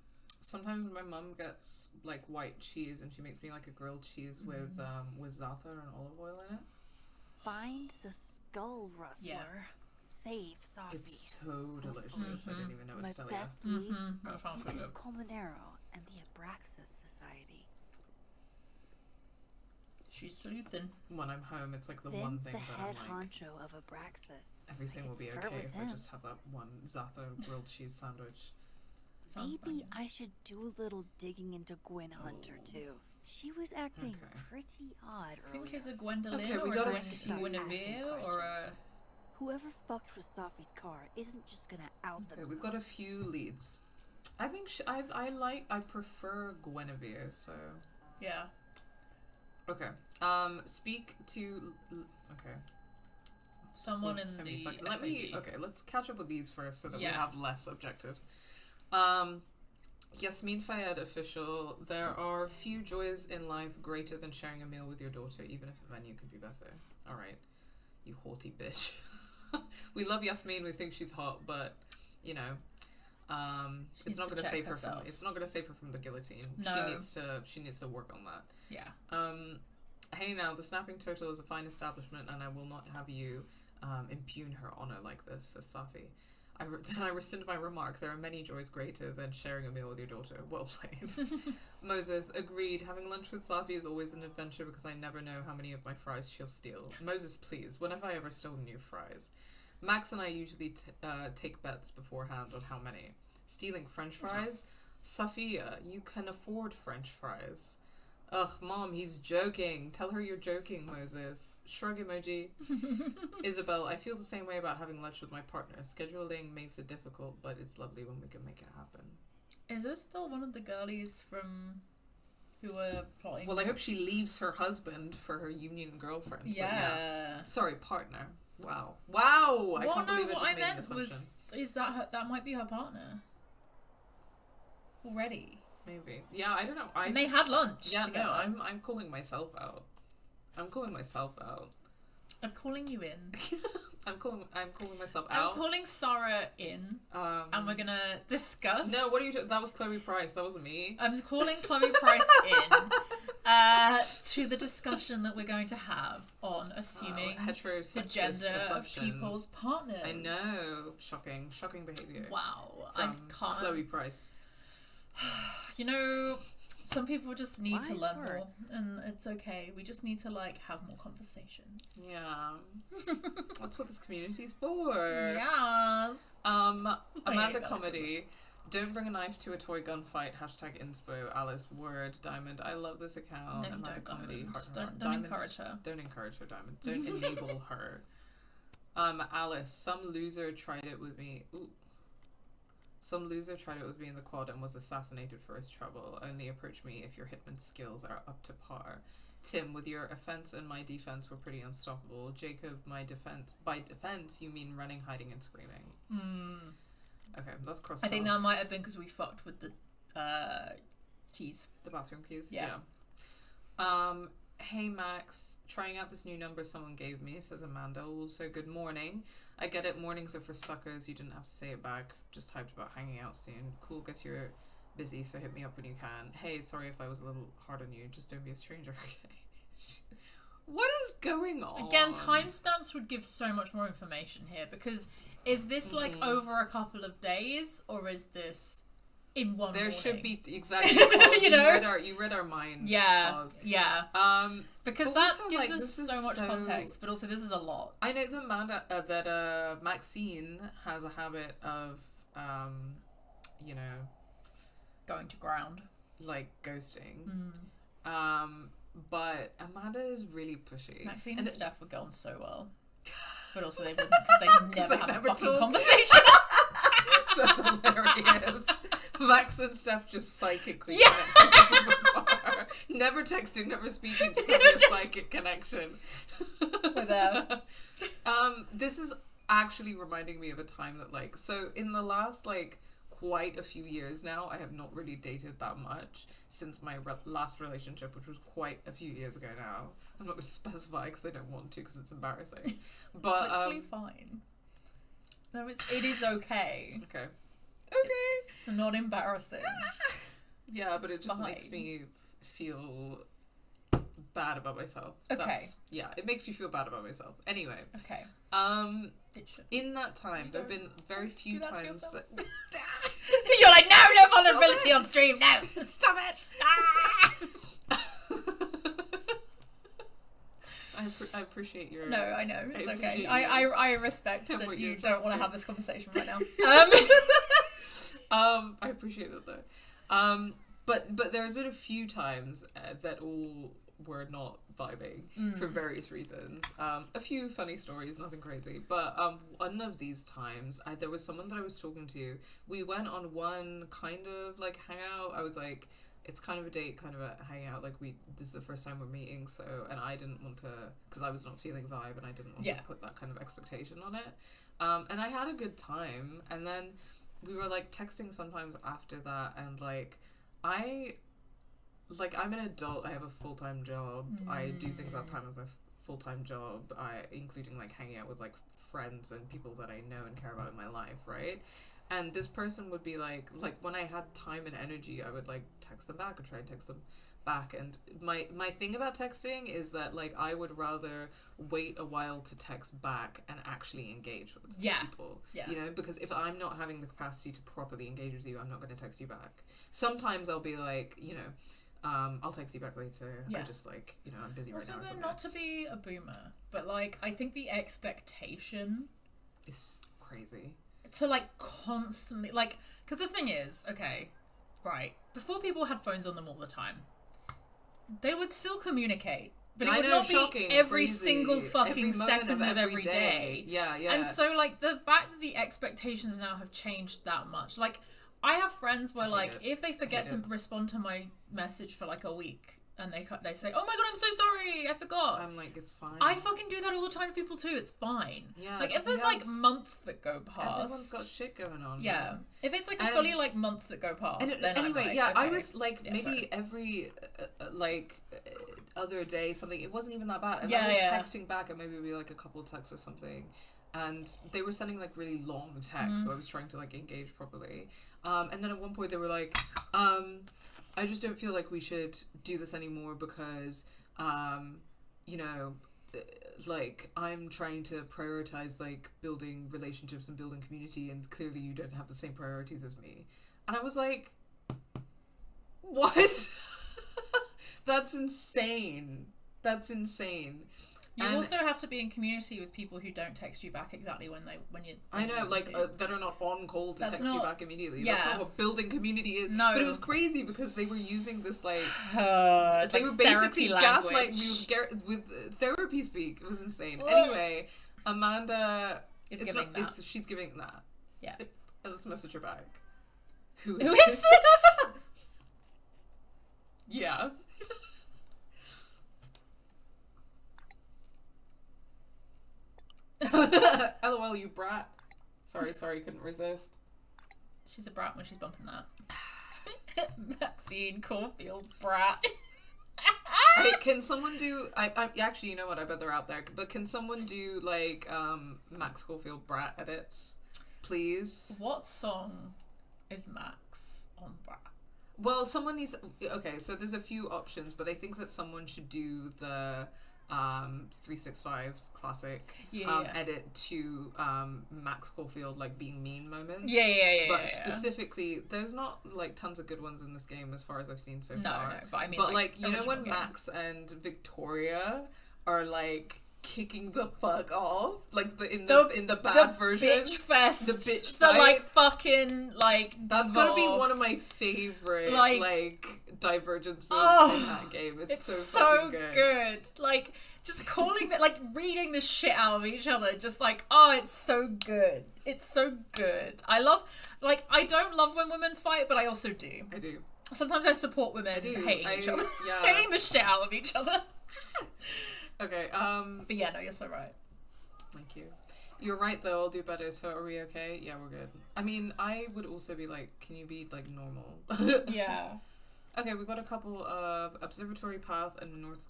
Sometimes my mum gets like white cheese and she makes me like a grilled cheese with za'atar and olive oil in it. Find the skull rustler. Yeah. Save Safi. It's so delicious. I didn't even know what to tell you. My best leads Lucas Colmenero and the Abraxas Society. She's sleuthing. When I'm home, it's like the one thing that I'm like. the head honcho of Abraxas. Everything will be okay if I just have that one za'atar grilled cheese sandwich. Maybe I should do a little digging into Gwen Hunter too. She was acting pretty odd earlier. I think she's a Gwendolyn or a Guinevere or a... Whoever fucked with Safi's car isn't just gonna out themselves. We've got a few leads. I think I prefer Guinevere, so... Yeah. Okay. Speak to... Okay. Someone in the... let's catch up with these first so that we have less objectives. Yasmin Fayed official. There are few joys in life greater than sharing a meal with your daughter, even if the venue could be better. Alright. You haughty bitch. We love Yasmin, we think she's hot, but you know, it's not gonna save her from the guillotine. No. She needs to work on that. Yeah. Hey now, the Snapping Turtle is a fine establishment and I will not have you impugn her honor like this, says Safi. Then I rescind my remark. There are many joys greater than sharing a meal with your daughter. Well played. Moses, agreed. Having lunch with Safi is always an adventure because I never know how many of my fries she'll steal. Moses, please. When have I ever stolen your fries? Max and I usually take bets beforehand on how many. Stealing French fries? Safia, you can afford French fries. Ugh, Mom, he's joking. Tell her you're joking, Moses. Shrug emoji. Isabel, I feel the same way about having lunch with my partner. Scheduling makes it difficult, but it's lovely when we can make it happen. Is Isabel one of the girlies from who were plotting? Well, I hope she leaves her husband for her union girlfriend. Yeah. Sorry, partner. Wow. Wow! I can't believe I just what I made an meant assumption. is that that might be her partner. Already. Maybe. Yeah, I don't know. And they had lunch. Yeah, together. no, I'm calling myself out. I'm calling you in. I'm calling myself out. I'm calling Sara in, and we're gonna discuss. No, what are you? That was Chloe Price. That wasn't me. I'm calling Chloe Price in to the discussion that we're going to have on assuming the gender of people's partners. I know, shocking behavior. Wow, from I can't. Chloe Price. You know, some people just need to Wise learn more, words. and it's okay. We just need to have more conversations. Yeah, that's what this community's for. Yes. Amanda Comedy. Don't bring a knife to a toy gunfight. #inspo. Alice Word Diamond. I love this account. No, Amanda don't, Comedy. Diamond. Don't Diamond. encourage her. Don't encourage her, Diamond. Don't enable her. Alice. Some loser tried it with me. Ooh. Some loser tried it with me in the quad and was assassinated for his trouble. Only approach me if your hitman skills are up to par. Tim, with your offense and my defense were pretty unstoppable. Jacob, my defense. By defense, you mean running, hiding, and screaming. Okay, that's cross. I think that might have been because we fucked with the keys. The bathroom keys? Yeah. Hey Max, trying out this new number someone gave me, says Amanda. Also, good morning. I get it, mornings are for suckers. You didn't have to say it back. Just hyped about hanging out soon. Cool, guess you're busy, so hit me up when you can. Hey, sorry if I was a little hard on you. Just don't be a stranger, okay? What is going on? Again, timestamps would give so much more information here, because is this over a couple of days, or is this in one there morning? Should be exactly pause. You read our mind. Pause. Because that gives us so much context, but also this is a lot. I know that Amanda that Maxine has a habit of going to ground, like ghosting. But Amanda is really pushy. Maxine and Steph would go on so well, but also they wouldn't, because they never have a fucking conversation. That's hilarious. Max and Steph just psychically connected from afar. Never texting, never speaking, just having a psychic connection with them. This is actually reminding me of a time that so in the last quite a few years now, I have not really dated that much since my last relationship, which was quite a few years ago now. I'm not going to specify because I don't want to, because it's embarrassing. But it's actually fine. No, it is okay. Okay. It's not embarrassing. Yeah, but it's it just fine. makes me feel bad about myself. Okay. It makes me feel bad about myself. Anyway. Okay. In that time, there have been very few times that... You're like, no vulnerability on stream, no! Stop it! I appreciate your... No, I know, it's okay. I respect that you don't want to have this conversation right now. I appreciate it though. But there's been a few times that all were not vibing for various reasons. A few funny stories, nothing crazy. But one of these times, there was someone that I was talking to. We went on one kind of hangout. I was like, it's kind of a date, kind of a hangout. This is the first time we're meeting, so, and I didn't want to, because I was not feeling vibe, and I didn't want to put that kind of expectation on it. And I had a good time, and then we were texting sometimes after that, and I'm an adult. I have a full-time job. I do things outside of my full-time job. Including hanging out with friends and people that I know and care about in my life, right? And this person would be like when I had time and energy, I would text them back or try and text them back. And my thing about texting is that I would rather wait a while to text back and actually engage with people. Yeah. Because if I'm not having the capacity to properly engage with you, I'm not going to text you back. Sometimes I'll be I'll text you back later. I just I'm busy right now. Also, not to be a boomer, but I think the expectation is crazy. To constantly because the thing is, okay, right, before people had phones on them all the time, they would still communicate, but it would not be every single fucking second of every day. Yeah. And so the fact that the expectations now have changed that much, I have friends where if they forget to respond to my message for a week, and they say, oh my god, I'm so sorry, I forgot. I'm it's fine. I fucking do that all the time to people too, it's fine. Yeah. If there's months that go past. Everyone's got shit going on. Yeah. Man. If it's a fully months that go past, then anyway, I'm yeah, okay. I was maybe every other day something. It wasn't even that bad. And I was texting back, and maybe it'd be like a couple of texts or something. And they were sending like really long texts, so I was trying to like engage properly. And then at one point they were like, I just don't feel like we should do this anymore because, you know, like I'm trying to prioritize like building relationships and building community, and clearly you don't have the same priorities as me. And I was like, what? That's insane. That's insane. You also have to be in community with people who don't text you back exactly when you. I know, like that are not on call to text you back immediately. Yeah. That's not what building community is. No, but it was crazy because they were using this like they were basically gaslighting me with therapy speak. It was insane. Anyway, Amanda is giving that. She's giving that. Yeah. Let's message her back. Who is this? Yeah. LOL, you brat. Sorry, couldn't resist. She's a brat when she's bumping that. Maxine Caulfield brat. Hey, can someone do? I actually, you know what? I bet they're out there. But can someone do like Max Caulfield brat edits, please? What song is Max on brat? Well, someone needs. Okay, so there's a few options, but I think that someone should do the 365 classic edit to Max Caulfield like being mean moments. But specifically, there's not like tons of good ones in this game as far as I've seen so far. No, but I mean, like you know when Max and Victoria are like kicking the fuck off, like in the bad version, bitch fest, the bitch the fight. like fucking like that's gonna be one of my favorite like divergences in that game. It's so fucking good. Like just calling that, like reading the shit out of each other, just like, oh, it's so good. It's so good. I love, like, I don't love when women fight, but I also do. I do. Sometimes I support women hating each other, hating the shit out of each other. Okay, but yeah, no, you're so right. Thank you. You're right though, I'll do better, so are we okay? Yeah, we're good. I mean, I would also be like, can you be like normal? Yeah. Okay, we've got a couple of Observatory Path and North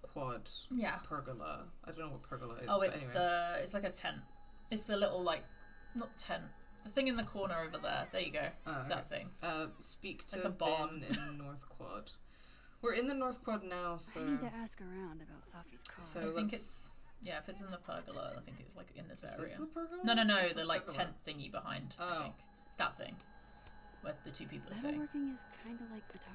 Quad. Yeah. Pergola. I don't know what pergola is. Oh, it's anyway. it's like a tent. It's the little like, not tent. The thing in the corner over there. There you go. Oh, okay. That thing. Speak to like a barn in North Quad. We're in the North Quad now, so I need to ask around about Safi's car. So I think it's if it's in the pergola, I think it's like in this area. Is this the pergola? No, It's the the like pergola. tent thingy behind. I think that thing where the two people are sitting. Metalworking is kind of like photography.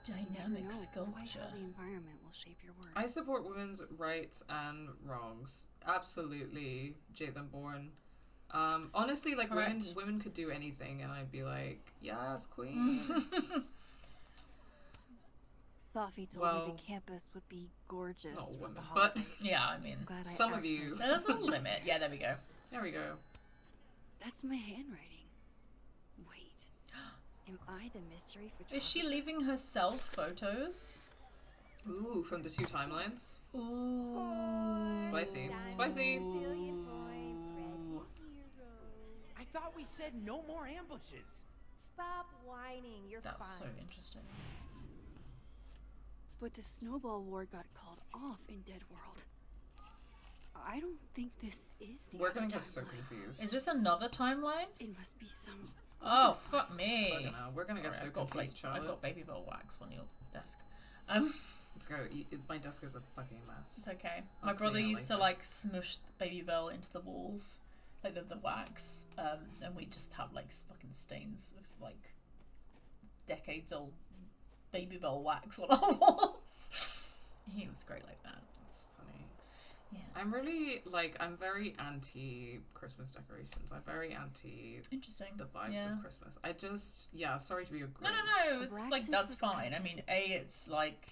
Dynamic sculpture. How the environment will shape your work. I support women's rights and wrongs. Absolutely, Jathan Bourne. Honestly, like women could do anything, and I'd be like, yes, queen. Safi told me the campus would be gorgeous. Not with women, the but holidays. Yeah, I mean, some of you. There's a limit. Yeah, there we go. There we go. That's my handwriting. Wait, am I the mystery photographer? Is she leaving herself photos? Ooh, from the two timelines. Ooh. Spicy. I thought we said no more ambushes. Stop whining. You're fine. That's so interesting. But the snowball war got called off in Dead World. I don't think this is the We're other gonna get timeline. so confused. Is this another timeline? It must be some. Oh, fuck me. Fucking hell, we're gonna get so confused, Charlotte. I've got baby bell wax on your desk. Let's go. My desk is a fucking mess. It's okay. I'll My brother clean it used to later. like smush baby bell into the walls, like the wax, and we just have like fucking stains of like decades old baby bell wax on our walls. He was great like that. That's funny. Yeah. I'm very anti Christmas decorations. I'm very anti Interesting. the vibes of Christmas. I just sorry to be a Grinch. No, it's like that's fine. I mean, it's like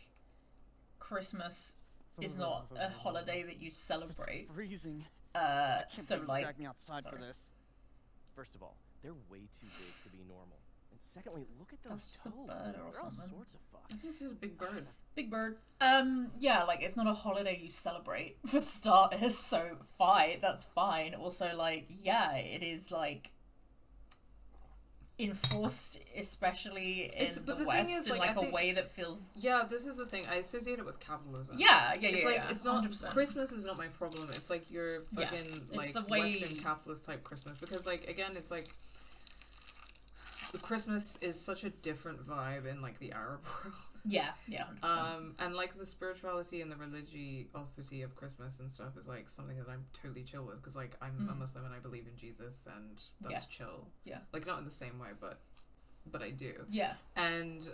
Christmas is not a holiday that you celebrate. Freezing. So like dragging outside for this. First of all, they're way too big to be normal. And secondly, look at those That's just a toes. bird or They're all something. sorts of fuck. I think it's just a big bird. Big bird. Yeah, like it's not a holiday you celebrate for starters, so fine, that's fine. Also, like, yeah, it is like enforced, especially in the West, is, in like, a way that feels... Yeah, this is the thing. I associate it with capitalism. It's like, it's not... 100%. Christmas is not my problem. It's like your fucking, it's like, the way... Western capitalist type Christmas. Because, like, again, it's like... Christmas is such a different vibe in, like, the Arab world. Yeah, 100%. And, like, the spirituality and the religiosity of Christmas and stuff is, like, something that I'm totally chill with. Because, like, I'm a Muslim and I believe in Jesus, and that's chill. Yeah. Like, not in the same way, but I do. Yeah. And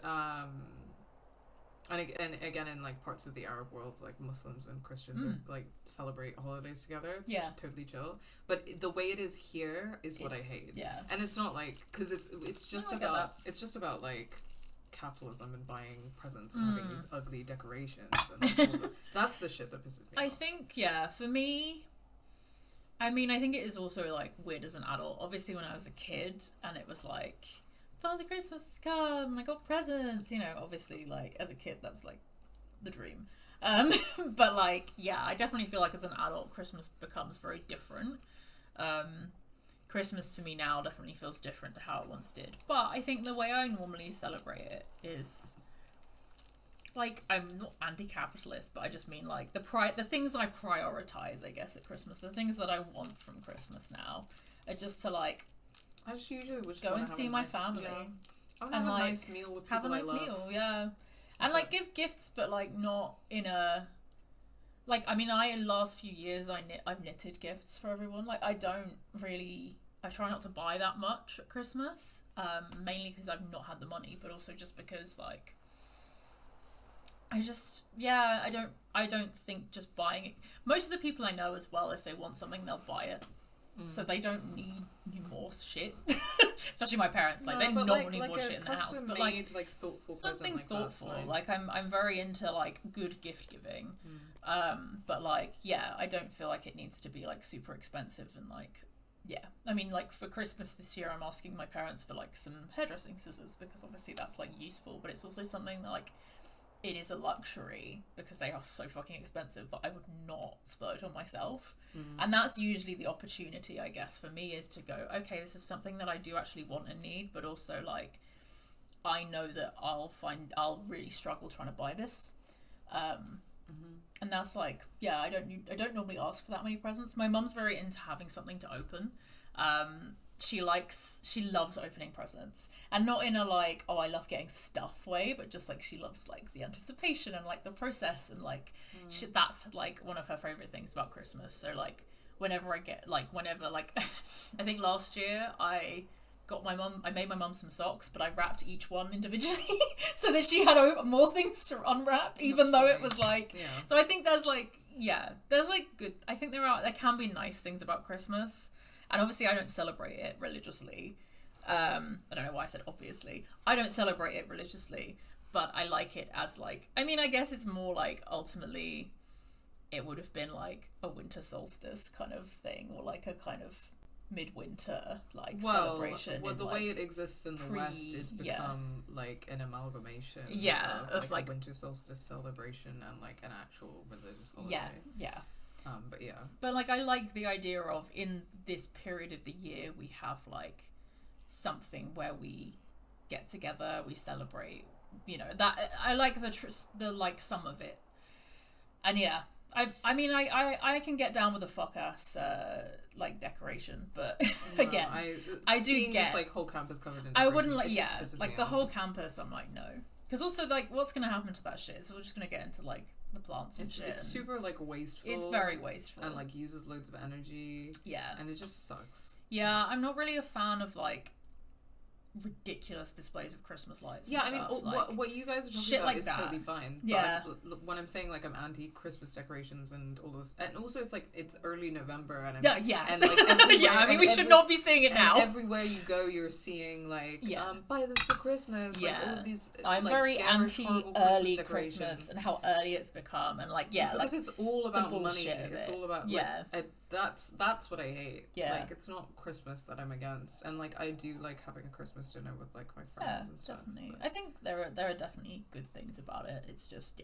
again, in, like, parts of the Arab world, like, Muslims and Christians are, like, celebrate holidays together. It's just totally chill. But the way it is here is what I hate. Yeah. And it's not, like... Because it's just about, like... capitalism and buying presents and having these ugly decorations and that's the shit that pisses me off. I think for me, I mean, I think it is also like weird as an adult. Obviously when I was a kid and it was like, Father Christmas has come, I got presents, you know, obviously like as a kid that's like the dream. But like I definitely feel like as an adult Christmas becomes very different. Christmas to me now definitely feels different to how it once did. But I think the way I normally celebrate it is, like, I'm not anti-capitalist, but I just mean, like, the things I prioritize, I guess, at Christmas, the things that I want from Christmas now are just to, like, I just usually would go and see my family. And have like, a nice meal with people I love. And, like, give gifts, but, like, not in a... Like, I mean, in the last few years, I've knitted gifts for everyone. Like, I try not to buy that much at Christmas, mainly because I've not had the money, but also just because, like, I don't think just buying it... Most of the people I know as well, if they want something, they'll buy it. So they don't need more shit. Especially my parents, like, they don't need more shit in the house. But, like, thoughtful something like thoughtful. That, like, I'm very into, like, good gift giving. But, like, I don't feel like it needs to be, like, super expensive and, like... Yeah, I mean, like, for Christmas this year, I'm asking my parents for, like, some hairdressing scissors, because obviously that's, like, useful, but it's also something that, like, it is a luxury, because they are so fucking expensive that I would not splurge on myself. And that's usually the opportunity, I guess, for me, is to go, okay, this is something that I do actually want and need, but also, like, I know that I'll really struggle trying to buy this. And that's like, I don't normally ask for that many presents. My mum's very into having something to open. She loves opening presents, and not in a like, oh, I love getting stuff way, but just like she loves like the anticipation and like the process, and like that's like one of her favorite things about Christmas. So like whenever I think last year I made my mum some socks, but I wrapped each one individually so that she had more things to unwrap, even though it was like... Yeah. So I think there's like good... I think there can be nice things about Christmas. And obviously I don't celebrate it religiously. I don't know why I said obviously. I don't celebrate it religiously, but I like it as like... I mean, I guess it's more like ultimately it would have been like a winter solstice kind of thing, or like a kind of... midwinter celebration. Well, the way it exists in the West is become like an amalgamation of like a winter solstice celebration and like an actual religious holiday. But like I like the idea of, in this period of the year, we have like something where we get together, we celebrate, you know, that I like the like some of it. And I mean, I can get down with a fuck ass like decoration, but again, I do get this, like whole campus covered in. I wouldn't like like the whole campus. I'm like no, because also like what's gonna happen to that shit? So we're just gonna get into like the plants and shit. It's super like wasteful. It's very wasteful and like uses loads of energy. Yeah, and it just sucks. Yeah, I'm not really a fan of like ridiculous displays of Christmas lights. Yeah, I mean, what you guys are talking about is totally fine. Yeah, but when I'm saying like I'm anti-Christmas decorations and all this, and also it's like it's early November and and like I mean, we should not be seeing it now. Everywhere you go, you're seeing like buy this for Christmas. Like all of these. I'm like, very anti-early Christmas and how early it's become, and like it's because it's all about money. It's all about that's what I hate. Yeah, like it's not Christmas that I'm against, and like I do like having a Christmas dinner with like my friends and stuff. Definitely. I think there are definitely good things about it. It's just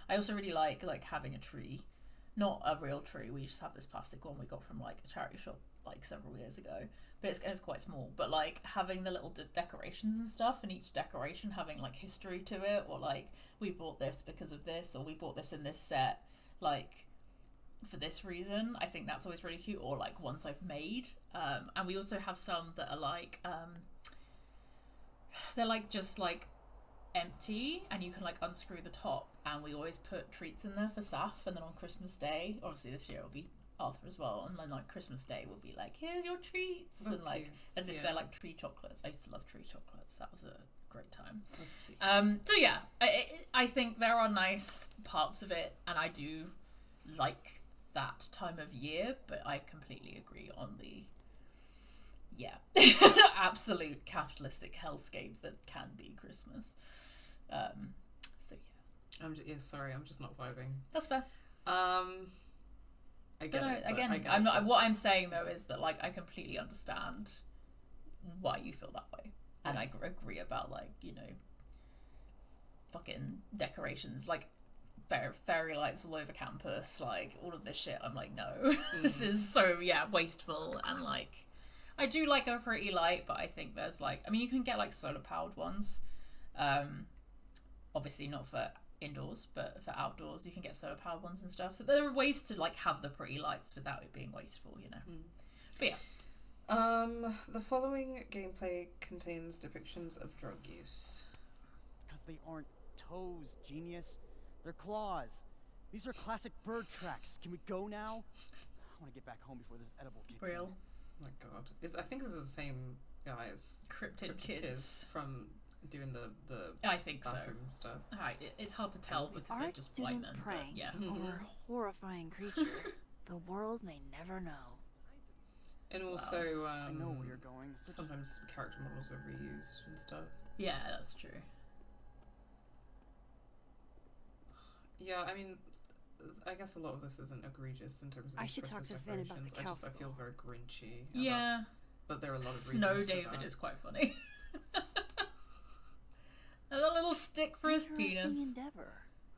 I also really like having a tree, not a real tree. We just have this plastic one we got from like a charity shop like several years ago, but it's quite small. But like having the little decorations and stuff, and each decoration having like history to it, or like we bought this because of this, or we bought this in this set, like for this reason. I think that's always really cute. Or like ones I've made, and we also have some that are like they're like just like empty, and you can like unscrew the top, and we always put treats in there for Saf, and then on Christmas Day, obviously this year it'll be Arthur as well, and then like Christmas Day will be like, here's your treats. That's and like cute. As if they're like tree chocolates. I used to love tree chocolates. That was a great time. That's cute. So yeah, I think there are nice parts of it, and I do like that time of year, but I completely agree on the absolute capitalistic hellscape that can be Christmas. So yeah. I'm just not vibing. That's fair. I get it. Again, I'm not. What I'm saying though is that like I completely understand why you feel that way, and I agree about like, you know, fucking decorations, like fairy lights all over campus, like all of this shit. I'm like, no, this is so wasteful, and like. I do like a pretty light, but I think there's like, I mean, you can get like solar powered ones. Obviously not for indoors, but for outdoors, you can get solar powered ones and stuff. So there are ways to like have the pretty lights without it being wasteful, you know. But yeah. The following gameplay contains depictions of drug use. Because they aren't toes, genius. They're claws. These are classic bird tracks. Can we go now? I want to get back home before this edible kicks in. Oh my god. I think this is the same guy as Cryptid Kids from doing the I think bathroom stuff. It's hard to tell because they're just white men. Praying over a horrifying creature the world may never know. And also, I know where you're going. Sometimes character models are reused and stuff. Yeah, that's true. Yeah, I mean, I guess a lot of this isn't egregious in terms of I should talk to Finn about the cow I feel very grinchy. Yeah. But there are a lot of reasons Snow for David that. is quite funny. And a little stick for his penis. Endeavor.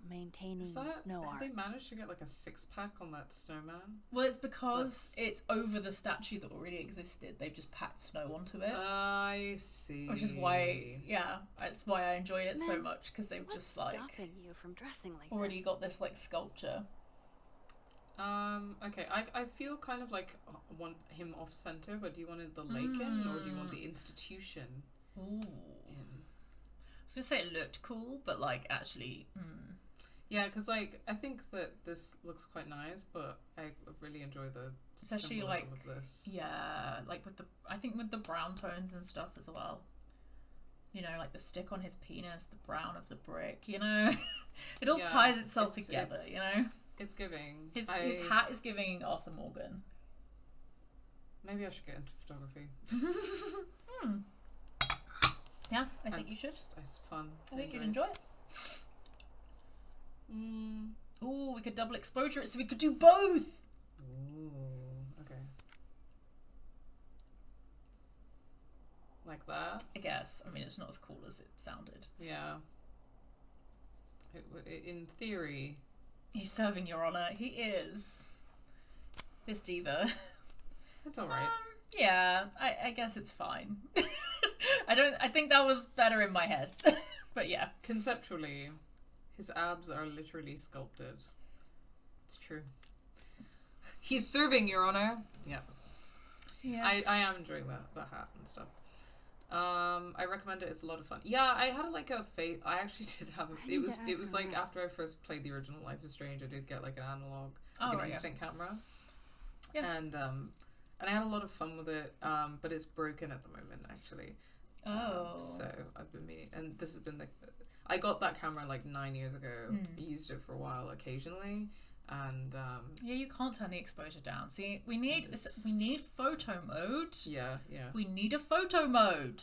Maintaining snow art. Have they managed to get like a 6-pack on that snowman? Well, it's because it's over the statue that already existed. They've just packed snow onto it. I see. Which is why, it's why I enjoyed it so much, because they've just like stopping you from dressing like already got this like sculpture. Okay, I feel kind of like want him off center, but do you want the lake in, or do you want the institution in? I was gonna say it looked cool, but like actually. Yeah, because like I think that this looks quite nice, but I really enjoy the especially symbolism like of this. Yeah, like with the brown tones and stuff as well. You know, like the stick on his penis, the brown of the brick. You know, it all ties itself together. You know, it's giving. His hat is giving Arthur Morgan. Maybe I should get into photography. Yeah, I think you should. It's fun. I think you'd enjoy it. Oh, we could double exposure it, so we could do both. Ooh, okay. Like that? I guess. I mean, it's not as cool as it sounded. Yeah. In theory. He's serving Your Honor. He is. This diva. That's alright. Yeah, I guess it's fine. I think that was better in my head. But yeah. Conceptually, his abs are literally sculpted. It's true. He's serving, Your Honor. Yeah. Yes. I am enjoying the hat and stuff. I recommend it. It's a lot of fun. Yeah, I had like a fate. I actually did have a. It was like after I first played the original Life is Strange, I did get like an analog, an instant camera. Yeah. And I had a lot of fun with it. But it's broken at the moment, actually. So I've been meaning, and this has been like, I got that camera like 9 years ago. Used it for a while occasionally, and yeah, you can't turn the exposure down. See, we need photo mode. Yeah. We need a photo mode,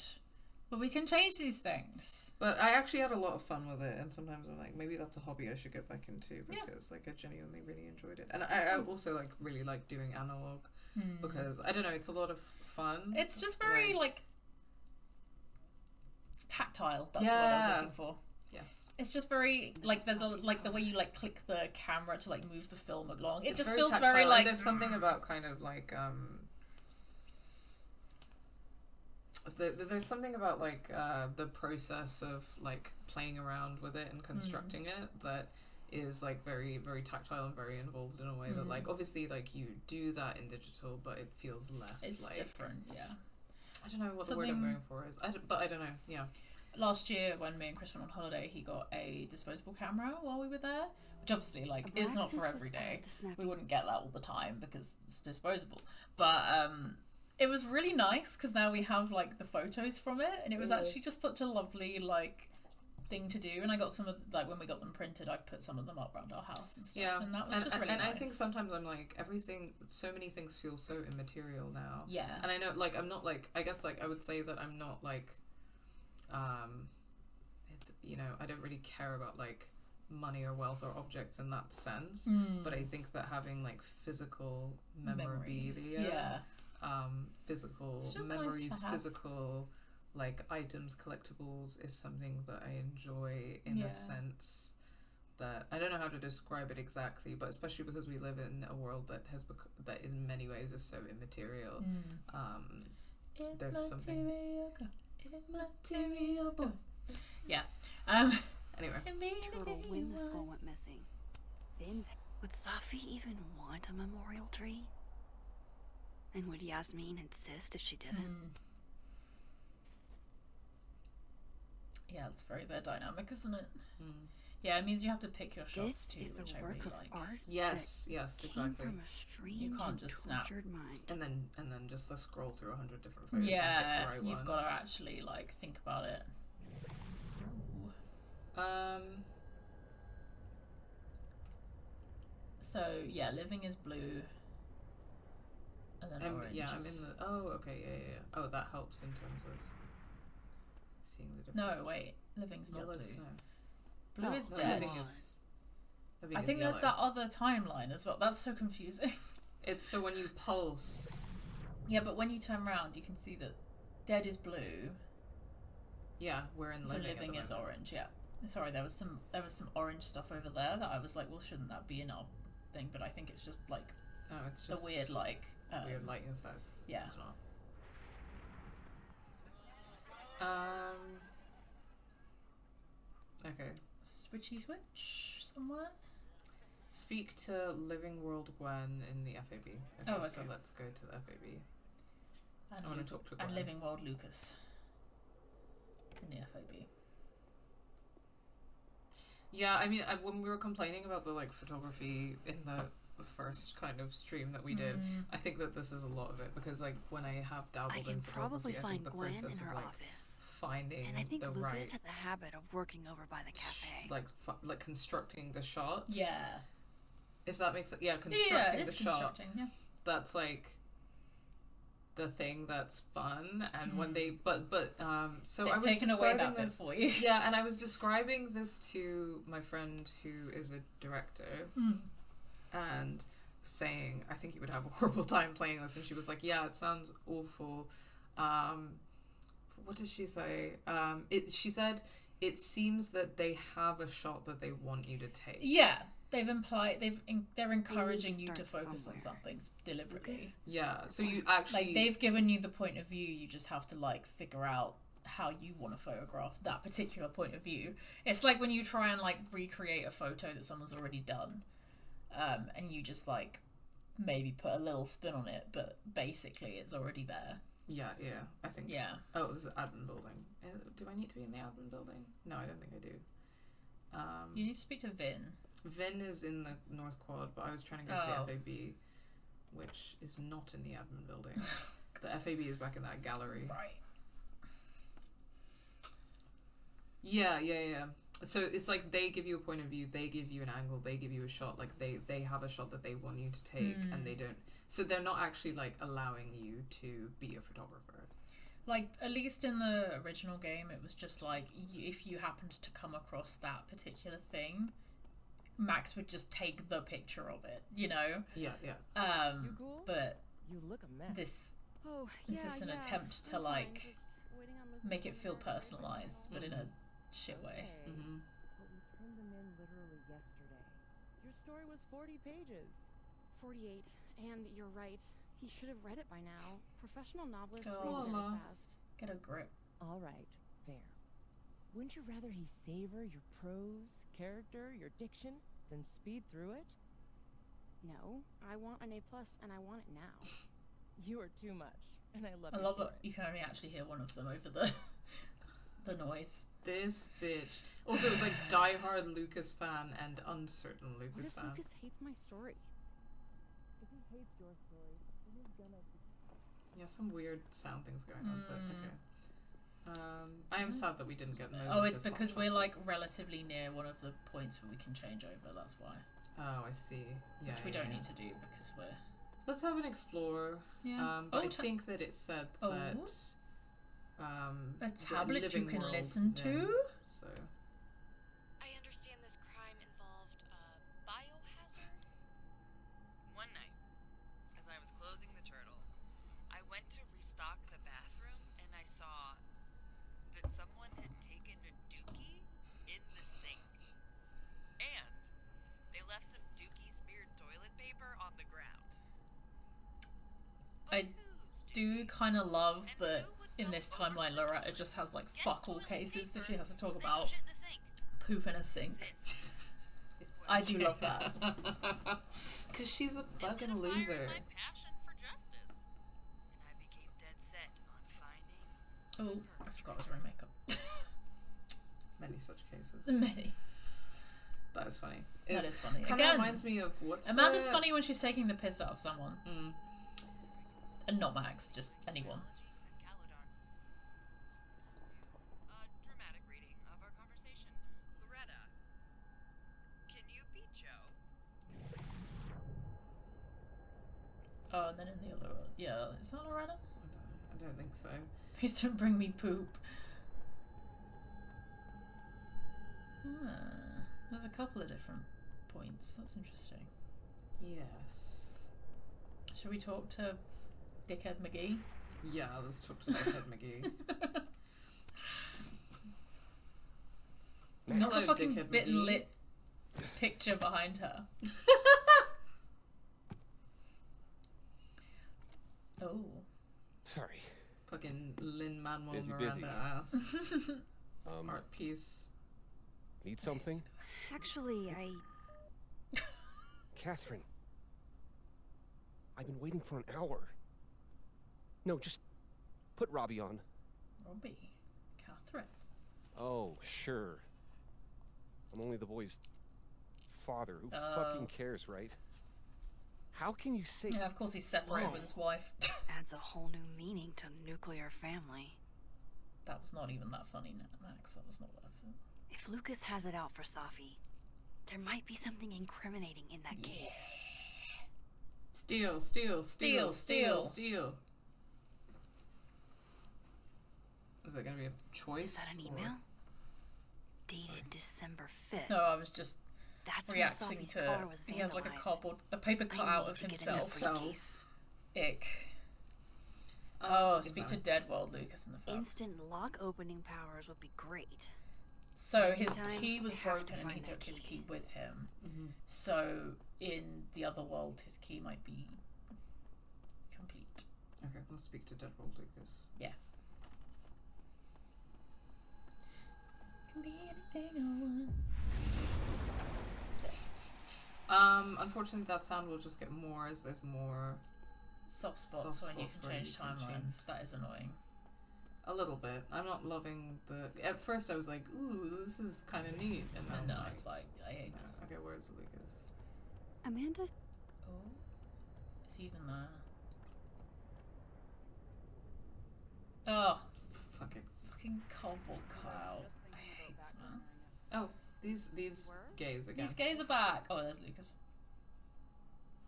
but we can change these things. But I actually had a lot of fun with it, and sometimes I'm like, maybe that's a hobby I should get back into, because like I genuinely really enjoyed it, and I also like really like doing analog because I don't know, it's a lot of fun. It's just very like tactile. That's the word I was looking for. Yes. It's just very like there's a like the way you like click the camera to like move the film along. It just very feels tactile, very like and there's something about kind of like there's something about like the process of like playing around with it and constructing it that is like very, very tactile and very involved in a way that like obviously like you do that in digital, but it feels less. It's like, different, yeah. I don't know what the word I'm going for is. But I don't know. Yeah. Last year when me and Chris went on holiday, he got a disposable camera while we were there, which obviously like is not for every day. We wouldn't get that all the time because it's disposable. But it was really nice because now we have like the photos from it, and it was actually just such a lovely like thing to do. And I got some of like when we got them printed, I've put some of them up around our house and stuff. Yeah, and that was just really nice. I think sometimes I'm like so many things feel so immaterial now. Yeah. And I know like I'm not like I guess like I would say that I'm not like it's I don't really care about like money or wealth or objects in that sense, but I think that having like physical memorabilia, physical memories, nice physical like items, collectibles is something that I enjoy in a sense that I don't know how to describe it exactly, but especially because we live in a world that has that in many ways is so immaterial. There's something immaterial boy. Yeah. Anyway. Turtle, when the skull went missing, would Safi even want a memorial tree? And would Yasmin insist if she didn't? Yeah, it's very their dynamic, isn't it? Yeah, it means you have to pick your shots too, which I really like. Art yes, exactly. From a strange you can't just snap mind. And then just scroll through 100 different photos. Yeah, and pick the right you've got to actually like think about it. So yeah, living is blue. And then orange. Yeah, I'm in the. Oh, okay, yeah. Oh, that helps in terms of seeing the difference. No, wait, living's not Yellow blue. snow. Blue is dead. I think there's that other timeline as well. That's so confusing. It's so when you pulse. Yeah, but when you turn around, you can see that dead is blue. Yeah, we're in living. So living is orange. Yeah. Sorry, there was some orange stuff over there that I was like, well, shouldn't that be in our thing? But I think it's just like it's just the weird like weird light effects. Yeah. It's not. Okay. Switchy switch somewhere. Speak to Living World Gwen in the FAB. Okay, so let's go to the FAB. And I want to talk to Gwen. And Living World Lucas in the FAB. Yeah, I mean, when we were complaining about the like photography in the first kind of stream that we did, I think that this is a lot of it because like when I have dabbled in photography, I think the process of like finding and I think the Lucas right has a habit of working over by the cafe, like constructing the shot. Yeah. If that makes sense. Yeah, constructing the shot. Yeah. That's like the thing that's fun, and when they so I was taken away describing that this bit for you. Yeah, and I was describing this to my friend who is a director and saying I think you would have a horrible time playing this, and she was like, yeah, it sounds awful. What did she say? She said it seems that they have a shot that they want you to take. Yeah. They're encouraging you to focus on something deliberately. Lucas? Yeah, so you actually like they've given you the point of view. You just have to like figure out how you want to photograph that particular point of view. It's like when you try and like recreate a photo that someone's already done, and you just like maybe put a little spin on it, but basically it's already there. Yeah, I think. Yeah. Oh, this is admin building. Do I need to be in the admin building? No, I don't think I do. You need to speak to Vin. Vin is in the North Quad, but I was trying to go to the FAB, which is not in the admin building. The FAB is back in that gallery. Right. Yeah. So it's like they give you a point of view, they give you an angle, they give you a shot. Like they have a shot that they want you to take, and they don't. So they're not actually like allowing you to be a photographer. Like at least in the original game, it was just like if you happened to come across that particular thing, Max would just take the picture of it, you know? Yeah. You cool? But you look a mess. This is an attempt to like make it feel personalized, but in a shit way. But we turned them in literally yesterday. Your story was 40 pages. 48, and you're right. He should have read it by now. Professional novelists Go read on, very Ma. fast. Get a grip. All right, fair. Wouldn't you rather he savor your prose, character, your diction, than speed through it? No, I want an A+, and I want it now. You are too much, and I love I you love for that you can only actually hear one of them over the the noise. This bitch. Also, it was like diehard Lucas fan and uncertain Lucas What if fan. Lucas hates my story? If he hates your story, then he's gonna... Yeah, some weird sound things going on, but okay. I am sad that we didn't get Moses. Oh, it's this because one. we're like relatively near one of the points where we can change over, that's why. Oh, I see. Yeah, Which we don't need to do because we're... Let's have an explore. Yeah. But I think that it said that... a the tablet you living can world listen to? then, so... I understand this crime involved a biohazard? One night, as I was closing the turtle, I went to restock the bathroom and I saw that someone had taken a dookie in the sink. And they left some dookie-smeared toilet paper on the ground. I do kind of love that in this timeline Loretta just has like fuck all cases that she has to talk about poop in a sink. I do love that. Because she's a fucking loser. Oh, I forgot I was wearing makeup. Many such cases. Many. That is funny. That is funny. Kind of reminds me of Amanda's funny when she's taking the piss out of someone. Mm. And not Max, just anyone. A dramatic reading of our conversation. Loretta, can you be Joe? Oh, and then in the other... Yeah, is that Loretta? I don't think so. Please don't bring me poop. There's a couple of different points. That's interesting. Yes. Should we talk to Dickhead McGee? Yeah, let's talk to Dickhead McGee. Not the Hello, fucking Dickhead bitten McGee. lip picture behind her. Oh. Sorry. Fucking Lin-Manuel Busy. Miranda ass. Art piece. Need something? Actually, Catherine. I've been waiting for an hour. No, just put Robbie on. Robbie? Catherine? Oh, sure. I'm only the boy's father. Who fucking cares, right? How can you say... Yeah, of course he's separated with his wife. adds a whole new meaning to nuclear family. That was not even that funny, Max. That was not worth it. If Lucas has it out for Safi, there might be something incriminating in that case. Steal. Is it going to be a choice? Is that an email? Dated December 5th. No, I was just That's reacting when Safi's to... car was He has like vandalized. a paper I cutout need of to get in this himself. briefcase. Ick. Oh, speak to Dead World Lucas in the phone. Instant lock opening powers would be great. So his Meantime, key was I have to broken and he find that took his key with him. Mm-hmm. So in the other world, his key might be complete. Okay, let's speak to Dead World Lucas. Yeah. Can be anything I want. Unfortunately, that sound will just get more as there's more soft spots when you can change timelines. That is annoying. A little bit. I'm not loving the... At first I was like, ooh, this is kind of neat. And then no, it's like, I hate this. Okay, where's Lucas? Amanda's... Oh. Is he even there? Oh. It's fucking cardboard cutout. I hate this man. Oh, these gays again. These gays are back. Oh, there's Lucas.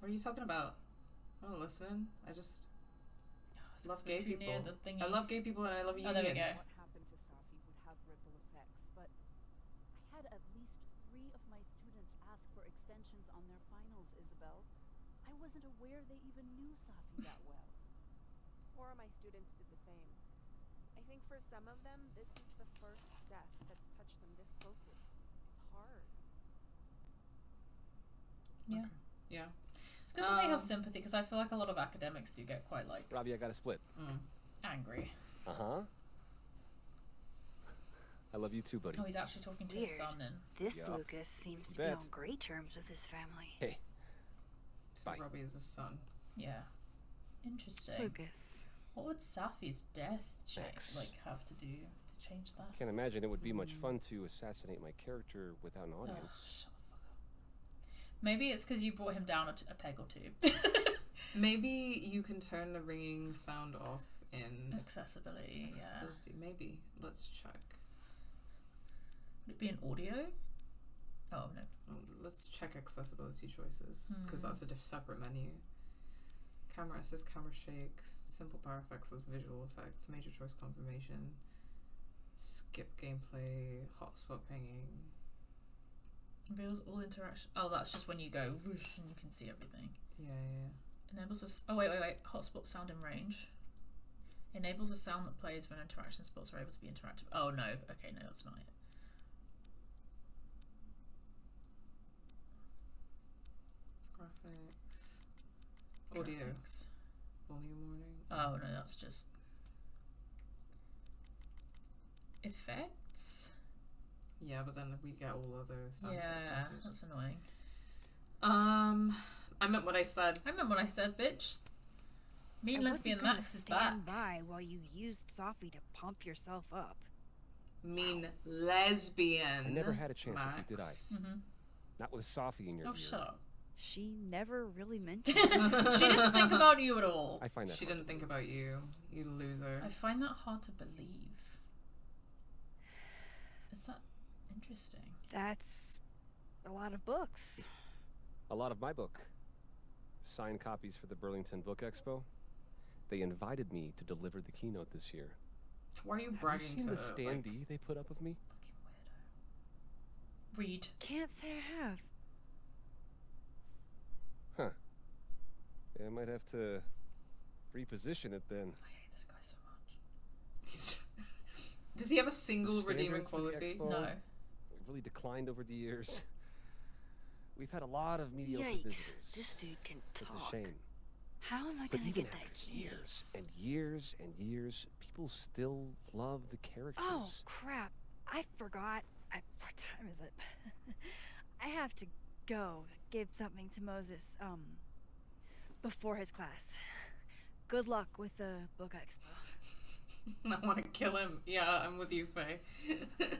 What are you talking about? I'm not listening. I just love gay people. I love gay people and I love unions. There we go. What happened to Safi would have ripple effects, but I had at least 3 of my students ask for extensions on their finals, Isabel. I wasn't aware they even knew Safi that well. 4 of my students did the same. I think for some of them, this is the first death that's touched them this closely. It's hard. Yeah. Okay. Yeah. It's good that they have sympathy because I feel like a lot of academics do get quite like Robbie, I got a split. angry. Uh-huh. I love you too, buddy. Oh, he's actually talking to his son then. This Yup. Lucas seems to be Bet. on great terms with his family. Hey. So Bye. Robbie is his son. Yeah. Interesting. Lucas. What would Safi's death Thanks. have to do to change that? Can't imagine it would be much fun to assassinate my character without an audience. Shut the fuck up. Maybe it's because you brought him down a peg or two. Maybe you can turn the ringing sound off in accessibility. Yeah. Maybe. Let's check. Would it be an audio? Oh no. Let's check accessibility choices because that's a separate menu. Camera assist, camera shake, simple power effects with visual effects, major choice confirmation, skip gameplay, hotspot pinging. Reveals all interaction. Oh, that's just when you go whoosh and you can see everything. Yeah. Enables us. Oh wait. Hotspot sound in range. Enables a sound that plays when interaction spots are able to be interactive. Oh no. Okay, no, that's not it. Graphics. Audio. Graphics. Volume warning. Oh no, that's just effects. Yeah, but then we get all other sound effects. Yeah, that's annoying. I meant what I said. I meant what I said, bitch. Mean I Lesbian wasn't gonna Max is back. stand by while you used Safi to pump yourself up. Mean lesbian. I never had a chance Max. with you, did I? Mm-hmm. Not with Safi in your ear. Oh, shut up. She never really mentioned She didn't think about you at all. I find that She hard didn't to think about you, you loser. I find that hard to believe. Is that interesting? That's a lot of books. A lot of my book. Signed copies for the Burlington Book Expo. They invited me to deliver the keynote this year. Why are you Have bragging you seen to the standee they put up of me? Read. Can't say I have. Huh. Yeah, I might have to reposition it then. I hate this guy so much. Does he have a single Standards redeeming for the quality? expo No. have really declined over the years. We've had a lot of mediocre Yikes. visitors. This dude can It's talk. a shame. How am I But gonna even get that after key? years and years and years, people still love the characters. Oh crap! I forgot. What time is it? I have to go give something to Moses. Before his class. Good luck with the book expo. I want to kill him. Yeah, I'm with you, Faye.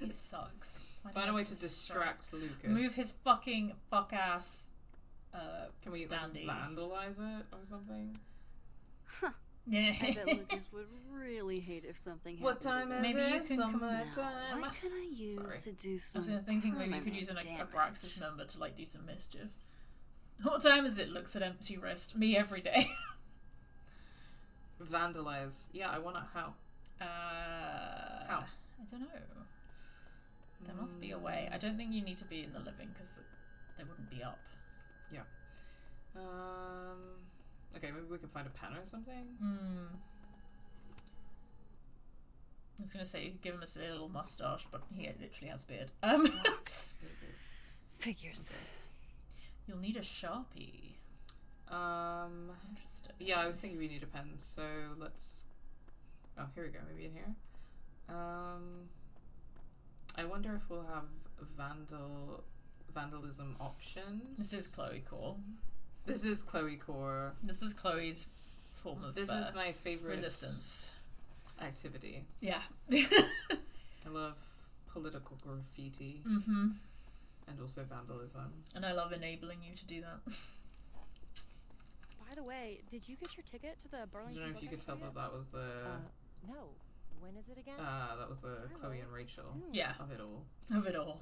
He sucks. Find a way to distract Lucas. Move his fucking fuck ass. Can we standee. vandalize it or something? Yeah. I bet Lucas would really hate if something happened. What time to is this. Maybe you it? can Summertime. What can I use to do I some was thinking maybe you could permanent use a damage? Abraxas member to like do some mischief. What time is it? Looks at empty wrist. Me every day. Vandalize. Yeah, I want to. How? How? I don't know. There must be a way. I don't think you need to be in the living because they wouldn't be up. Yeah. Okay, maybe we can find a pen or something. I was gonna say give him a silly little mustache, but he literally has a beard. Figures. You'll need a Sharpie. Interesting. Yeah, I was thinking we need a pen, so let's. Oh, here we go. Maybe in here. I wonder if we'll have vandalism options. This is Chloe Core. This is Chloe Core. This is Chloe's form of. This is my favorite resistance activity. Yeah. I love political graffiti. Mm-hmm. And also vandalism. And I love enabling you to do that. By the way, did you get your ticket to the I Burlington don't know if Book you could Expo tell yet? that that was the. No. When is it again? That was the Chloe and Rachel. Yeah. Of it all. Of it all.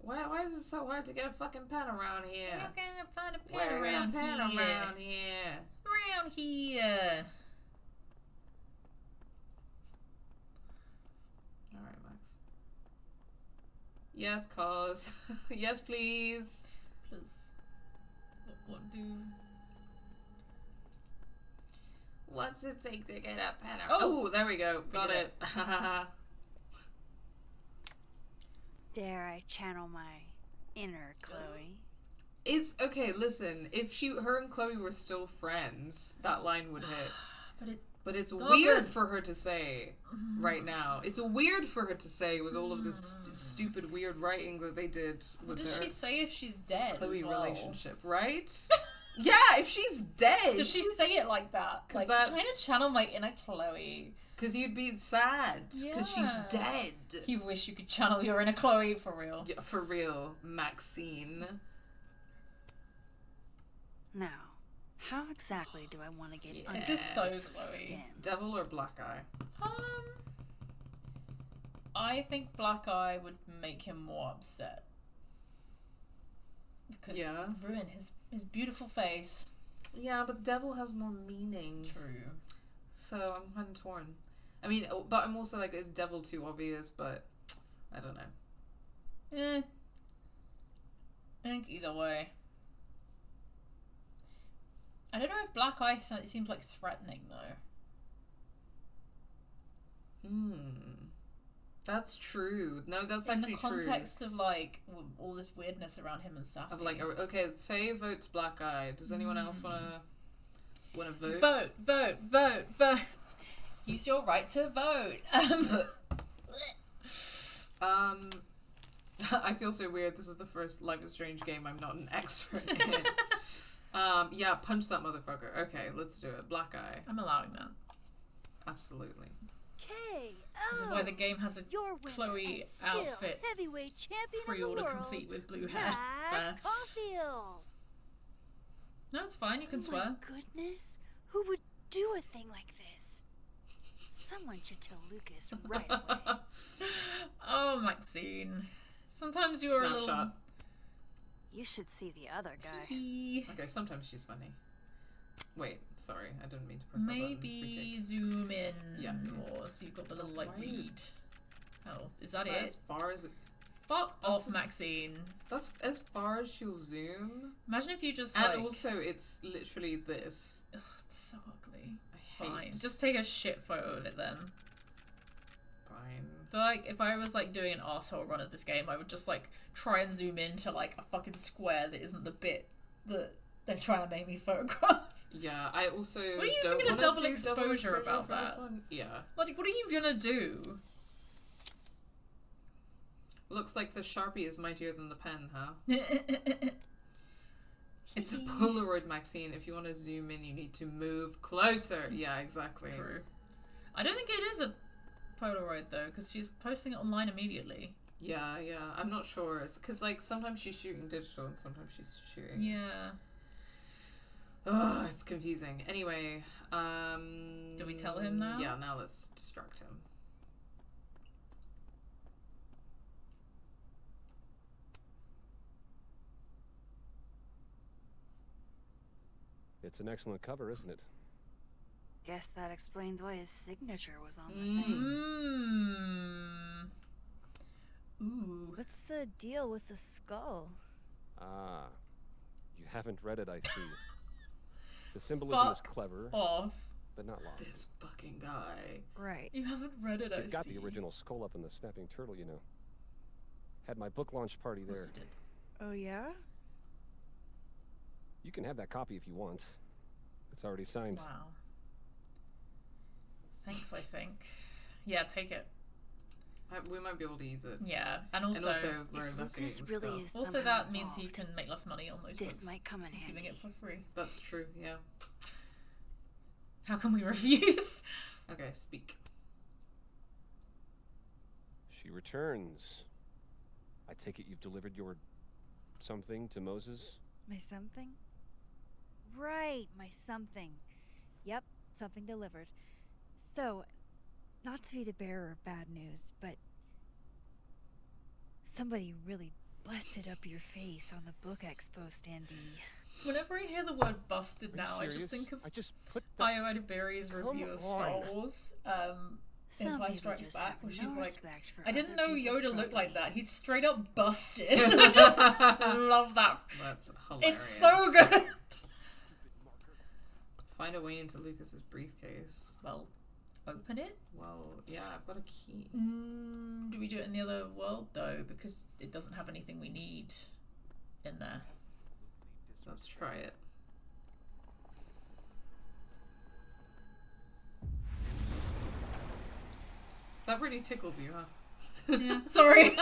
Why is it so hard to get a fucking pen around here? You're gonna find a pen Where around a pen here. around here? Around here. Alright, Max. Yes, cause. Yes, please. Please. What do? What's it take to get a pen around? Oh! Oh, there we go. Got did it. Dare I channel my inner Chloe? It's okay. Listen, if her and Chloe were still friends, that line would hit. But But it's weird for her to say right now. It's weird for her to say with all of this stupid, weird writing that they did with What does her she say if she's dead Chloe as well? relationship, right? Yeah, if she's dead. Does she say it like that? Like, that's... trying to channel my inner Chloe. Because you'd be sad. Because she's dead. You wish you could channel your inner Chloe for real. Yeah, for real. Maxine. Now, how exactly do I want to get This is so Chloe. Devil or Black Eye? I think Black Eye would make him more upset. Because ruin his beautiful face. Yeah, but Devil has more meaning. True. So I'm kind of torn. I mean, but I'm also like, is Devil too obvious? But I don't know. I think either way. I don't know if Black Eye seems like threatening though. That's true. No, that's actually true. In the context of like all this weirdness around him and Safi. Of like, okay, Faye votes Black Eye. Does anyone else wanna vote? Vote. Use your right to vote. I feel so weird. This is the first Life is Strange game I'm not an expert in. Yeah, punch that motherfucker. Okay, let's do it. Black Eye. I'm allowing that. Absolutely. This is why the game has a Chloe outfit pre-order complete with blue hair. No, it's fine. You can swear. My goodness, who would do a thing like this? Someone should tell Lucas right away. Oh, Maxine. Sometimes you're a little... You should see the other guy. Okay, sometimes she's funny. Wait, sorry, I didn't mean to press that button. Maybe zoom in more so you've got the little like read. Oh, is that it? As far as it... Fuck off, Maxine. That's as far as she'll zoom. Imagine if you just and also it's literally this. Ugh, it's so ugly. Fine. Just take a shit photo of it then. Fine. But like, if I was like doing an arsehole run of this game, I would just like try and zoom into like a fucking square that isn't the bit that they're trying to make me photograph. Yeah, I also what are you don't gonna double do exposure about for that? This one? Yeah. Like, what are you gonna do? Looks like the Sharpie is mightier than the pen, huh? It's a Polaroid, Maxine. If you want to zoom in, you need to move closer. Yeah, exactly. True. I don't think it is a Polaroid though, because she's posting it online immediately. Yeah, I'm not sure. It's because like sometimes she's shooting digital and sometimes she's shooting. Yeah. Oh, it's confusing. Anyway, do we tell him now? Yeah, now let's distract him. It's an excellent cover, isn't it? Guess that explains why his signature was on the thing. Ooh. What's the deal with the skull? Ah, you haven't read it, I see. The symbolism is clever, but not long. This fucking guy. Right. You haven't read it, I see. You've got the original skull up in the Snapping Turtle, you know. Had my book launch party there. Oh yeah? You can have that copy if you want. It's already signed. Wow. Thanks, I think. Yeah, take it. We might be able to use it. Yeah, and also we're investigating stuff. Also, that means you can make less money on those books. This might come in handy. Giving it for free. That's true, yeah. How can we refuse? Okay, speak. She returns. I take it you've delivered your something to Moses? My something? Right, my something. Yep, something delivered. So, not to be the bearer of bad news, but somebody really busted up your face on the book expo standee. Whenever I hear the word busted now, I just think of Io Berry's review of Star Wars, Empire Strikes Back, where she's like, I didn't know Yoda looked like that. He's straight up busted. I just love that. That's hilarious. It's so good. Find a way into Lucas's briefcase. Well, open it? Well, yeah, I've got a key. Do we do it in the other world, though? Because it doesn't have anything we need in there. Let's try it. That really tickled you, huh? Yeah. Sorry.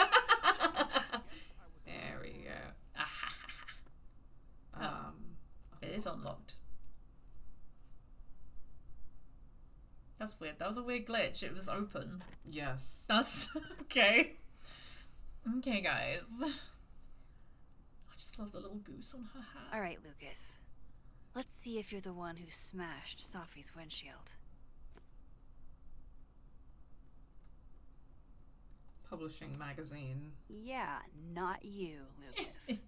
There we go. It is unlocked. That's weird. That was a weird glitch. It was open. Yes. That's okay. Okay, guys. I just love the little goose on her hat. All right, Lucas. Let's see if you're the one who smashed Safi's windshield. Publishing magazine. Yeah, not you, Lucas.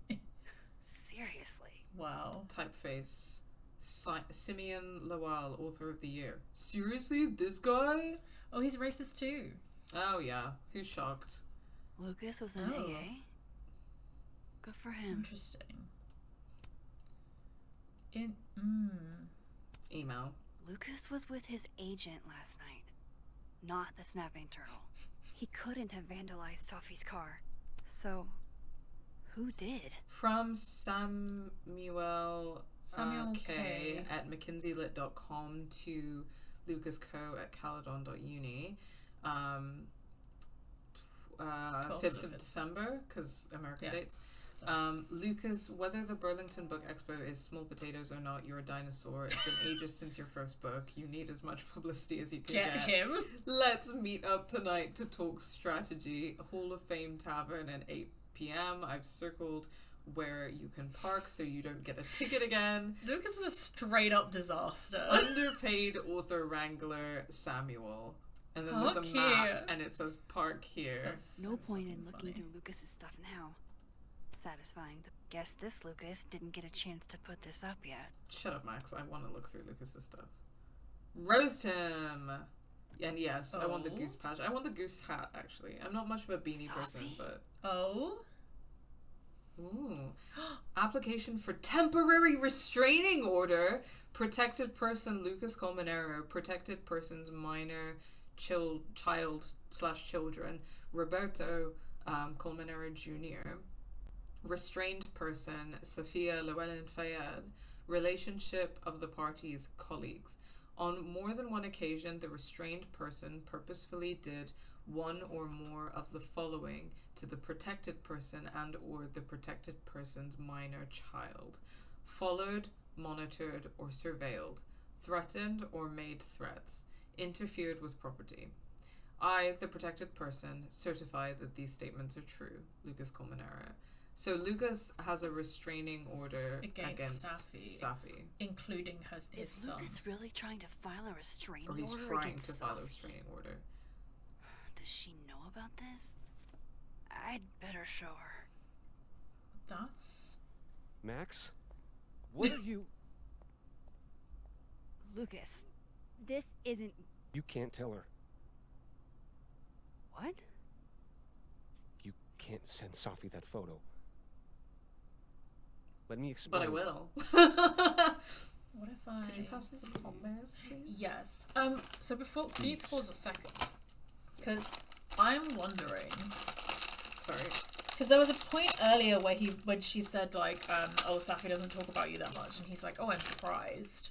Seriously. Wow. Typeface. Simeon Lowell, author of the year. Seriously? This guy? Oh, he's racist too. Oh, yeah. Who's shocked? Lucas was an AA? Good for him. Interesting. Email. Lucas was with his agent last night, not the snapping turtle. He couldn't have vandalized Safi's car. So, who did? From Samuel K at mckinseylit.com to Lucas Co at caledon.uni. 5th of December, because American dates. Lucas, whether the Burlington Book Expo is small potatoes or not, you're a dinosaur. It's been ages since your first book. You need as much publicity as you can get. Him. Let's meet up tonight to talk strategy. Hall of Fame Tavern at 8 p.m. I've circled where you can park so you don't get a ticket again. Lucas is a straight up disaster. Underpaid author wrangler Samuel. And then there's a map and it says park here. That's no point in looking through Lucas's stuff now. Satisfying. Guess this Lucas didn't get a chance to put this up yet. Shut up, Max. I want to look through Lucas's stuff. Roast him! And yes, I want the goose patch. I want the goose hat, actually. I'm not much of a beanie person, but... Oh? Ooh. Application for temporary restraining order. Protected person Lucas Colmenero. Protected person's minor child/children Roberto Colmenero Jr. Restrained person Sophia Llewellyn-Fayed. Relationship of the parties colleagues. On more than one occasion, the restrained person purposefully did one or more of the following to the protected person and or the protected person's minor child. Followed, monitored, or surveilled. Threatened or made threats. Interfered with property. I, the protected person, certify that these statements are true. Lucas Colmenero. So Lucas has a restraining order against Safi. Including his son. Is Lucas really trying to file a restraining order? Or he's trying to file a restraining order. Does she know about this? I'd better show her. That's... Max? What are you... Lucas, this isn't... You can't tell her. What? You can't send Safi that photo. Let me explain. But I will. What if I... Could you pass me the combos, please? Yes. So before... Can you pause a second? Because I'm wondering... Sorry. Because there was a point earlier where when she said, like, oh, Safi doesn't talk about you that much. And he's like, oh, I'm surprised.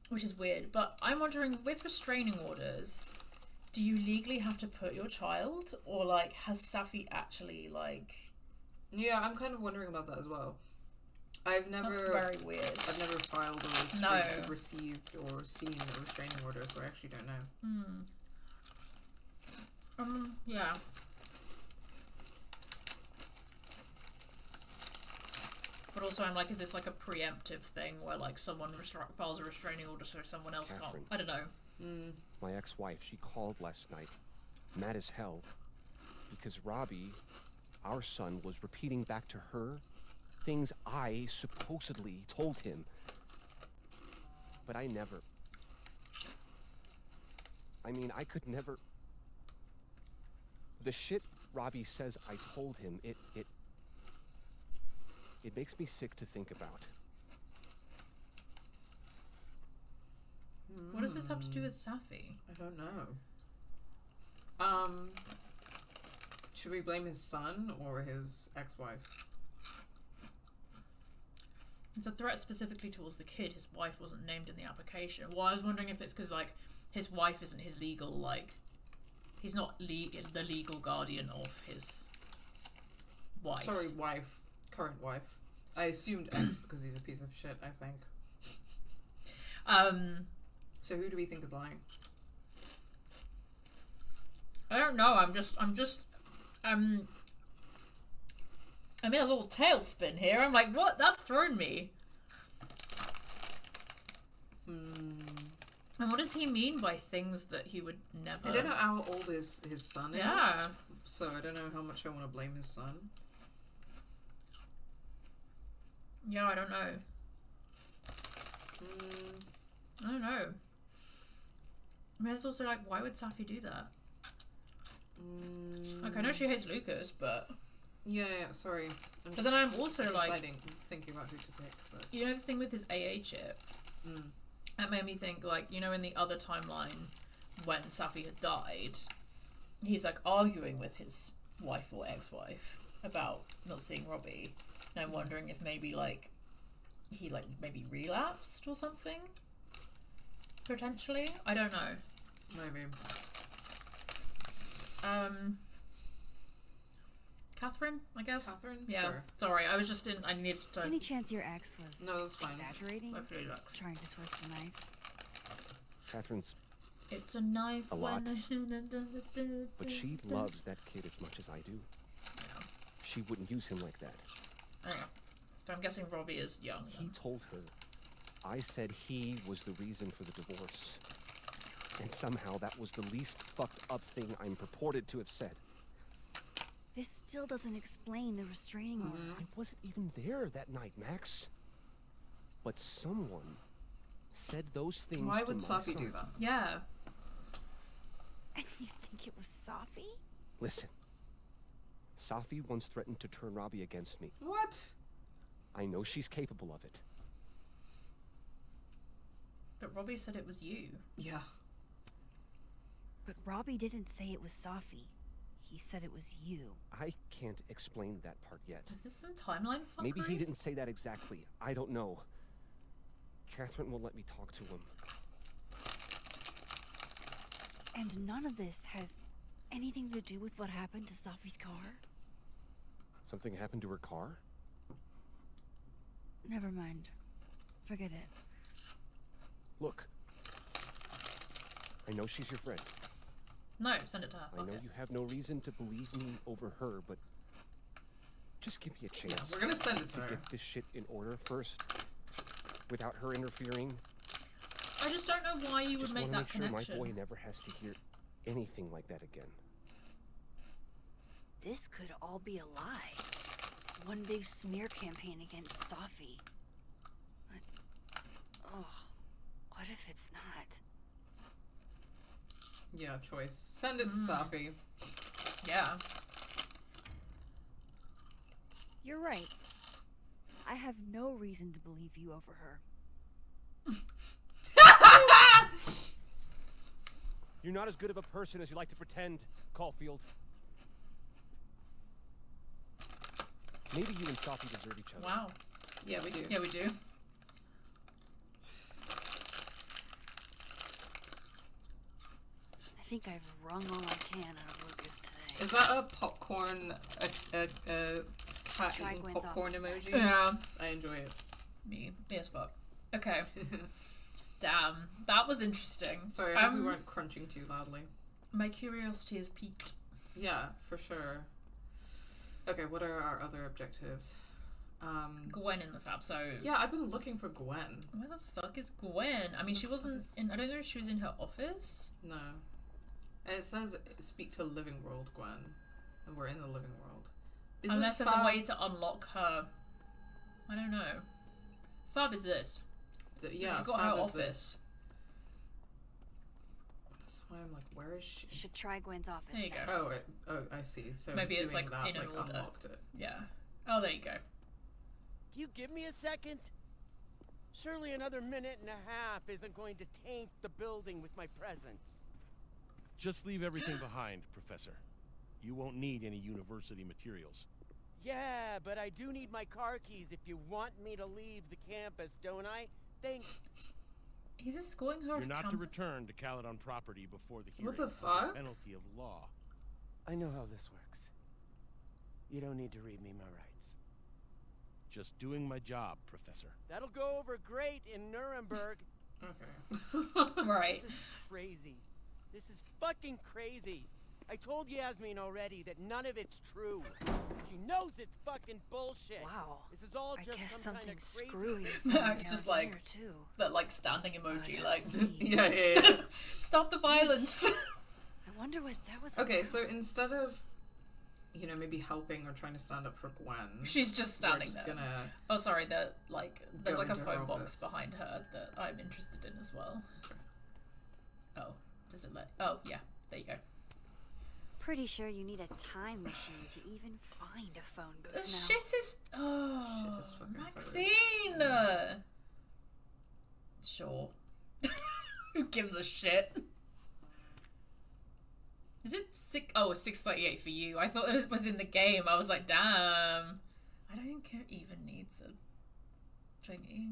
Which is weird. But I'm wondering, with restraining orders, do you legally have to put your child? Or, like, has Safi actually, like... Yeah, I'm kind of wondering about that as well. That's very weird. I've never filed or received or seen a restraining order, so I actually don't know. Yeah. But also, I'm like, is this like a preemptive thing where like someone files a restraining order so someone else can't? I don't know. My ex-wife, she called last night, mad as hell, because Robbie, our son, was repeating back to her things I supposedly told him. But I never. I mean, I could never. The shit Robbie says I told him, it makes me sick to think about. What does this have to do with Safi? I don't know. Should we blame his son or his ex-wife? It's a threat specifically towards the kid. His wife wasn't named in the application. Well, I was wondering if it's because, like, his wife isn't his legal, like, He's not the legal guardian of his wife. Sorry, wife. Current wife. I assumed ex because he's a piece of shit, I think. So who do we think is lying? I don't know. I'm in a little tailspin here. I'm like, what? That's thrown me. And what does he mean by things that he would never... I don't know how old his son is. Yeah. So I don't know how much I want to blame his son. Yeah, I don't know. I don't know. I mean, it's also like, why would Safi do that? Like, I know she hates Lucas, but... Yeah, sorry. But then I'm also like... thinking about who to pick. But... You know the thing with his AA chip? That made me think, like, you know, in the other timeline, when Safi had died, he's, like, arguing with his wife or ex-wife about not seeing Robbie. And I'm wondering if maybe, like, he, like, maybe relapsed or something? Potentially? I don't know. Maybe. Catherine, I guess? Catherine? Yeah. Sure. Sorry, I was just in... I needed to... Any chance your ex was No, that's fine. exaggerating? Hopefully not. Trying to twist the knife? Catherine's It's a knife a lot, when... but she loves that kid as much as I do. Yeah. She wouldn't use him like that. I don't know. So I'm guessing Robbie is young. He told her I said he was the reason for the divorce. And somehow that was the least fucked up thing I'm purported to have said. This still doesn't explain the restraining order. I wasn't even there that night, Max. But someone said those things Why to would my Safi son. do that? Yeah. And you think it was Safi? Listen. Safi once threatened to turn Robbie against me. What? I know she's capable of it. But Robbie said it was you. Yeah. But Robbie didn't say it was Safi. He said it was you. I can't explain that part yet. Is this some timeline fuckery? Maybe he didn't say that exactly. I don't know. Catherine won't let me talk to him. And none of this has anything to do with what happened to Safi's car? Something happened to her car? Never mind. Forget it. Look. I know she's your friend. No, send it to her. I know you have no reason to believe me over her, but just give me a chance. Yeah, we're gonna send it to her. Get this shit in order first, without her interfering. I just don't know why you would make that connection. Make sure my boy never has to hear anything like that again. This could all be a lie. One big smear campaign against Safi. But, oh, what if it's not? Yeah, choice. Send it to Safi. Yeah. You're right. I have no reason to believe you over her. You're not as good of a person as you like to pretend, Caulfield. Maybe you and Safi deserve each other. Wow. Yeah, we do. Yeah, we do. I think I've wrung all I can out of Lucas today. Is that a popcorn, a cat eating popcorn emoji? Yeah. I enjoy it. Me as fuck. Okay. Damn. That was interesting. Sorry, I hope we weren't crunching too loudly. My curiosity is piqued. Yeah, for sure. Okay, what are our other objectives? Gwen in the fab, so... Yeah, I've been looking for Gwen. Where the fuck is Gwen? I mean, she wasn't in... I don't know if she was in her office. No. And it says, speak to living world, Gwen. And we're in the living world. Unless there's a way to unlock her... I don't know. Fab is this. Yeah, she's got Fab her is office. This. That's why I'm like, where is she? You should try Gwen's office. There you go. Oh, I see. So maybe it's like that, in an order. Unlocked it. Yeah. Oh, there you go. You give me a second? Surely another minute and a half isn't going to taint the building with my presence. Just leave everything behind, Professor. You won't need any university materials. Yeah, but I do need my car keys if you want me to leave the campus, don't I? Thanks. He's escorting her. You're not to return to Caledon property before the hearing. What the fuck? Penalty of law. I know how this works. You don't need to read me my rights. Just doing my job, Professor. That'll go over great in Nuremberg. Okay. Right. This is crazy. This is fucking crazy. I told Yasmin already that none of it's true. She knows it's fucking bullshit. Wow. This is all I just guess some kind something of screwy is crazy. going It's just down like here, too. that, like standing emoji, like Yeah. stop the violence. I wonder what that was Okay, about. so instead of, you know, maybe helping or trying to stand up for Gwen, She's just standing we're just there. Gonna Oh, sorry. There's go like a into her phone box office. behind her that I'm interested in as well. Oh, does it let? Oh, yeah. There you go. Pretty sure you need a time machine to even find a phone booth The now. shit is. Oh, Shit is fucking Maxine. Sure. Who gives a shit? Is it 6? Oh, 6:38 for you. I thought it was in the game. I was like, damn. I don't think it even needs a thingy.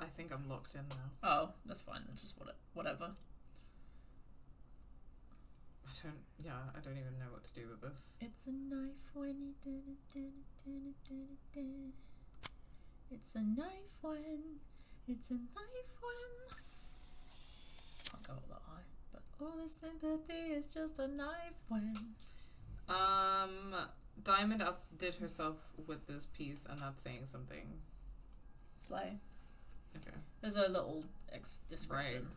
I think I'm locked in now. Oh, that's fine. It's just whatever. I don't even know what to do with this. It's a knife when you did it. It's a knife when. It's a knife when. Can't go all that high. But all this sympathy is just a knife when. Diamond outdid herself with this piece, and that's saying something. Slay. Okay. There's a little description.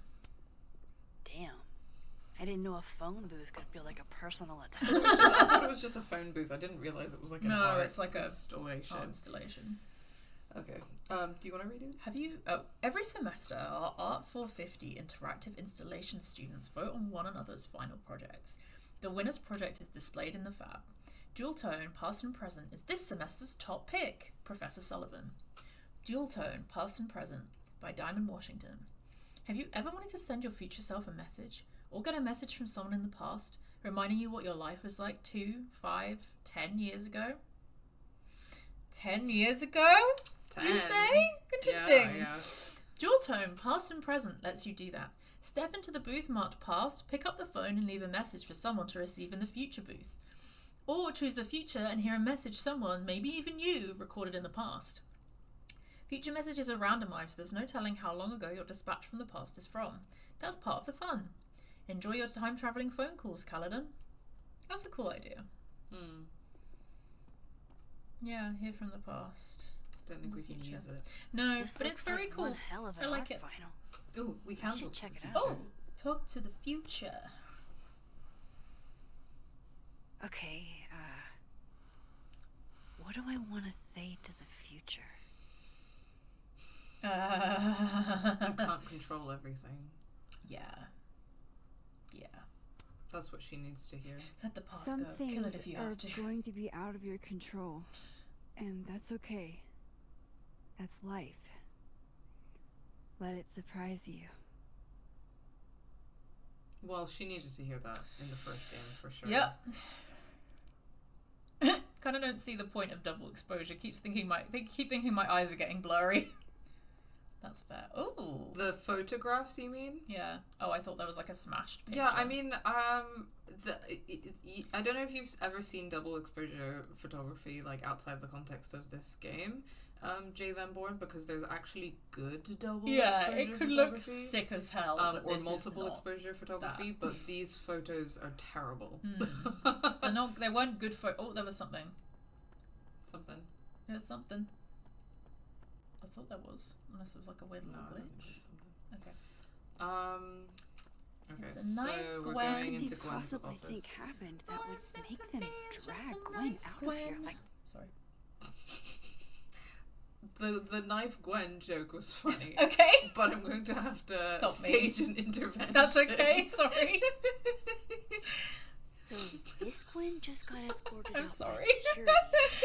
Damn. I didn't know a phone booth could feel like a personal attack. I thought it was just a phone booth. I didn't realize it was like an art it's like installation. Art installation. Okay. Do you want to read it? Have you? Oh, every semester, our Art 450 interactive installation students vote on one another's final projects. The winner's project is displayed in the Fab. Dual Tone, Past and Present is this semester's top pick, Professor Sullivan. Dual Tone, Past and Present by Diamond Washington. Have you ever wanted to send your future self a message, or get a message from someone in the past, reminding you what your life was like 2, 5, 10 years ago? 10 years ago? 10. You say? Interesting. Yeah. Dual Tone, Past and Present lets you do that. Step into the booth marked Past, pick up the phone and leave a message for someone to receive in the future booth. Or choose the future and hear a message someone, maybe even you, recorded in the past. Future messages are randomized, so there's no telling how long ago your dispatch from the past is from. That's part of the fun. Enjoy your time-travelling phone calls, Caledon. That's a cool idea. Yeah, hear from the past. Don't think we can use it. No, This but it's looks very like cool. one hell of an I like art it. final. Ooh, we can should talk check to it the out. future. Oh, talk to the future. Okay, what do I want to say to the future? You can't control everything. Yeah. That's what she needs to hear. Let the past Some go. things Kill it if you are have to. going to be out of your control, and that's okay. That's life. Let it surprise you. Well, she needed to hear that in the first game for sure. Yep. Kind of don't see the point of double exposure. Keep thinking my eyes are getting blurry. That's fair. Oh, The photographs, you mean? yeah. Oh, I thought there was like a smashed picture. Yeah, I mean, I don't know if you've ever seen double exposure photography like outside the context of this game, Jay Lamborn, because there's actually good double exposure it could look photography. sick as hell, but or this multiple is not exposure photography, that. but these photos are terrible. They're not. They weren't good for. Oh, there was something. Something. There was something. I thought there was, unless it was like a weird little glitch. Okay. Okay, It's a so knife, we're Gwen. going into What do you Gwen's possibly office. think happened that would make them is just drag a Gwen knife, out of here? Gwen. Like, Sorry. The knife Gwen joke was funny. Okay. But I'm going to have to Stop stage me. an intervention. That's okay. Sorry. so this Gwen just got escorted I'm out sorry. by security.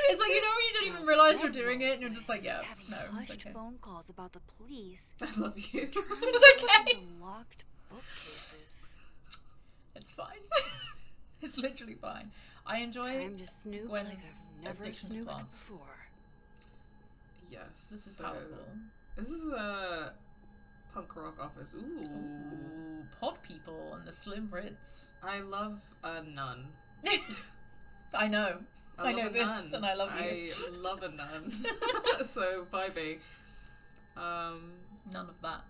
It's like, you know when you don't even realize you're doing it and you're just like, yeah, Having no, it's hushed okay. phone calls about the police. I love you. It's okay. Locked bookcases. It's fine. It's literally fine. I enjoy Time to snoop Gwen's like I've never addiction to snooped plants. before. Yes. This is powerful. This is a punk rock office. Ooh, pod people and the slim Brits. I love a nun. I know. I know this, nun. And I love you. I love a nun. So, bye, babe. None of that.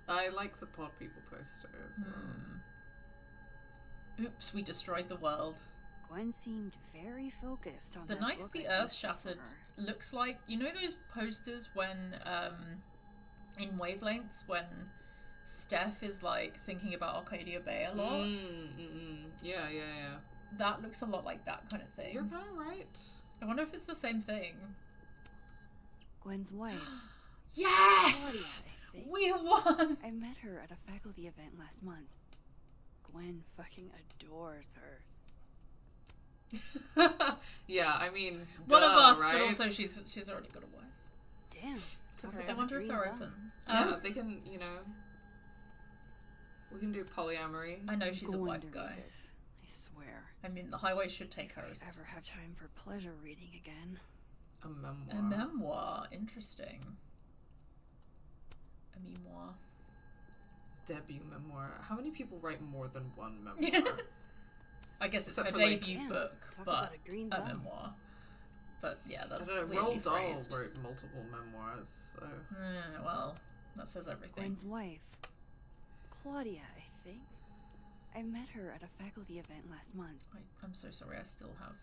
I like the pod people poster as well. Oops, we destroyed the world. Gwen seemed very focused on the night the Earth shattered looks like, you know those posters when in Wavelengths when Steph is like thinking about Arcadia Bay a lot? Yeah. That looks a lot like that kind of thing. You're kind of right. I wonder if it's the same thing. Gwen's wife. Yes! Claudia, we won! I met her at a faculty event last month. Gwen fucking adores her. Yeah, I mean, one of us, right? but also she's already got a wife. Damn. It's okay. I wonder if they're open. Yeah, they can, you know. We can do polyamory. I know she's a wife guy. I swear. I mean, the highway should take her. If I ever have time for pleasure reading again. A memoir. A memoir. Interesting. A memoir. Debut memoir. How many people write more than one memoir? I guess it's a debut book, but a memoir. But yeah, that's weirdly phrased. Roald Dahl wrote multiple memoirs, so... well, that says everything. Gwen's wife. Claudia, I think. I met her at a faculty event last month. I'm so sorry, I still have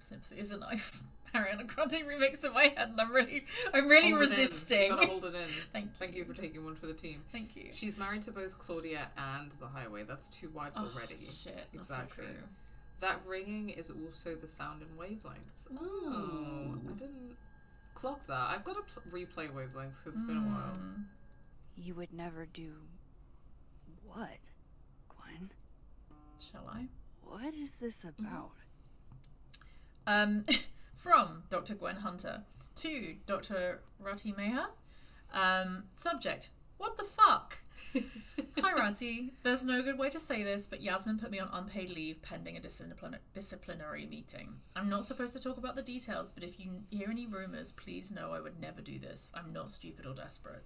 sympathy. Is a knife Ariana Grande remix in my head, and I'm really resisting. Gotta hold it in. Thank you for taking one for the team. Thank you. She's married to both Claudia and the highway. That's 2 wives already. Shit, exactly. That's so true. That ringing is also the sound in Wavelengths. Oh, I didn't clock that. I've got to replay Wavelengths because it's been a while. You would never do what, Gwen? Shall I? What is this about? From Dr. Gwen Hunter to Dr. Rati Meha. Subject: what the fuck? Hi Rati, there's no good way to say this, but Yasmin put me on unpaid leave pending a disciplinary meeting. I'm not supposed to talk about the details, but if you hear any rumours, please know I would never do this. I'm not stupid or desperate.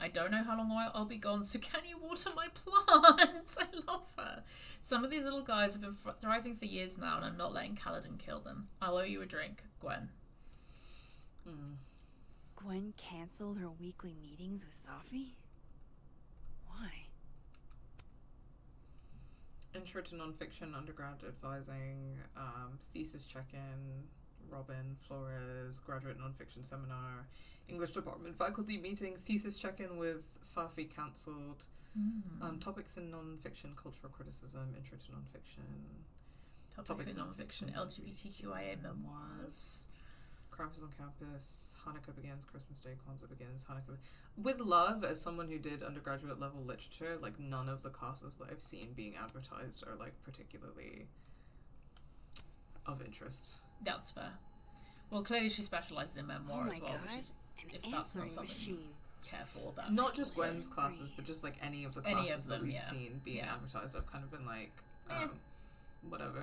I don't know how long I'll be gone, so can you water my plants? I love her. Some of these little guys have been thriving for years now, and I'm not letting Caledon kill them. I'll owe you a drink, Gwen. Gwen cancelled her weekly meetings with Safi? Why? Intro to Nonfiction undergrad advising, thesis check-in, Robin Flores, graduate nonfiction seminar, English department faculty meeting, thesis check-in with Safi cancelled, topics in nonfiction, cultural criticism, intro to nonfiction, topics in nonfiction, LGBTQIA memoirs, Crimes on Campus, Hanukkah begins, Christmas Day, Kwanzaa begins, Hanukkah. With love, as someone who did undergraduate level literature, like none of the classes that I've seen being advertised are like particularly of interest. That's fair. Well, clearly she specialises in memoir as well, which is, if that's not something you care for, that's not just Gwen's classes, but just like any of the classes that we've seen being advertised. I've kind of been like, whatever.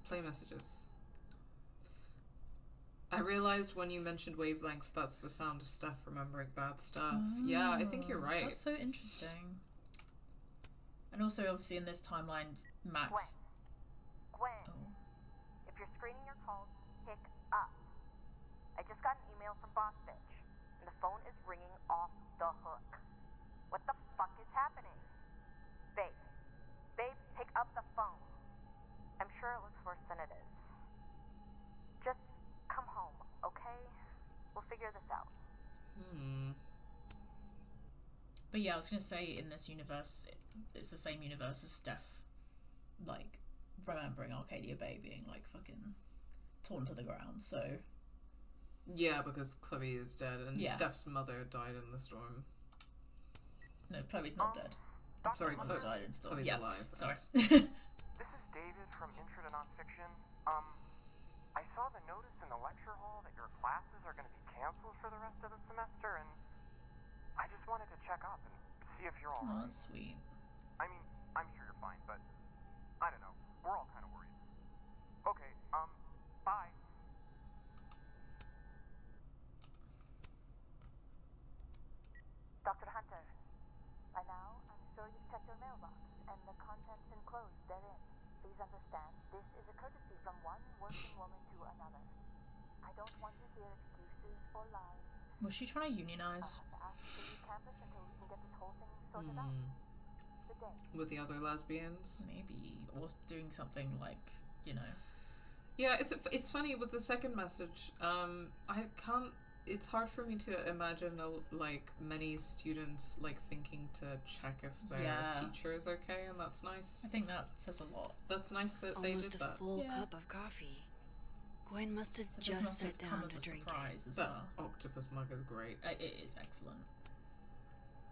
Play messages. I realized when you mentioned Wavelengths, that's the sound of Steph remembering bad stuff. Yeah, I think you're right. That's so interesting. And also, obviously, in this timeline, Max... Gwen. If you're screening your calls, pick up. I just got an email from Boss Bitch, and the phone is ringing off the hook. What the fuck is happening? Babe, pick up the phone. I'm sure it looks worse than it is. Just come home, okay? We'll figure this out. But yeah, I was gonna say, in this universe, it's the same universe as Steph, like, remembering Arcadia Bay being, like, fucking torn to the ground, so... Yeah, because Chloe is dead, and Steph's mother died in the storm. No, Chloe's not dead. Sorry, Chloe died in the storm. Chloe's alive. Sorry. This is David from Intro to Nonfiction. I saw the notice in the lecture hall that your classes are going to be canceled for the rest of the semester, and I just wanted to check up and see if you're all right. Oh, that's sweet. I mean, I'm sure you're fine, but I don't know. We're all kind of worried. Okay, bye. Dr. Hunter, by now, I'm sure you've checked your mailbox, and the contents enclosed therein. Please understand, this is a courtesy from one working woman to another. I don't want to hear excuses or lies. Was she trying to unionize? I'll have to ask you to leave campus until we can get this whole thing sorted out. Good day. With the other lesbians? Maybe. Or doing something like, you know. Yeah, it's funny with the second message. I can't. It's hard for me to imagine like many students like thinking to check if their teacher is okay, and that's nice. I think that says a lot. That's nice that Almost they did that. a full cup of coffee. Gwen must have just sat down to drink it. As that octopus mug is great. It is excellent.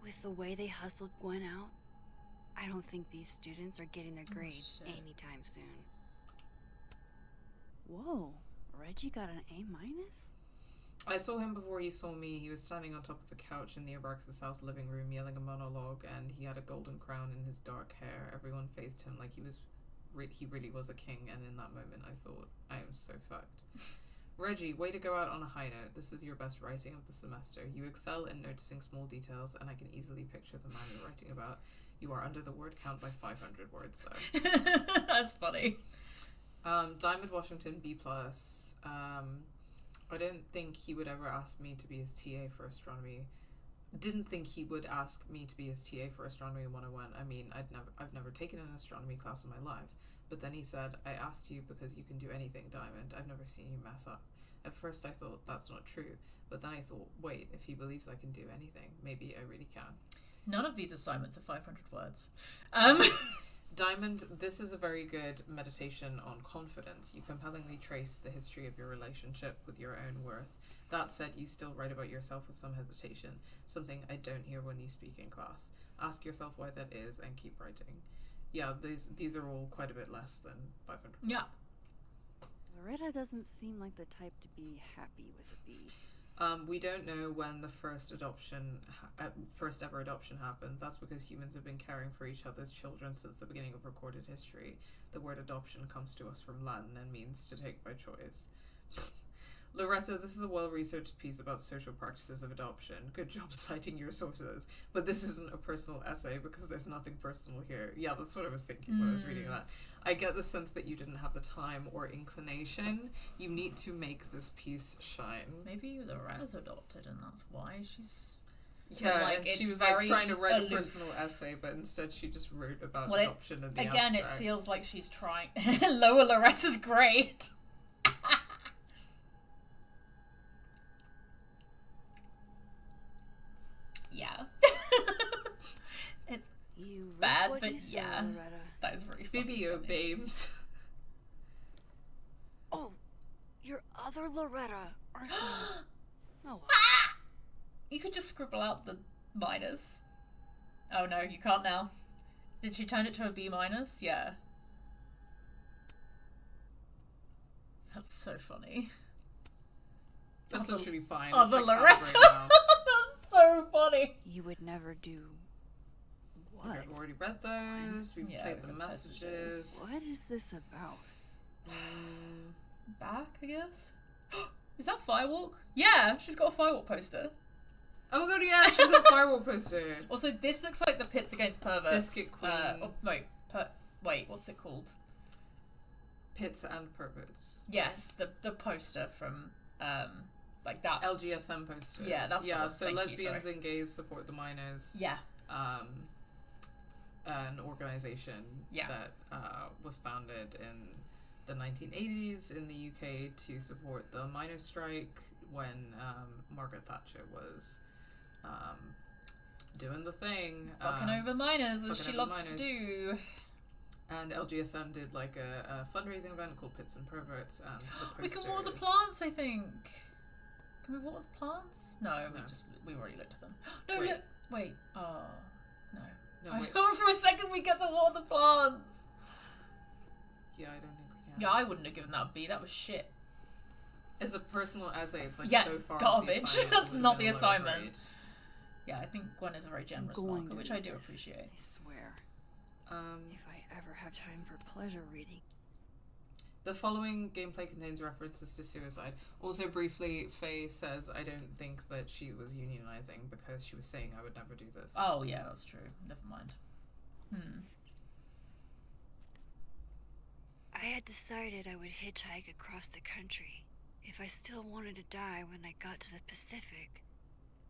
With the way they hustled Gwen out, I don't think these students are getting their grades anytime soon. Whoa, Reggie got an A-? I saw him before he saw me. He was standing on top of a couch in the Abraxas house living room yelling a monologue, and he had a golden crown in his dark hair. Everyone faced him like he really was a king, and in that moment I thought, I am so fucked. Reggie, way to go out on a high note. This is your best writing of the semester. You excel in noticing small details, and I can easily picture the man you're writing about. You are under the word count by 500 words, though. That's funny. Diamond Washington, B+. I didn't think he would ever ask me to be his TA for astronomy. Didn't think he would ask me to be his TA for astronomy 101. I mean, I've never taken an astronomy class in my life. But then he said, I asked you because you can do anything, Diamond. I've never seen you mess up. At first I thought that's not true. But then I thought, wait, if he believes I can do anything, maybe I really can. None of these assignments are 500 words. Diamond, this is a very good meditation on confidence. You compellingly trace the history of your relationship with your own worth. That said, you still write about yourself with some hesitation, something I don't hear when you speak in class. Ask yourself why that is and keep writing. Yeah, these are all quite a bit less than 500 words. Yeah. Loretta doesn't seem like the type to be happy with a B. We don't know when the first ever adoption happened. That's because humans have been caring for each other's children since the beginning of recorded history. The word adoption comes to us from Latin and means to take by choice. Loretta, this is a well-researched piece about social practices of adoption. Good job citing your sources. But this isn't a personal essay because there's nothing personal here. Yeah, that's what I was thinking when I was reading that. I get the sense that you didn't have the time or inclination. You need to make this piece shine. Maybe Loretta's adopted and that's why she's... Yeah, like, and she was like trying to write a personal essay, but instead she just wrote about adoption in the again, abstract. it feels like she's trying... Lower Loretta's grade. Yeah. It's bad, but yeah. That is very funny. Video babes. Oh, your other Loretta, aren't you? Oh. You could just scribble out the minus. Oh no, you can't now. Did she turn it to a B-? Yeah. That's so funny. That's literally fine. Oh, the Loretta. That's so funny. You would never do what? We've already read those. We've played the messages. What is this about? Back, I guess? Is that Firewalk? Yeah, she's got a Firewalk poster. Oh my god, yeah, she's got a Firewalk poster. Also, this looks like the Pits Against Perverts. Biscuit Queen. Wait, what's it called? Pits and Perverts. Yes, the poster from, like that. LGSM poster. Yeah, that's the one. So Thank lesbians you, and gays support the minors. Yeah. An organization that was founded in the 1980s in the UK to support the miners' strike when Margaret Thatcher was doing the thing. Fucking over miners, as she loves to do. And LGSM did like a fundraising event called Pits and Perverts, and the posters. We can water the plants, I think. Can we water the plants? No, we already looked at them. No, wait. look. Wait. Oh, no. I wait. thought for a second we get to water the plants. Yeah, I don't think we can. Yeah, I wouldn't have given that a B. That was shit. As a personal essay, it's like so far garbage. That's not the assignment. Grade. Yeah, I think Gwen is a very generous marker, which I do appreciate. I swear. If I ever have time for pleasure reading. The following gameplay contains references to suicide. Also, briefly, Faye says, I don't think that she was unionizing because she was saying I would never do this. Oh, yeah, that's true. Never mind. I had decided I would hitchhike across the country. If I still wanted to die when I got to the Pacific,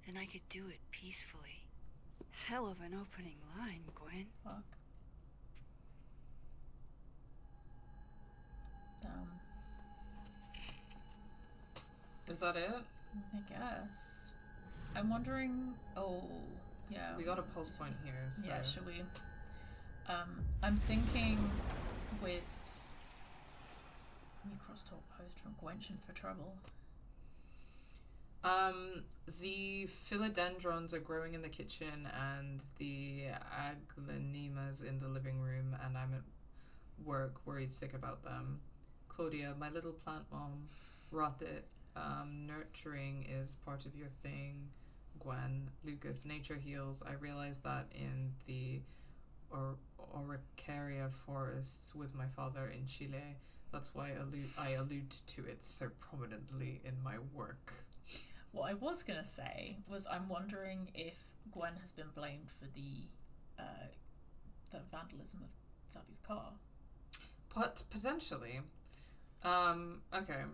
then I could do it peacefully. Hell of an opening line, Gwen. Fuck. Damn. Is that it? I guess. I'm wondering. Oh, yeah. We got a pulse point here. So. Yeah, should we? I'm thinking with new crosstalk post from Gwenchen for trouble. The philodendrons are growing in the kitchen and the aglanemas in the living room, and I'm at work worried sick about them. Claudia, my little plant mom, Rate, nurturing is part of your thing. Gwen, Lucas, nature heals. I realized that in the Oricaria forests with my father in Chile. That's why I allude to it so prominently in my work. What I was gonna say was I'm wondering if Gwen has been blamed for the vandalism of Safi's car. Potentially. Okay.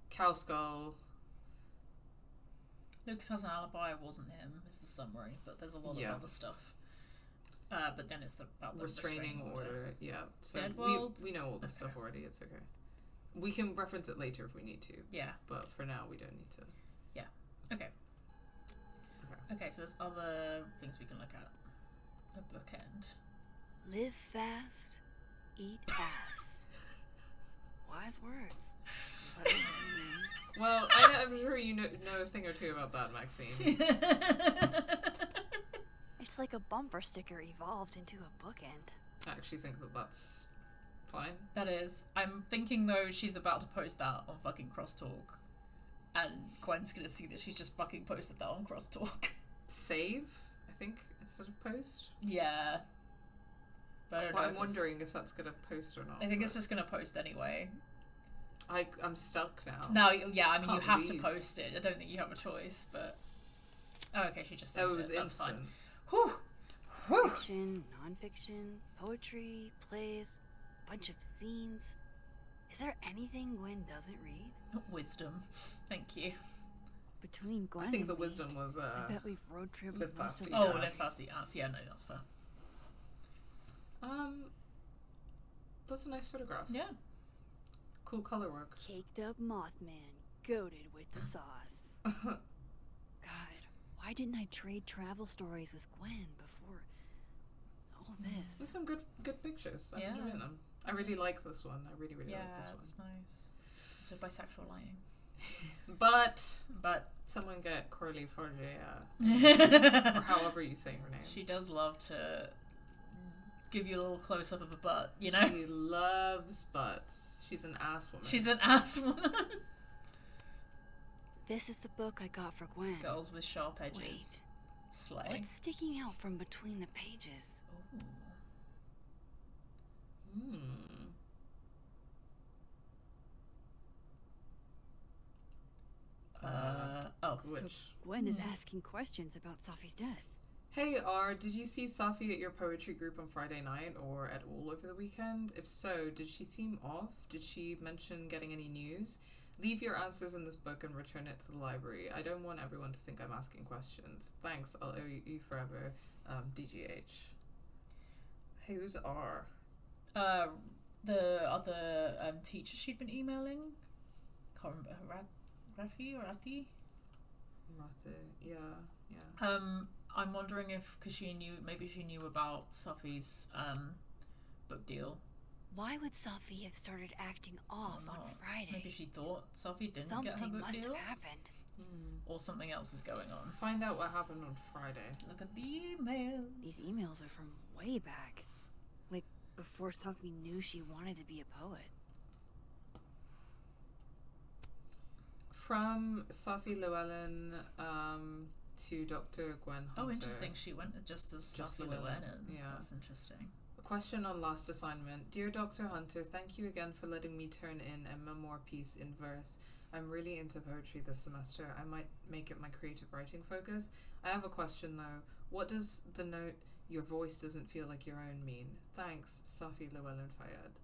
Cow skull. Lucas has an alibi. It wasn't him. Is the summary, but there's a lot of other stuff. But then it's about the restraining order. Yeah. So Dead World. we know all this stuff already. It's okay. We can reference it later if we need to. Yeah. But for now, we don't need to. Yeah. Okay. Okay, so there's other things we can look at. A bookend. Live fast, eat ass. Wise words. Well, I'm sure you know a thing or two about that, Maxine. It's like a bumper sticker evolved into a bookend. I actually think that that's fine. That is. I'm thinking, though, she's about to post that on fucking Crosstalk. And Gwen's gonna see that she's just fucking posted that on Crosstalk. Save, I think, instead of post? Yeah. But I don't know I'm wondering if that's gonna post or not. I think it's just gonna post anyway. I'm stuck now. No, yeah, I mean, you have leave. to post it. I don't think you have a choice, but... Oh, okay, she just said it was That's instant. fine. Whew! Whew! Fiction, non-fiction, poetry, plays, bunch of scenes. Is there anything Gwen doesn't read? Wisdom. Thank you. Between Gwen I think and the me, wisdom was I bet we've road tripped Live most Fast, of Eat the Oh, Ass. Live Fast, Eat Ass. Yeah, no, that's fair. That's a nice photograph. Yeah. Cool color work. Caked up Mothman, goated with the sauce. God, why didn't I trade travel stories with Gwen before all this? There's some good pictures. I'm enjoying them. I really like this one. I really like this one. Yeah, it's nice. So bisexual lying. But someone get Corley Forgea, or however you say her name. She does love to give you a little close up of a butt, you know? She loves butts. She's an ass woman. She's an ass woman. This is the book I got for Gwen. Girls with sharp edges. Wait. Slay. What's sticking out from between the pages? Which? So Gwen is asking questions about Safi's death. Hey R, did you see Safi at your poetry group on Friday night or at all over the weekend? If so, did she seem off? Did she mention getting any news? Leave your answers in this book and return it to the library. I don't want everyone to think I'm asking questions. Thanks, I'll owe you forever. DGH. Who's R? The other teacher she'd been emailing. Can't remember. Rafi or Rati? Rati, yeah. I'm wondering if, because maybe she knew about Safi's book deal. Why would Safi have started acting off on Friday? Maybe she thought Safi didn't Something get her book must deal. have happened. Or something else is going on. Find out what happened on Friday. Look at the emails. These emails are from way back. Like, before Safi knew she wanted to be a poet. From Safi Llewellyn to Dr. Gwen Hunter. Oh, interesting. She went just as Safi Llewellyn. Yeah. That's interesting. Question on last assignment. Dear Dr. Hunter, thank you again for letting me turn in a memoir piece in verse. I'm really into poetry this semester. I might make it my creative writing focus. I have a question though. What does the note, your voice doesn't feel like your own mean? Thanks, Safi Llewellyn Fayed.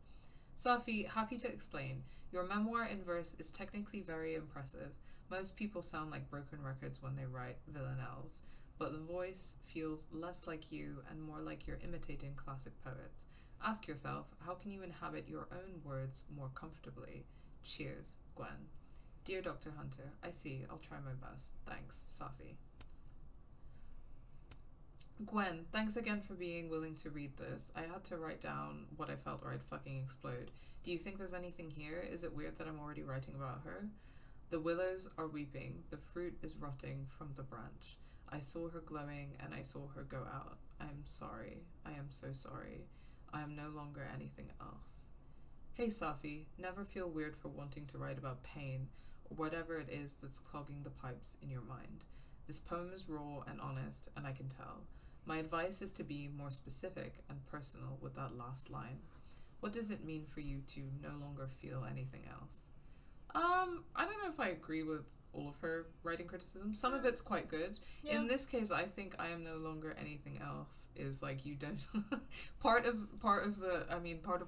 Safi, happy to explain. Your memoir in verse is technically very impressive. Most people sound like broken records when they write villanelles, but the voice feels less like you and more like you're imitating classic poets. Ask yourself, how can you inhabit your own words more comfortably? Cheers, Gwen. Dear Dr. Hunter, I see. I'll try my best. Thanks, Safi. Gwen, thanks again for being willing to read this. I had to write down what I felt or I'd fucking explode. Do you think there's anything here? Is it weird that I'm already writing about her? The willows are weeping. The fruit is rotting from the branch. I saw her glowing and I saw her go out. I am sorry. I am so sorry. I am no longer anything else. Hey Safi, never feel weird for wanting to write about pain or whatever it is that's clogging the pipes in your mind. This poem is raw and honest, and I can tell. My advice is to be more specific and personal with that last line. What does it mean for you to no longer feel anything else? I don't know if I agree with all of her writing criticism. Some of it's quite good. Yeah. In this case, I think I am no longer anything else is like you don't part of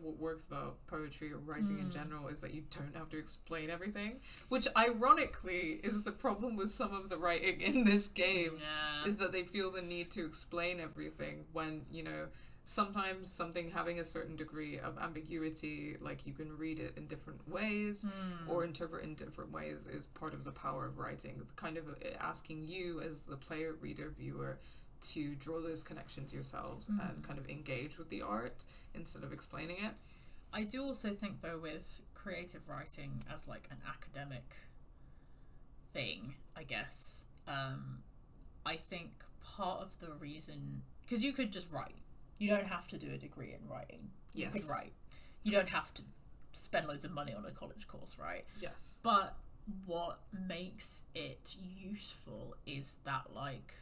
what works about poetry or writing in general is that you don't have to explain everything, which ironically is the problem with some of the writing in this game. Is that they feel the need to explain everything when, you know, sometimes something having a certain degree of ambiguity, like you can read it in different ways or interpret in different ways, is part of the power of writing. Kind of asking you as the player, reader, viewer to draw those connections yourselves and kind of engage with the art instead of explaining it. I do also think though with creative writing as like an academic thing, I guess, I think part of the reason, because you could just write. You don't have to do a degree in writing. You can write. You don't have to spend loads of money on a college course, right? Yes. But what makes it useful is that, like,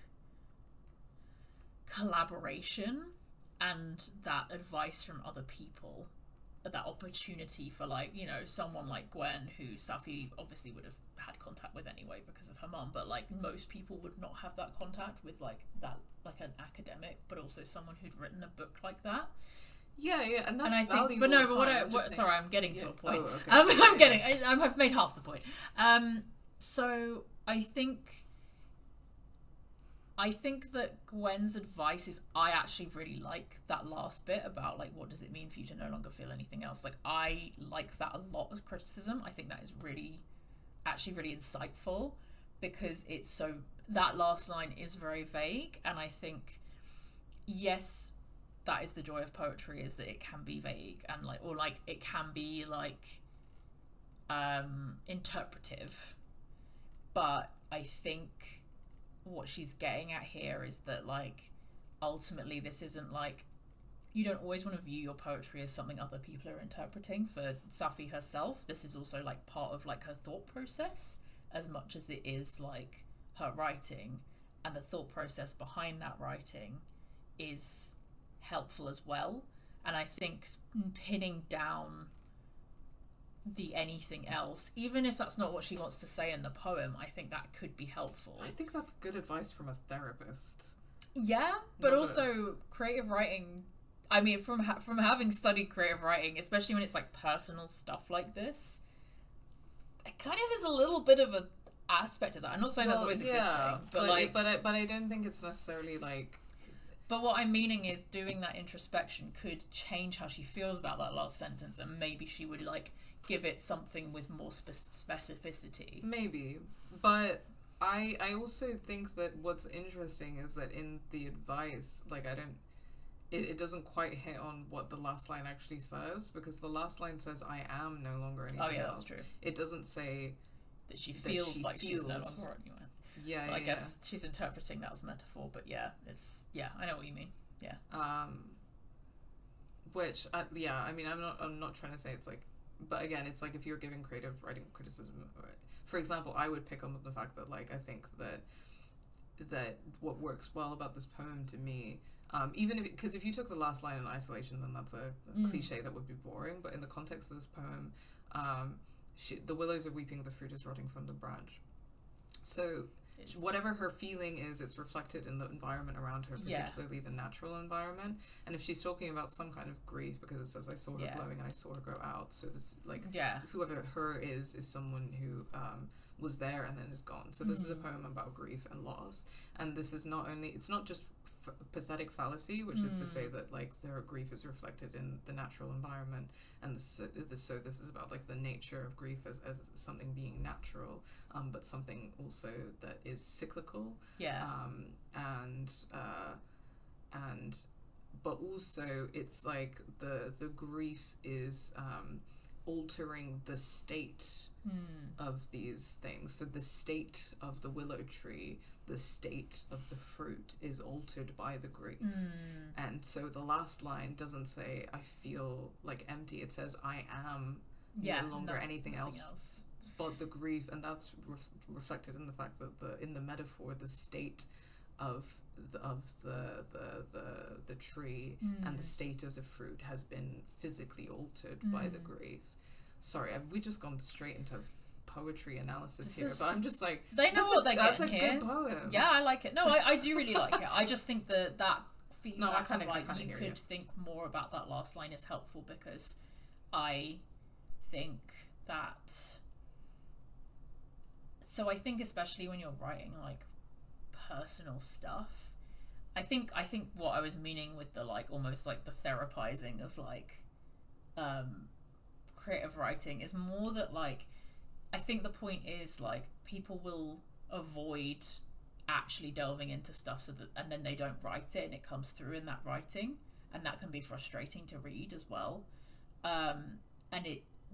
collaboration and that advice from other people, that opportunity for, like, you know, someone like Gwen, who Safi obviously would have had contact with anyway because of her mum, but like most people would not have that contact with like that, like an academic, but also someone who'd written a book like that. Yeah, and that's and I valuable. think, but no, but sorry, I'm getting to a point. Oh, okay. I've made half the point. So I think that Gwen's advice is, I actually really like that last bit about like, what does it mean for you to no longer feel anything else? Like, I like that a lot of criticism. I think that is really insightful, because it's so, that last line is very vague, and I think, yes, that is the joy of poetry, is that it can be vague and like, or like it can be like interpretive, but I think what she's getting at here is that like ultimately this isn't like, you don't always want to view your poetry as something other people are interpreting. For Safi herself, this is also like part of like her thought process as much as it is like her writing, and the thought process behind that writing is helpful as well. And I think pinning down the anything else, even if that's not what she wants to say in the poem, I think that could be helpful. I think that's good advice from a therapist. Yeah, but also creative writing, I mean, from having studied creative writing, especially when it's like personal stuff like this, it kind of is a little bit of an aspect of that. I'm not saying that's always a good thing, but I don't think it's necessarily like. But what I'm meaning is, doing that introspection could change how she feels about that last sentence, and maybe she would like give it something with more specificity. Maybe, but I also think that what's interesting is that in the advice, like it doesn't quite hit on what the last line actually says, because the last line says, I am no longer anything else. Oh yeah, that's true. It doesn't say that she feels like she's no longer anyone. Yeah, well, I guess she's interpreting that as metaphor, but yeah, I know what you mean. Yeah. Which, I mean, I'm not trying to say it's like, but again, it's like if you're giving creative writing criticism, for example, I would pick on the fact that like, I think that what works well about this poem to me Even because if you took the last line in isolation, then that's a cliche that would be boring. But in the context of this poem, the willows are weeping, the fruit is rotting from the branch. So whatever her feeling is, it's reflected in the environment around her, particularly the natural environment. And if she's talking about some kind of grief, because it says I saw her glowing and I saw her go out, so this whoever her is someone who was there and then is gone. So this is a poem about grief and loss, and this is it's not just pathetic fallacy, which is to say that like their grief is reflected in the natural environment, and so this is about like the nature of grief as something being natural, but something also that is cyclical, but also it's like the grief is altering the state of these things. So the state of the willow tree, the state of the fruit is altered by the grief. And so the last line doesn't say I feel like empty, it says I am no longer anything else but the grief. And that's reflected in the fact that in the metaphor, the state of the tree and the state of the fruit has been physically altered by the grief. Sorry, we just gone straight into poetry analysis here, but I'm just like, they know what they're getting here. That's a good poem. Yeah, I like it. No, I do really like it. I just think that feedback of like you could think more about that last line is helpful, because I think that. So I think especially when you're writing like personal stuff, I think what I was meaning with the like almost like the therapizing of like creative writing is more that like I think the point is like people will avoid actually delving into stuff and then they don't write it and it comes through in that writing, and that can be frustrating to read as well. And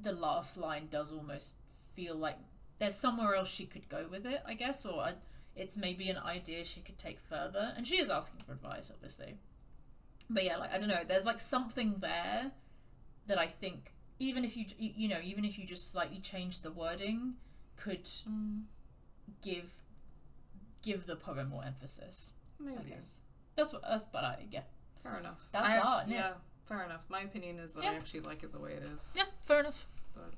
the last line does almost feel like there's somewhere else she could go with it, I guess, or it's maybe an idea she could take further, and she is asking for advice obviously, but yeah, like I don't know, there's like something there that I think even if you just slightly change the wording could give the poem more emphasis. Maybe. I guess. That's fair enough. That's art, yeah, fair enough. My opinion is that I actually like it the way it is. Yeah, fair enough. But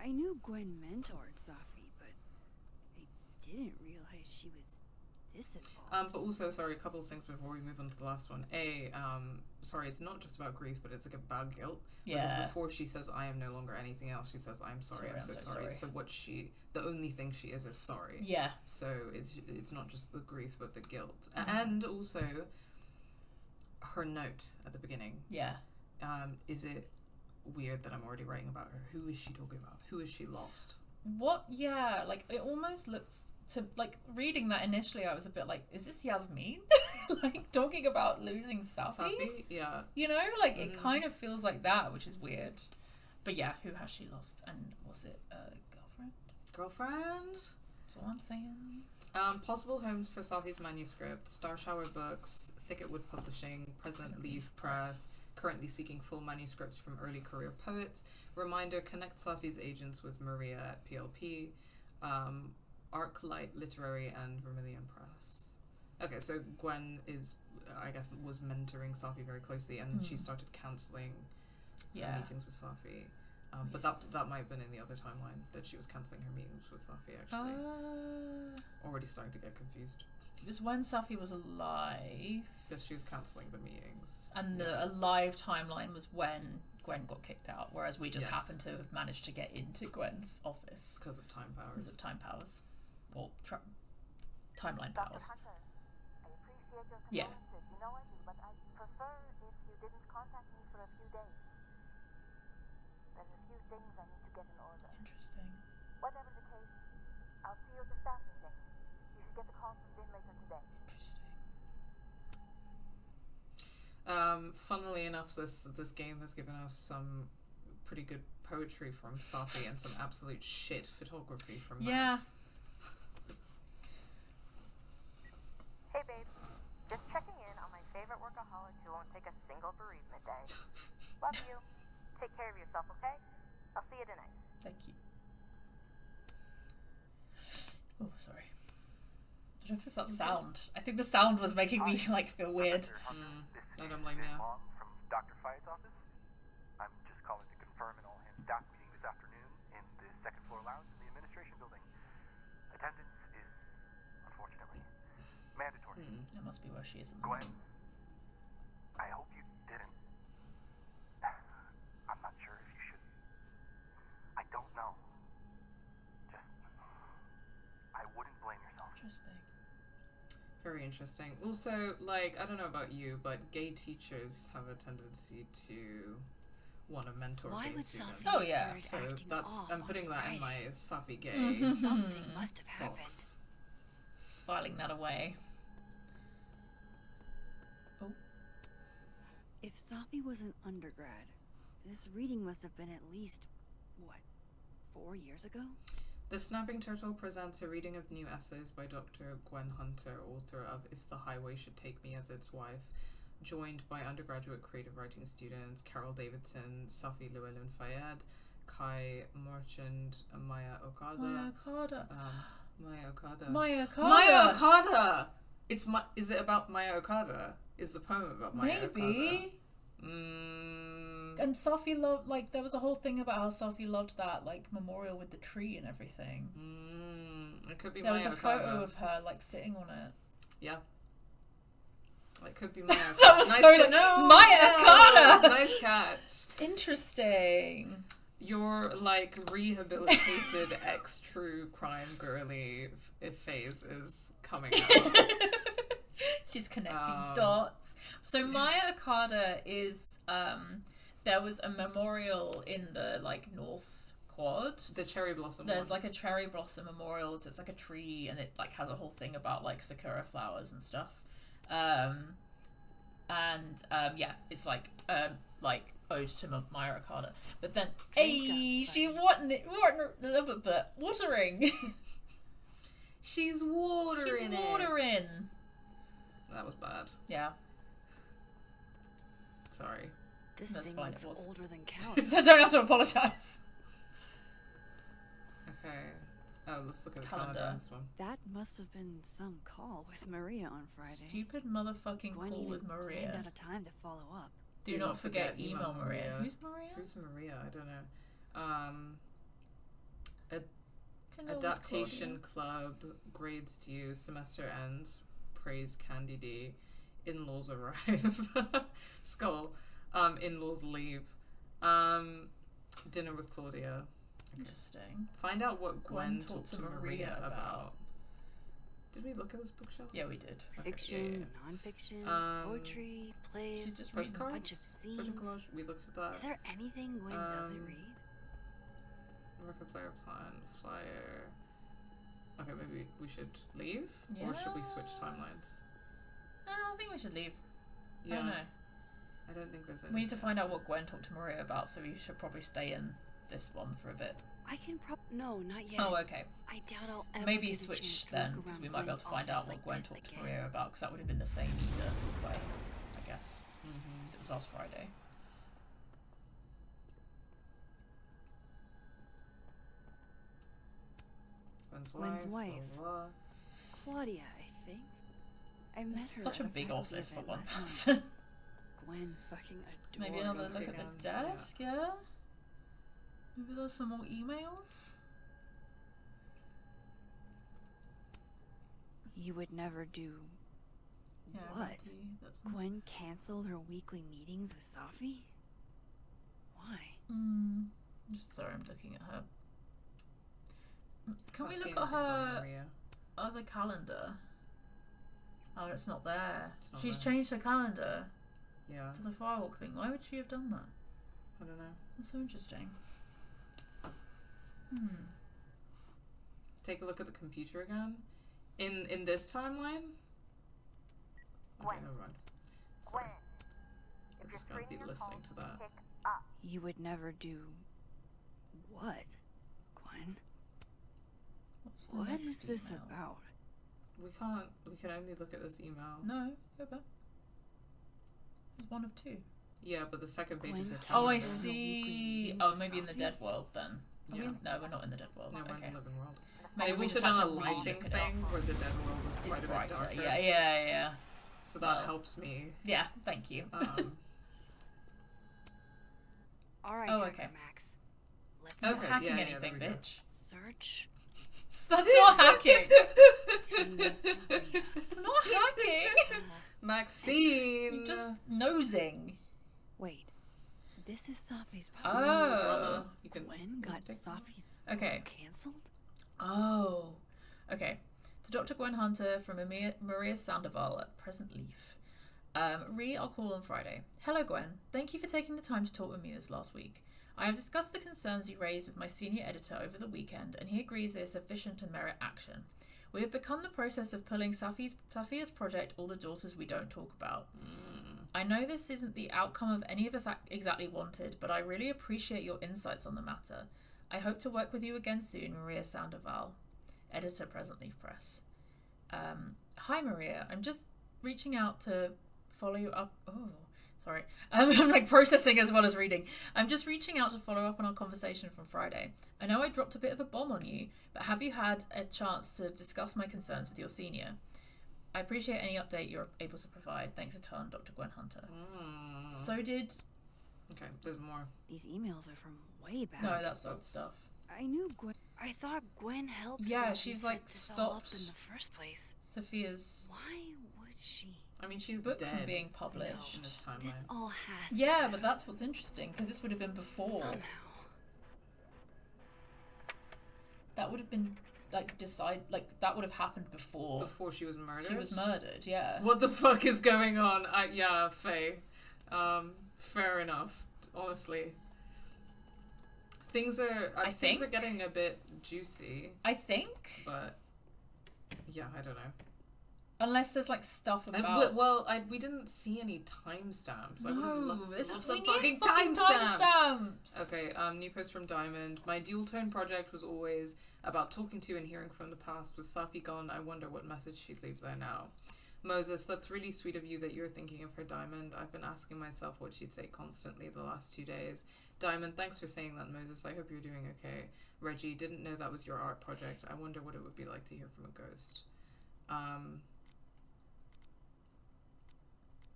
I knew Gwen mentored Safi, but I didn't realize she was this involved. But also, sorry, a couple of things before we move on to the last one. Sorry, it's not just about grief, but it's like about guilt. Because before she says, I am no longer anything else, she says, I'm sorry, I'm so sorry. So the only thing she is sorry. Yeah. So it's not just the grief, but the guilt. And also, her note at the beginning. Yeah. Is it weird that I'm already writing about her? Who is she talking about? Who is she lost? What? Yeah, like it almost looks to like reading that initially. I was a bit like, is this Yasmin? Like talking about losing Safi? Yeah. You know, like it kind of feels like that, which is weird. But yeah, who has she lost? And was it a girlfriend? Girlfriend? That's all I'm saying. Possible homes for Safi's manuscript: Star Shower Books, Thicketwood Publishing, Present Leaf Press. Currently seeking full manuscripts from early career poets. Reminder: connect Safi's agents with Maria at PLP. Arclight Literary and Vermilion Press. Okay, so Gwen was mentoring Safi very closely, and she started cancelling meetings with Safi. But that might have been in the other timeline that she was cancelling her meetings with Safi, actually. Already starting to get confused. It was when Safi was alive. That she was cancelling the meetings. And the alive timeline was when Gwen got kicked out, whereas we just happened to have managed to get into Gwen's office. Because of time powers. Or timeline powers. Hunter, I appreciate your Yeah. condolences. You know I do, but I'd prefer if you didn't contact me for a few days. There's a few things I need to get in order. Interesting. Whatever the case, I'll see you at the staff meeting. You should get the call from Vin later today. Funnily enough, this game has given us some pretty good poetry from Safi and some absolute shit photography from Max. Hey babe, just checking in on my favorite workaholic who won't take a single bereavement day. Love you. Take care of yourself, okay? I'll see you tonight. Thank you. Oh, sorry. I don't know if it's that sound. I think the sound was making me like feel weird. I don't blame you. From Dr. Fye's office. I'm just calling to confirm an all-hands staff meeting this afternoon in the second floor lounge in the administration building. Attendance is, unfortunately, mandatory. That must be where she is in the Gwen, middle. I hope you didn't. I'm not sure if you should. I don't know. Just, I wouldn't blame yourself. Interesting. Very interesting. Also, like, I don't know about you, but gay teachers have a tendency to want to mentor Why gay would students. Safi Oh, yeah. So acting that's off I'm on putting that in Friday? my Safi gay Something must have happened. box. Filing that away. Oh. If Safi was an undergrad, this reading must have been at least, what, 4 years ago? The Snapping Turtle presents a reading of new essays by Dr. Gwen Hunter, author of If the Highway Should Take Me as Its Wife, joined by undergraduate creative writing students Carol Davidson, Safi Llewellyn Fayed, Kai Marchand, Maya Okada. Maya Okada! Is it about Maya Okada? Is the poem about Maya Okada? Maybe. And Safi loved, like, there was a whole thing about how Safi loved that, like, memorial with the tree and everything. It could be There Maya was a Okada. photo of her, like, sitting on it. Yeah. It could be Maya Okada. That was Nice so... to know! Maya Okada! Nice catch. Interesting. Your, like, rehabilitated ex-true crime girly phase is coming out. She's connecting dots. So Maya Okada is there was a memorial in the like North Quad. The cherry blossom. There's one. like a cherry blossom memorial. So it's like a tree, and it like has a whole thing about like sakura flowers and stuff. Yeah, it's like ode to Maya Okada. But then, she watering. She's watering. She's watering. That was bad. Yeah. Sorry. This That's thing fine, looks it was. older than counts. I don't have to apologise. Okay. Oh, let's look at the Calendar. calendar on this one. That must have been some call with Maria on Friday. Stupid motherfucking Gwen call even with Maria. planned out of time to follow up. Do not forget email Maria. Who's Maria? Who's Maria? I don't know. Dinner with Adaptation Claudia. Club, grades due, semester ends, praise Candy D, in-laws arrive, skull, in-laws leave, dinner with Claudia. Okay. Interesting. Find out what Gwen talked to Maria about. Did we look at this bookshelf? Yeah, we did. Okay, Fiction, non-fiction, poetry, plays, She's just a bunch of Postcards? scenes. Photo collage? We looked at that. Is there anything Gwen doesn't read? Record player plan, flyer. Okay, maybe we should leave? Yeah. Or should we switch timelines? I think we should leave. Yeah. I don't know. I don't think there's any. We need to find out what Gwen talked to Maria about, so we should probably stay in this one for a bit. I can no, not yet. Oh, okay. I doubt I'll ever Maybe get a switch chance to then, look because around we might be able Gwen's to find out office what like Gwen this talked to again. Maria about, because that would have been the same either way, I guess. Because it was last Friday. Gwen's wife. Blah, blah. Claudia, I think. I met This is her such a at big faculty office for event one last month. person. Gwen fucking adores Maybe another Desk look at again, the desk, yeah? Maybe there's some more emails? You would never do Yeah, what? maybe that's not... Gwen canceled her weekly meetings with Safi? Why? I'm just sorry, I'm looking at her. Can we Can't see look at anything about her Maria. other calendar? Oh, it's not there. It's not She's there. changed her calendar Yeah. to the firewalk thing. Why would she have done that? I don't know. That's so interesting. Take a look at the computer again. In this timeline? Okay, never mind. Sorry. I'm just gonna be listening to that. You would never do what, Gwen? What's the What next is this email? about? We can only look at this email. No, go back. It's one of two. Yeah, but the second page is her Oh, calendar. I see. Oh, maybe in the dead world then. Are we Yeah. in- no, we're not in the dead world. No, we're Okay. in the living world. They've also done a lighting thing where the dead world is quite a bit darker. Yeah. So that helps me. Yeah, thank you. All right, okay. Max. Let's not hacking anything, bitch. Search. That's not hacking. Not hacking. Maxine. You're just nosing. Wait. This is Safi's Oh. Gwen got Safi's cancelled? Oh. Okay. To Dr. Gwen Hunter from Maria Sandoval at Present Leaf. I'll call on Friday. Hello, Gwen. Thank you for taking the time to talk with me this last week. I have discussed the concerns you raised with my senior editor over the weekend, and he agrees they are sufficient to merit action. We have begun the process of pulling Safia's project All the Daughters We Don't Talk About. I know this isn't the outcome of any of us exactly wanted, but I really appreciate your insights on the matter. I hope to work with you again soon, Maria Sandoval, editor, Present Leaf Press. Hi, Maria. I'm just reaching out to follow you up. Oh, sorry. I'm like processing as well as reading. I'm just reaching out to follow up on our conversation from Friday. I know I dropped a bit of a bomb on you, but have you had a chance to discuss my concerns with your senior? I appreciate any update you're able to provide. Thanks a ton, Dr. Gwen Hunter. So did... Okay, there's more. These emails are from way back. No, that's old stuff. I knew Gwen. I thought Gwen helped. Yeah, Safi she's set like this all up stopped in the first place. Sophia's... Why would she? I mean, she's book dead from being published. in this timeline. This all has. Yeah, but that's what's interesting because this would have been before. Somehow. That would have been that would have happened before. Before she was murdered. She was murdered. Yeah. What the fuck is going on? Yeah, Faye. Fair enough. Honestly, things are getting a bit juicy. I think. But yeah, I don't know. Unless there's like stuff about. We didn't see any timestamps. No, I would love some some fucking fucking timestamps. timestamps. Okay, new post from Diamond. My dual tone project was always about talking to and hearing from the past. With Safi gone, I wonder what message she'd leave there now. Moses, that's really sweet of you that you're thinking of her, Diamond. I've been asking myself what she'd say constantly the last 2 days. Diamond, thanks for saying that, Moses. I hope you're doing okay. Reggie, didn't know that was your art project. I wonder what it would be like to hear from a ghost.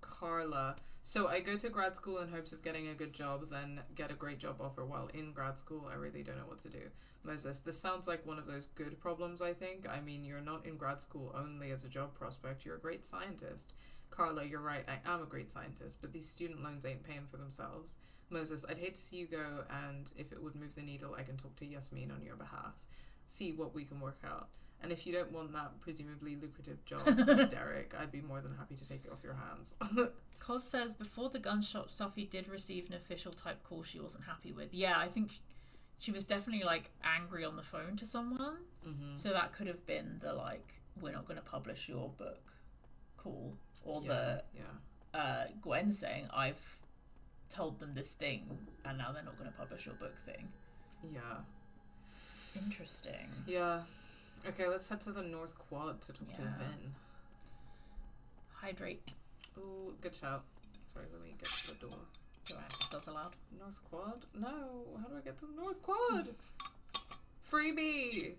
Carla. So I go to grad school in hopes of getting a good job, then get a great job offer while in grad school. I really don't know what to do. Moses, this sounds like one of those good problems, I think. I mean, you're not in grad school only as a job prospect. You're a great scientist. Carla, you're right. I am a great scientist, but these student loans ain't paying for themselves. Moses, I'd hate to see you go, and if it would move the needle, I can talk to Yasmin on your behalf. See what we can work out. And if you don't want that presumably lucrative job, says Derek, I'd be more than happy to take it off your hands. Cos says, before the gunshot, Safi did receive an official type call she wasn't happy with. Yeah, I think she was definitely like angry on the phone to someone. Mm-hmm. So that could have been the like, we're not going to publish your book call. Or Gwen saying, I've told them this thing and now they're not going to publish your book thing. Yeah. Interesting. Yeah. Okay, let's head to the North Quad to talk to Vin. Hydrate. Ooh, good shout. Sorry, let me get to the door. That's allowed. North Quad? No, how do I get to the North Quad? Freebie!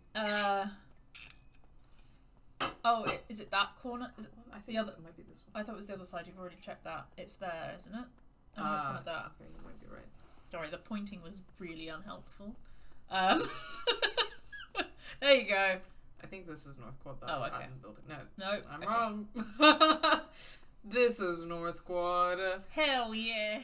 Oh, is it that corner? Is it? I think it might be this one. I thought it was the other side. You've already checked that. It's there, isn't it? I know it's one of that. Okay, you might be right. Sorry, the pointing was really unhelpful. There you go. I think this is North Quad. That's okay. Titan building. No, I'm wrong. This is North Quad. Hell yeah.